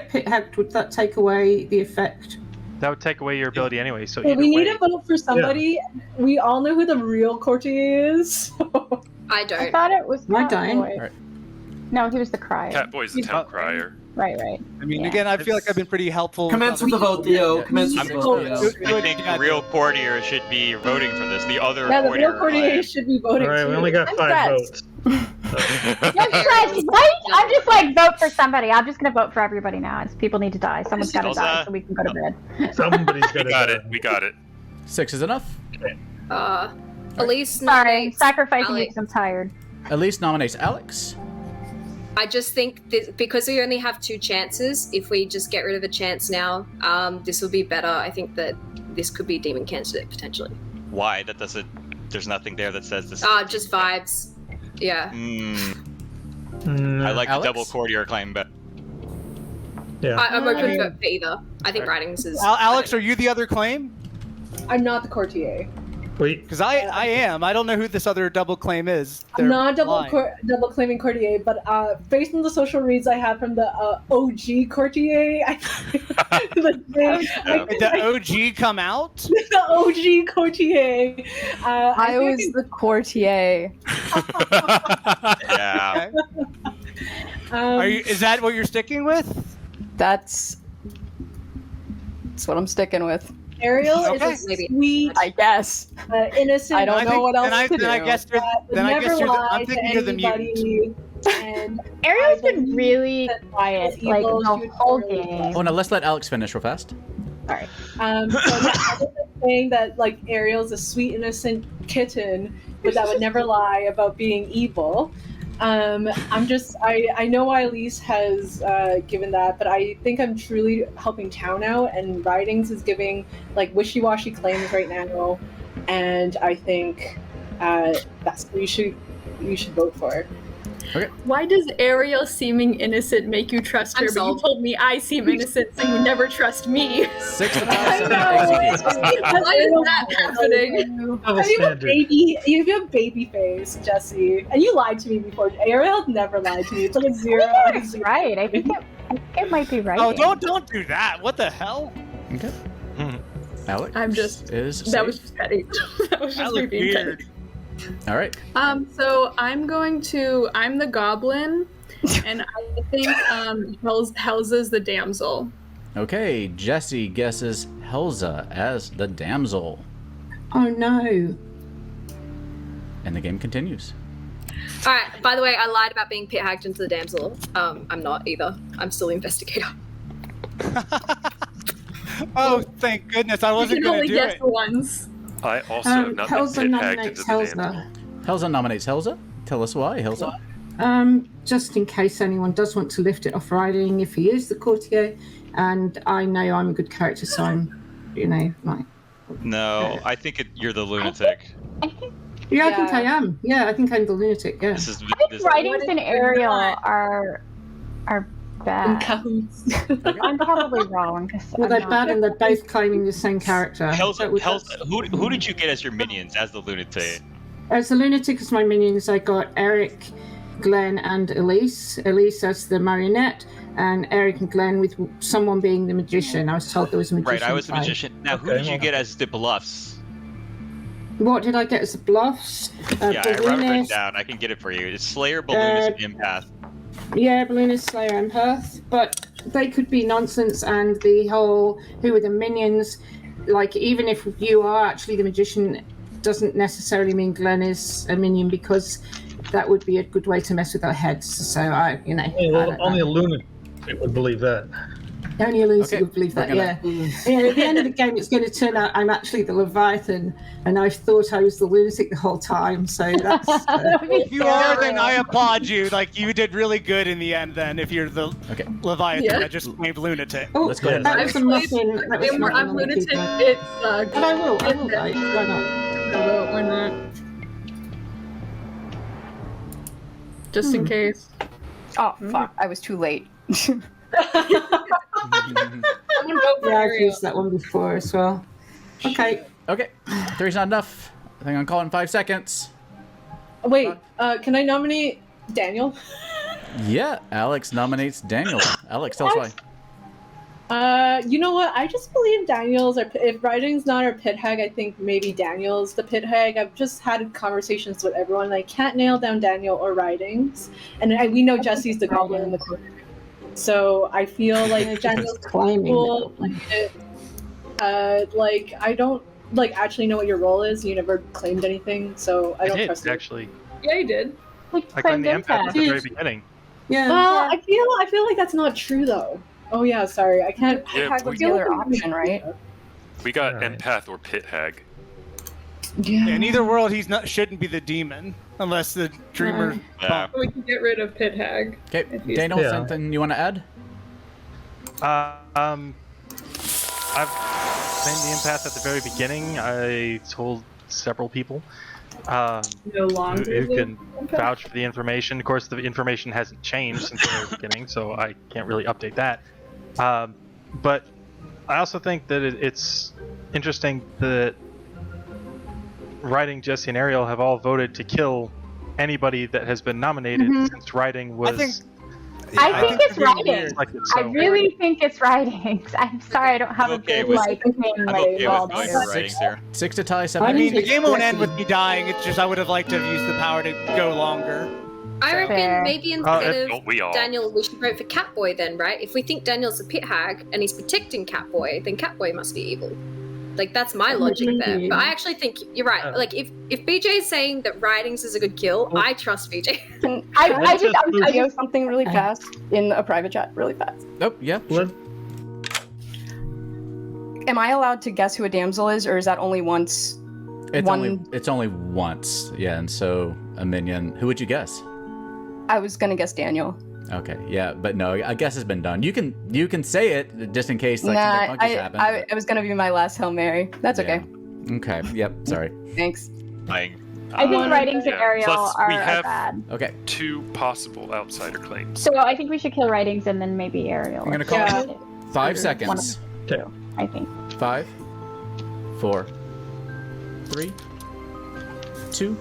pit hacked, would that take away the effect? That would take away your ability anyway. So Well, either we need way, to vote for somebody. We all know who the real courtier is. I I don't. thought it was Am I Catboy. dying? Alright. No, he was the crier. Catboy's the town crier. Right. I mean, Yeah. again, I feel like I've been pretty helpful. Commence with the vote, Theo. Commence with I'm the vote, Theo. I think the real courtier should be voting for this. The other Yeah, the courtier. real courtier should be voting. Alright, we too. only got I'm 5 stressed. votes. I'm stressed, right? I'm just like, vote for somebody. I'm just gonna vote for everybody now. It's people need to die. Someone's gotta How's die that? so we can go to bed. Somebody's We got got to it. We got it. 6 is enough. Elise Sorry, nominates sacrificing you Alex. because I'm tired. Elise nominates Alex. I just think that because we only have 2 chances, if we just get rid of a chance now, this will be better. I think that this could be demon candidate potentially. Why? That doesn't. There's nothing there that says this. Just vibes. Yeah. I like Alex? the double courtier claim, but Yeah. I'm open for either. I think writings is. Alex, are you the other claim? I'm not the courtier. Wait. Because I am. I don't know who this other double claim is. I'm not lying. double claiming courtier, but based on the social reads I have from the OG courtier, Did the OG come out? The OG courtier. I was the courtier. yeah. Is that what you're sticking with? That's what I'm sticking with. Ariel Okay. is a sweet, I guess. Innocent. I don't know what else to do. Then I guess I'm thinking you're the mutant. And Ariel's been really quiet, like the whole game. Oh, now let's let Alex finish real fast. Sorry. So yeah, I was saying that like Ariel's a sweet, innocent kitten, but that would never lie about being evil. I know Elise has given that, but I think I'm truly helping Town out, and Ridings is giving like wishy-washy claims right now, and I think that's what you should vote for. Okay. Why does Ariel seeming innocent make you trust her? But you told me I seem innocent, so you never trust me. 6,000 Why is that happening? You have a baby face, Jesse, and you lied to me before. Ariel never lied to me. It's like a 0. I think it's right. I think it might be right. Oh, don't do that. What the hell? Okay. Alex. I'm just. Is That was just petty. That was just me being petty. All right. So I'm the goblin, and I think Helza's the damsel. Okay, Jesse guesses Helza as the damsel. Oh no. And the game continues. All right. By the way, I lied about being pit hacked into the damsel. I'm not either. I'm still the investigator. Oh, thank goodness. I wasn't going to do it. Once. I also have not been Helza pit hacked nominates into the damsel. Helza. Helza nominates Helza. Tell us why, Helza. Just in case anyone does want to lift it off riding, if he is the courtier, and I know I'm a good character, so I'm, like. No, I think you're the lunatic. Yeah, I think I am. Yeah, I think I'm the lunatic. Yeah. I think Writings and Ariel are bad. I'm probably wrong. Well, they're bad, and they're both claiming the same character. Helza, who did you get as your minions as the lunatic? As the lunatic, as my minions, I got Eric, Glenn, and Elise. Elise as the marionette, and Eric and Glenn with someone being the magician. I was told there was a magician. Right, I was the magician. Now, who did you get as the bluffs? What did I get as the bluffs? Yeah, I wrote it written down. I can get it for you. It's Slayer, Balloonist, and Empath. Yeah, Balloonist, Slayer, Empath. But they could be nonsense, and the whole who are the minions, like, even if you are actually the magician, doesn't necessarily mean Glenn is a minion, because that would be a good way to mess with our heads. So Only a lunatic would believe that. Only a loser would believe that. Yeah. At the end of the game, it's going to turn out I'm actually the Leviathan, and I thought I was the lunatic the whole time. So that's. If you are, then I applaud you. Like, you did really good in the end. Then, if you're the Leviathan, I just named lunatic. Oh, let's go ahead. That was a muffin. That was a I'm lunatic. It's. But I will. Why not? Why not? Just in case. Oh, fuck. I was too late. Yeah, I've used that one before as well. Okay. Okay. 3's not enough. I think I'm calling 5 seconds. Wait, can I nominate Daniel? Yeah, Alex nominates Daniel. Alex, tell us why. You know what? I just believe Daniel's. If Writing's not our pit hag, I think maybe Daniel's the pit hag. I've just had conversations with everyone, and I can't nail down Daniel or Writings. And we know Jesse's the goblin in the corner. So I feel like Daniel's claiming. Cool. Like I don't actually know what your role is. You never claimed anything, so I don't trust you. Actually. Yeah, you did. I claimed the empath at the very beginning. Yeah. Well, I feel like that's not true though. Oh yeah, sorry. I can't. Yeah, was the other option, right? We got empath or pit hag. Yeah. In either world, shouldn't be the demon. unless the dreamer. Yeah. We can get rid of Pit Hag. Okay, Daniel, something you want to add? I've named the empath at the very beginning. I told several people No longer. who can vouch for the information. Of course, the information hasn't changed since the very beginning, so I can't really update that. But I also think that it's interesting that Writing, Jesse, and Ariel have all voted to kill anybody that has been nominated since Writing was. I think it's Writing. So. I really think it's Writing. I'm sorry, I don't have a good opinion. I'm okay with going for Writings here. 6 to tie, 7. I mean, the game won't end with me dying. It's just I would have liked to have used the power to go longer. I reckon maybe instead Don't we all? of Daniel, we should vote for Catboy then, right? If we think Daniel's a pit hag and he's protecting Catboy, then Catboy must be evil. Like, that's my logic there. But I actually think you're right. Like, if BJ is saying that Writings is a good kill, I trust BJ. I just something really fast in a private chat, really fast. Oh, yeah. Am I allowed to guess who a damsel is, or is that only once? It's only once, yeah. And so a minion. Who would you guess? I was gonna guess Daniel. Okay, yeah, but no, I guess it's been done. You can say it just in case something funky happens. I was gonna be my last Hail Mary. That's okay. Okay. Yep. Sorry. Thanks. I think Writings and Ariel Plus, are we have bad. Okay. 2 possible outsider claims. So I think we should kill Writings and then maybe Ariel. I'm gonna call 5 seconds. I think. 5, 4, 3, 2,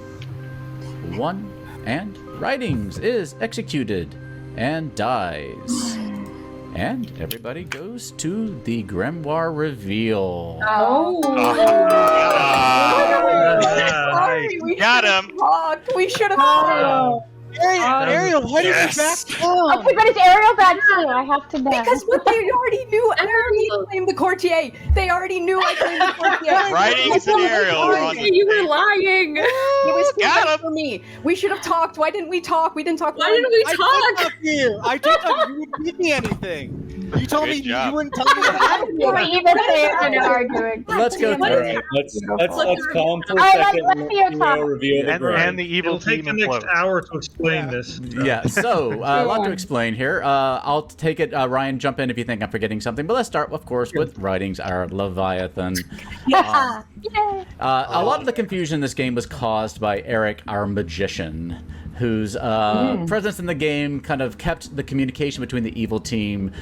1, and Writings is executed and dies. And everybody goes to the Grimoire reveal. Sorry, we got him. We should have. Ariel, why did you back down? Okay, but it's Ariel bad too. I have to know. Because they already knew I already claimed the courtier. They already knew I claimed the courtier. Writings and Ariel are on the You were lying. It was too much for me. We should have talked. Why didn't we talk? We didn't talk. Why didn't we I did talk. You wouldn't give me anything. You told me you wouldn't tell me what happened. You were even there and arguing. Let's go through it. Let's calm for a All right, second. let's see your top. Reveal the And the evil It'll take team the next implodes. hour to explain this. Yeah, so a lot to explain here. I'll take it. Ryan, jump in if you think I'm forgetting something. But let's start, of course, with Writings, our Leviathan. A lot of the confusion in this game was caused by Eric, our magician, whose presence in the game kind of kept the communication between the evil team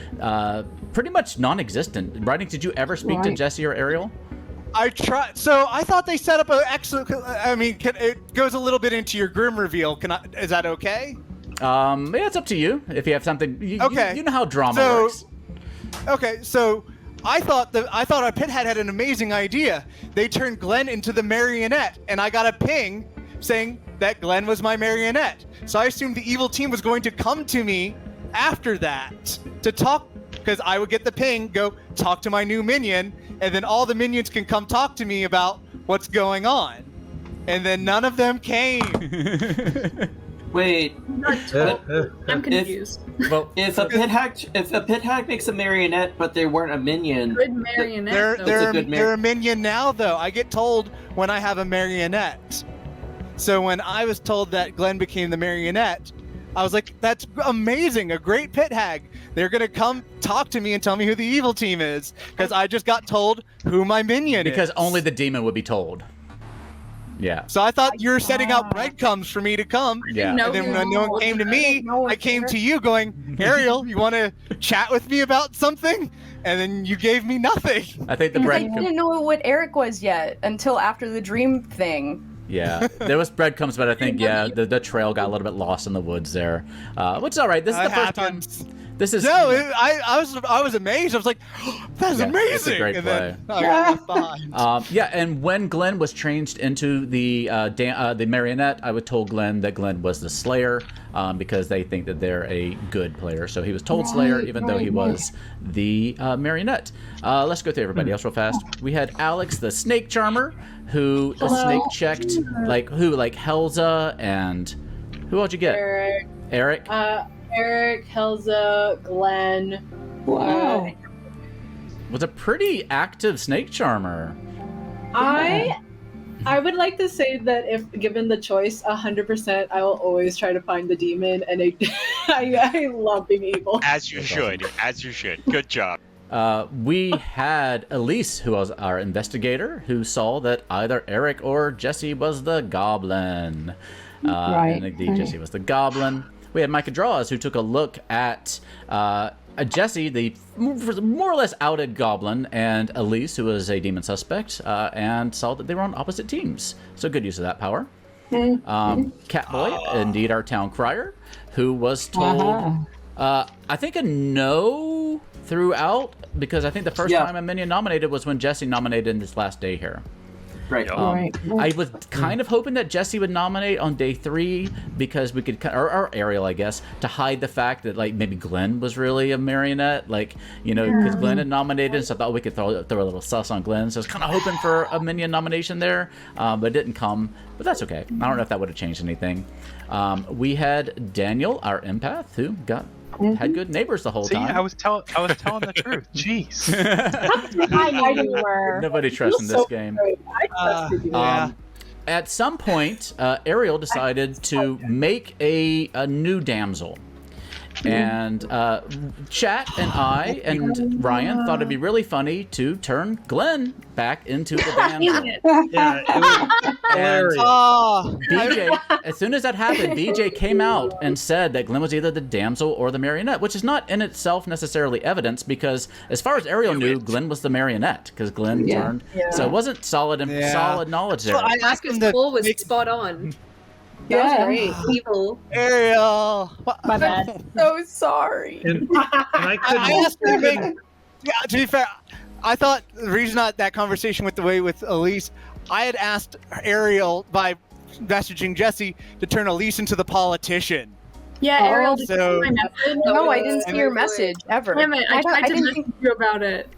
pretty much non-existent. Writings, did you ever speak to Jesse or Ariel? I tried. So I thought they set up an excellent. I mean, it goes a little bit into your Grim reveal. Is that okay? Yeah, it's up to you. If you have something, Okay. You know how drama works. Okay, so I thought our pit had an amazing idea. They turned Glenn into the marionette, and I got a ping saying that Glenn was my marionette. So I assumed the evil team was going to come to me after that to talk, because I would get the ping, go talk to my new minion, and then all the minions can come talk to me about what's going on. And then none of them came. Wait, I'm confused. if a pit hag makes a marionette, but they weren't a minion. Good marionette. They're a minion now, though. I get told when I have a marionette. So when I was told that Glenn became the marionette, I was like, that's amazing, a great pit hag. They're going to come talk to me and tell me who the evil team is, because I just got told who my minion is. Because only the demon would be told. Yeah. So I thought you were setting out breadcrumbs for me to come. Yeah. And then when no one came to me, I came to you going, Ariel, you want to chat with me about something? And then you gave me nothing. I think the I didn't know what Eric was yet until after the dream thing. Yeah, there was breadcrumbs, but I think, the trail got a little bit lost in the woods there. Which is all right. This is the first time. This is... No, I was amazed. I was like, oh, that's amazing. It's a great and play. Then, and when Glenn was changed into the marionette, I was told Glenn that Glenn was the Slayer because they think that they're a good player. So he was told Slayer, even though he was the marionette. Let's go through everybody else real fast. We had Alex, the snake charmer, who snake checked, like Helza, and who else you get? Eric. Eric, Helza, Glenn. Wow. Was a pretty active snake charmer. I I would like to say that if given the choice, 100%, I will always try to find the demon, and I love being evil. As you should. As you should. Good job. We had Elise, who was our investigator, who saw that either Eric or Jesse was the goblin. And indeed, Jesse was the goblin. We had Micah Draws, who took a look at Jesse, the more or less outed goblin, and Elise, who was a demon suspect, and saw that they were on opposite teams. So good use of that power. Catboy, indeed our town crier, who was told, I think a no throughout, because I think the first time a minion nominated was when Jesse nominated in this last day here. Right. I was kind of hoping that Jesse would nominate on day 3 because we could, or Ariel, I guess, to hide the fact that like maybe Glenn was really a marionette, like because Glenn had nominated, so I thought we could throw a little sus on Glenn. So I was kind of hoping for a minion nomination there, but it didn't come. But that's okay. I don't know if that would have changed anything. We had Daniel, our empath, who had good neighbors the whole time. I was telling the truth. Jeez. I know you were. Nobody trusts in this game. I trusted you. At some point, Ariel decided to make a new damsel. And Chat and I and Ryan thought it'd be really funny to turn Glenn back into the damsel. Yeah, it was hilarious. BJ, as soon as that happened, BJ came out and said that Glenn was either the damsel or the marionette, which is not in itself necessarily evidence, because as far as Ariel knew, Glenn was the marionette, because Glenn turned. So it wasn't solid knowledge there. So I asked him to was spot on. That was great. Evil. Ariel. My bad. So sorry. And I asked him to make. Yeah, to be fair, I thought the reason that conversation with Elise, I had asked Ariel by messaging Jesse to turn Elise into the politician. Yeah, Ariel, did you see my message? No, I didn't see your message ever. Damn it, I tried to message you about it.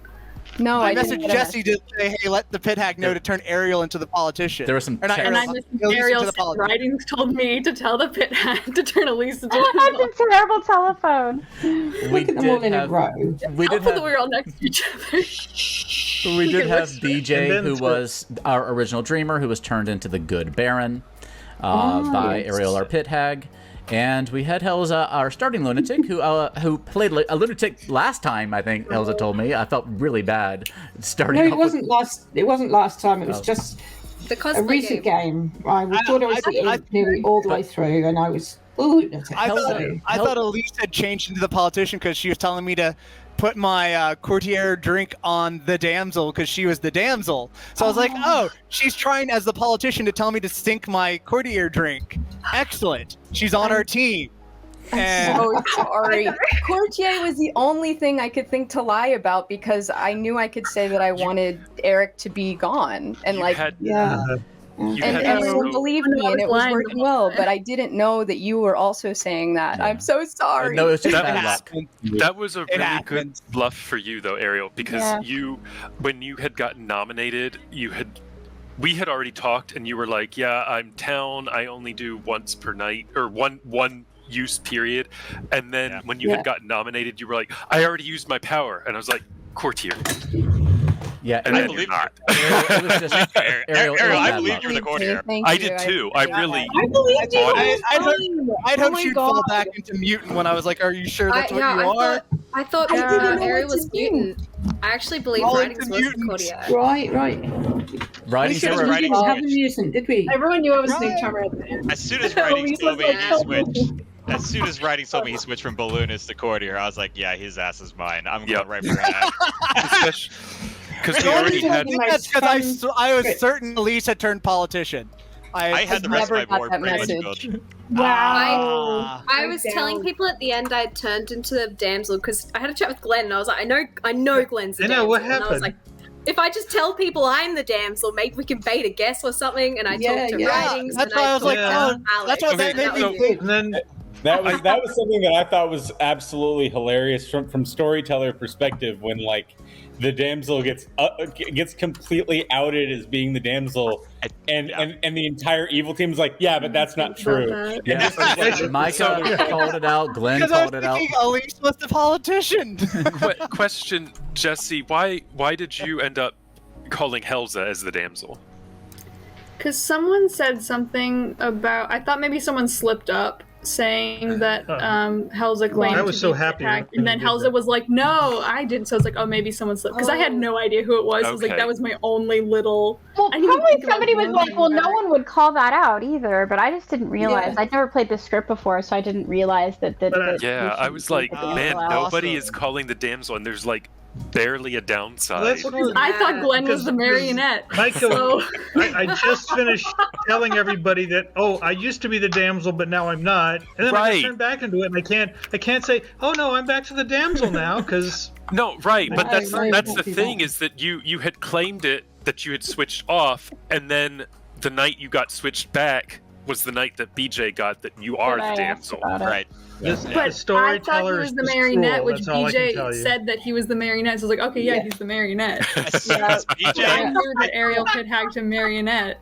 No, I messaged Jesse to say, hey, let the pit hack know to turn Ariel into the politician. There was some And I messaged Ariel said, Writings told me to tell the pit hack to turn Elise into the That's a terrible telephone. We did have we were all next to each other. We did have BJ, who was our original dreamer, who was turned into the good Baron by Ariel, our pit hag. And we had Helza, our starting lunatic, who played a lunatic last time. I think Helza told me. I felt really bad starting. No, it wasn't last. It wasn't last time. It was just a recent game. I thought I was nearly all the way through, and I was lunatic. I thought Elise had changed into the politician because she was telling me to put my courtier drink on the damsel because she was the damsel. So I was like, oh, she's trying as the politician to tell me to sink my courtier drink. Excellent. She's on our team. I'm so sorry. Courtier was the only thing I could think to lie about because I knew I could say that I wanted Eric to be gone. And everyone believed me and it was working well, but I didn't know that you were also saying that. I'm so sorry. No, it's just bad luck. That was a really good bluff for you, though, Ariel, because when you had gotten nominated, we had already talked, and you were like, "Yeah, I'm town. I only do once per night, or one use period." And then when you had gotten nominated, you were like, "I already used my power," and I was like, "Courtier." Yeah, and I believe not. Ariel, I believe you were the courtier. I did too. I really. I believed you. I'd hoped she'd fall back into mutant when I was like, "Are you sure that's what you are?" I thought Ariel was mutant. I actually believe Writings was the courtier. Right. Writings have a mutant, did we? Everyone knew I was Snake Charmer at the end. As soon as Writings told me he switched. As soon as Writing told me he switched from balloonist to courtier, I was like, yeah, his ass is mine. I'm going right for that. Because we already had. That's because I was certain Elise had turned politician. I had the rest of my board pretty much built. Wow. I was telling people at the end I had turned into the damsel because I had a chat with Glenn and I was like, I know Glenn's the damsel. What happened? And I was like, if I just tell people I'm the damsel, maybe we can bait a guess or something. And I talked to Writings. That's why I was like, that's what that made me think. And then that was something that I thought was absolutely hilarious from storyteller perspective when the damsel gets completely outed as being the damsel, and the entire evil team is like, yeah, but that's not true. Yeah, Micah called it out. Glenn called it out. Elise was the politician. Question, Jesse, why did you end up calling Helza as the damsel? Because someone said something about, I thought maybe someone slipped up saying that Helza claimed I was to so be happy hacked, when and then you did Helza that. was like, no, I didn't. So I was like, oh, maybe someone slipped. Because I had no idea who it was. I was like, Okay. that was my only little... Well, I didn't even probably think about somebody was like, warning well, no back. one would call that out either, but I just didn't realize. Yeah. I'd never played this script before, so I didn't realize that. Yeah, I was like, man, out. nobody is calling the damsel, and there's like barely a downside. That's Because I thought Glenn was the marionette. Michael, So... I just finished telling everybody that, oh, I used to be the damsel, but now I'm not, and then I Right. just turned back into it, and I can't say, oh no, I'm back to the damsel now, because No, right, but I that's the see thing that. is that you had claimed it that you had switched off, and then the night you got switched back was the night that BJ got that you are the damsel. Right. This, But the I thought he storyteller was is the just marionette, cruel, which that's all I can BJ tell you. said that he was the marionette. So I was like, okay, yeah, he's the marionette. As soon as I BJ, knew that Ariel could hack to marionette.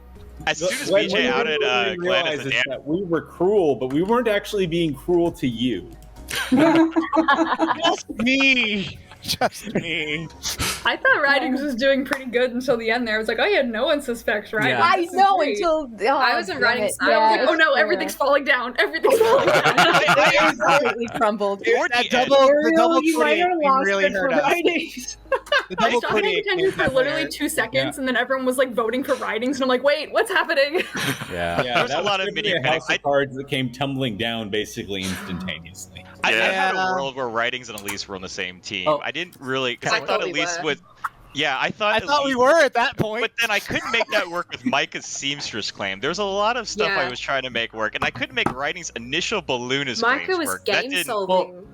as soon as What BJ you outed didn't really Glenn as realize the is damsel. that we were cruel, but we weren't actually being cruel to you. Just me. Just me. I thought Ridings was doing pretty good until the end there. I was like, oh yeah, no one suspects Ridings. Yeah. I This is know great. until I wasn't damn writing it. side. I was like, oh it's no, fair. everything's falling down. Everything's falling down. I completely crumbled. Toward That the end, the double you might create have lost really it hurt for us. writings. The I double stopped paying create attention for literally 2 seconds, and then everyone was like voting for Ridings, and I'm like, wait, what's happening? Yeah. There was a that lot of literally mini a house I- of cards that came tumbling down basically instantaneously. I had a Yeah. world where Writings and Elise were on the same team. Oh. I didn't really, because I I thought thought we Elise were. would. Yeah, I thought. we Elise- were at that point. But then I couldn't make that work with Micah's seamstress claim. There was a lot of stuff I Yeah. was trying to make work, and I couldn't make Writing's initial balloonist claims Micah was work. That game didn't- solving.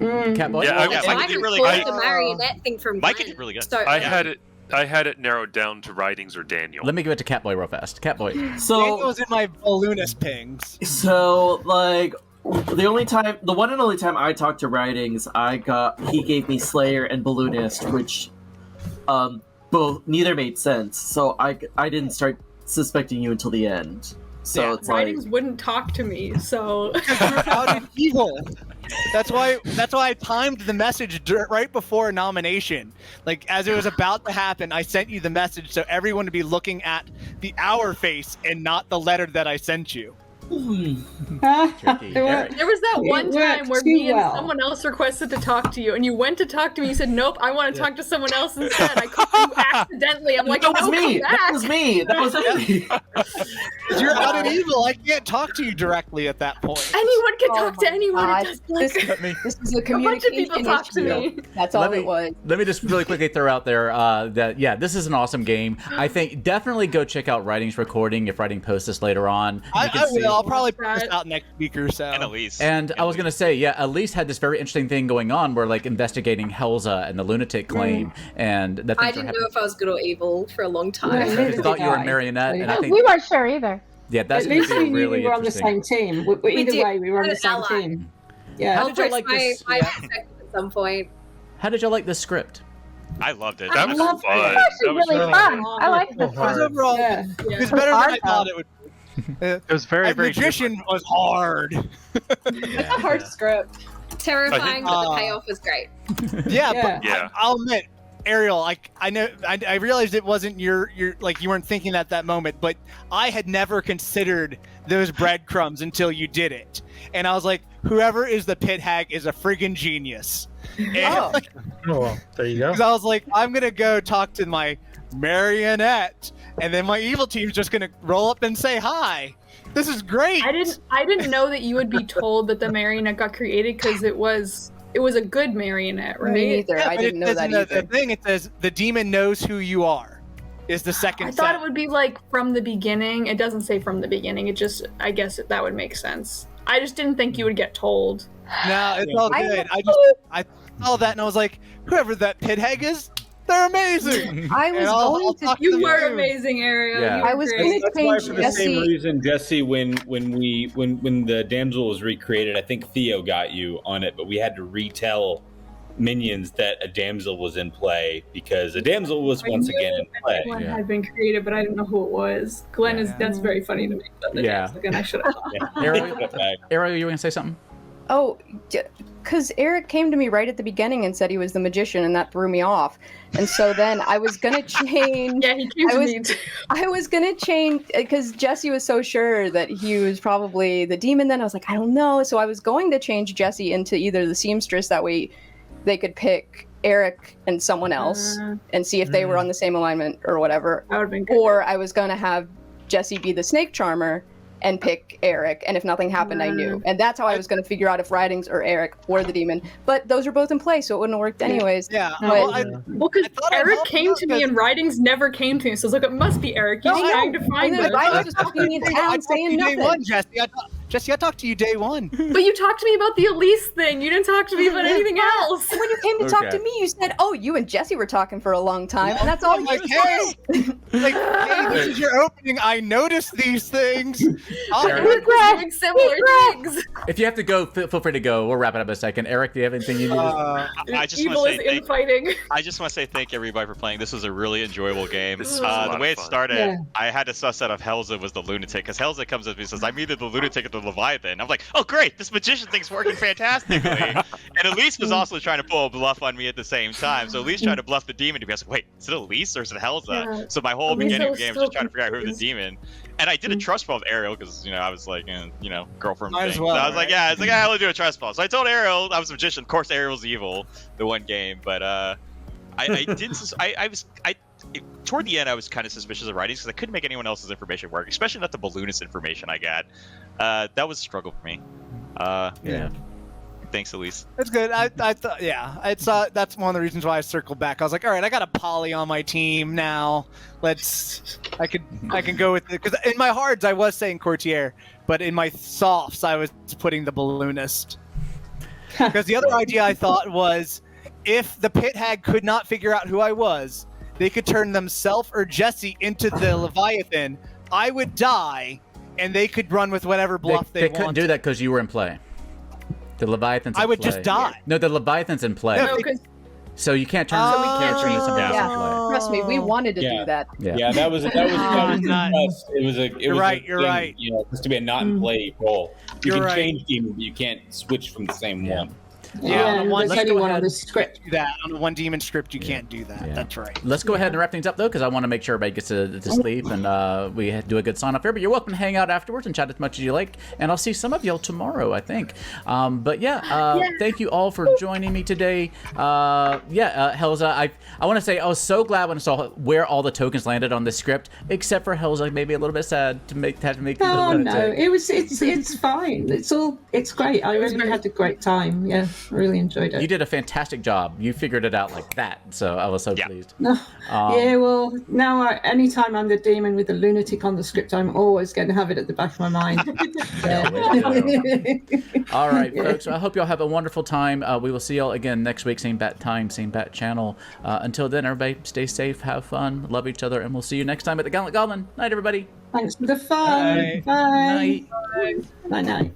Catboy? Yeah, I was Yeah, like, Micah Micah did really pulled good. the marionette thing from Micah Glenn. did really good. So, I had it narrowed down to Ridings or Daniel. Let me give it to Catboy real fast. Catboy. Daniel So, was in my balloonist pings. like, the one and only time I talked to Writings, he gave me Slayer and Balloonist, which, both neither made sense. So I didn't start suspecting you until the end. So Yeah, it's like, Ridings wouldn't talk to me, so Out in evil. That's why I timed the message right before nomination. Like as it was about to happen, I sent you the message so everyone would be looking at the hour face and not the letter that I sent you. Tricky. Eric. there was that one It time worked where too me and well. someone else requested to talk to you, and you went to talk to me. You said, "Nope, I want to talk to someone else instead." I called you accidentally. I'm like, that was "No, me. come That back." was me. That was me. You're out in evil. I can't talk to you directly at that point. Anyone can Oh talk to my anyone. God. It doesn't look- This is a a bunch of communication people talk to issue. me. That's all Let me- it was. Let me just really quickly throw out there that, yeah, this is an awesome game. I think definitely go check out Writing's recording if Writing posts this later on. I You can see- will. I'll probably put this out next week or so. And Elise. And I was going to say, yeah, Elise had this very interesting thing going on where, like, investigating Helza and the lunatic claim. And that I things were didn't know if I was good or evil for a long Yeah, time. I neither just thought did you were a I. marionette. And I we think, weren't sure either. yeah, that's At going least to we be knew really we were on the interesting. same team. Either did. way, we were on We're the same allies. team. Yeah. How I'll did you post like my this? perspective at some point. How did y'all like this script? I loved it. That was It's fun. actually That was really really fun. fun. I like So this hard. one. Overall, Yeah. it's better than I Hard, thought though. it would. It was very, very Magician was hard. That's a hard script. Terrifying, but the payoff was great. Yeah, Yeah. but Yeah. I'll admit, Ariel, like I realized it wasn't your like you weren't thinking at that moment, but I had never considered those breadcrumbs until you did it, and I was like, whoever is the pit hag is a friggin' genius. And, Oh. Oh, well, there you go. 'cause I was like, I'm gonna go talk to my marionette, and then my evil team's just gonna roll up and say hi. This is great. I didn't know that you would be told that the marionette got created because it was a good marionette, right? Me neither. Yeah, I but didn't it know says that in the either. thing, it says the demon knows who you are. Is the second. I thought set. it would be like from the beginning. It doesn't say from the beginning. It just, I guess that would make sense. I just didn't think you would get told. No, it's all I good. know. I saw that and I was like, whoever that pit hag is, they're amazing. I was And I'll going talk to. to You them were soon. amazing, Ariel. Yeah. You were I was great. going to That's why, change for the same Jesse. reason, Jesse, when the damsel was recreated, I think Theo got you on it, but we had to retell minions that a damsel was in play because a damsel was once again in play. Glenn Yeah. had been created, but I didn't know who it was. Glenn Yeah. that's very funny to me. But Yeah. again, I should have thought. Yeah. Ariel, you were going to say something? Oh, because Eric came to me right at the beginning and said he was the magician, and that threw me off. And so then I was gonna change. Yeah, he came to me too. I was gonna change because Jesse was so sure that he was probably the demon. Then I was like, I don't know. So I was going to change Jesse into either the seamstress. That way, they could pick Eric and someone else and see if they were on the same alignment or whatever. That would have been good. Or I was gonna have Jesse be the snake charmer and pick Eric, and if nothing happened, I knew. And that's how I was going to figure out if Ridings or Eric or the demon. But those are both in play, so it wouldn't have worked anyways. Yeah. Well, because Eric came to me and Ridings never came to me, so I was like, it must be Eric. He's trying to find and then us. Ridings was talking to me in town saying nothing. Day one, Jesse, I talked to you day one. But you talked to me about the Elise thing. You didn't talk to me about anything else. When you came to talk to me, you said, "Oh, you and Jesse were talking for a long time," and that's all you said. Like, hey, this is your opening. I noticed these things. We're doing similar things. If you have to go, feel free to go. We'll wrap it up in a second. Eric, do you have anything you need? I just Evil want is to say infighting. I just want to say thank everybody for playing. This was a really enjoyable game. This was a lot The of way it fun. started, I had to suss out if Helza was the lunatic, because Helza comes up to me and says, "I'm either the lunatic or the Leviathan." I'm like, "Oh great, this magician thing's working fantastically." And Elise was also trying to pull a bluff on me at the same time. So Elise tried to bluff the demon to be. I was like, "Wait, is it Elise or is it Helza?" Yeah. So my whole Elisa beginning of was the game was so just trying to figure out who the demon. And I did a trust fall with Ariel because I was like, girlfriend Might thing. as well, So I was like, right? I'll do a trust fall. So I told Ariel I was a magician. Of course, Ariel's evil. The one game, but toward the end, I was kind of suspicious of writings because I couldn't make anyone else's information work, especially not the balloonist information I got. That was a struggle for me. Yeah. Thanks, Elise. That's good. I thought, that's one of the reasons why I circled back. I was like, all right, I got a poly on my team now. I can go with it because in my hards I was saying courtier, but in my softs I was putting the balloonist. Because the other idea I thought was, if the pit hag could not figure out who I was, they could turn themselves or Jesse into the Leviathan. I would die, and they could run with whatever bluff they They couldn't wanted. do that because you were in play. The Leviathan's in I would play. just die. No, the Leviathan's in play. No, because So you can't turn this into play. Trust me, we wanted to do that. Yeah, that was us. It was You're right. Just to be a not in play role. You You're can right. change demon, but you can't switch from the same one. Yeah, on there's only one on the script. Do that on the one demon script, you can't do that. Yeah. That's right. Let's go ahead and wrap things up, though, because I want to make sure everybody gets to sleep and we do a good sign-off here. But you're welcome to hang out afterwards and chat as much as you like. And I'll see some of y'all tomorrow, I think. Thank you all for joining me today. Helza, I want to say I was so glad when I saw where all the tokens landed on the script, except for Helza, maybe a little bit sad to have to make Oh no, it's fine. It's great. I really had a great time. Yeah, I really enjoyed it. You did a fantastic job. You figured it out like that, so I was so pleased. Yeah, well, now anytime I'm the demon with the lunatic on the script, I'm always going to have it at the back of my mind. All right, folks. I hope y'all have a wonderful time. We will see y'all again next week, same bat time, same bat channel. Until then, everybody stay safe, have fun, love each other, and we'll see you next time at the Gallant Goblin. Night, everybody. Thanks for the fun. Bye. Bye. Night. Night.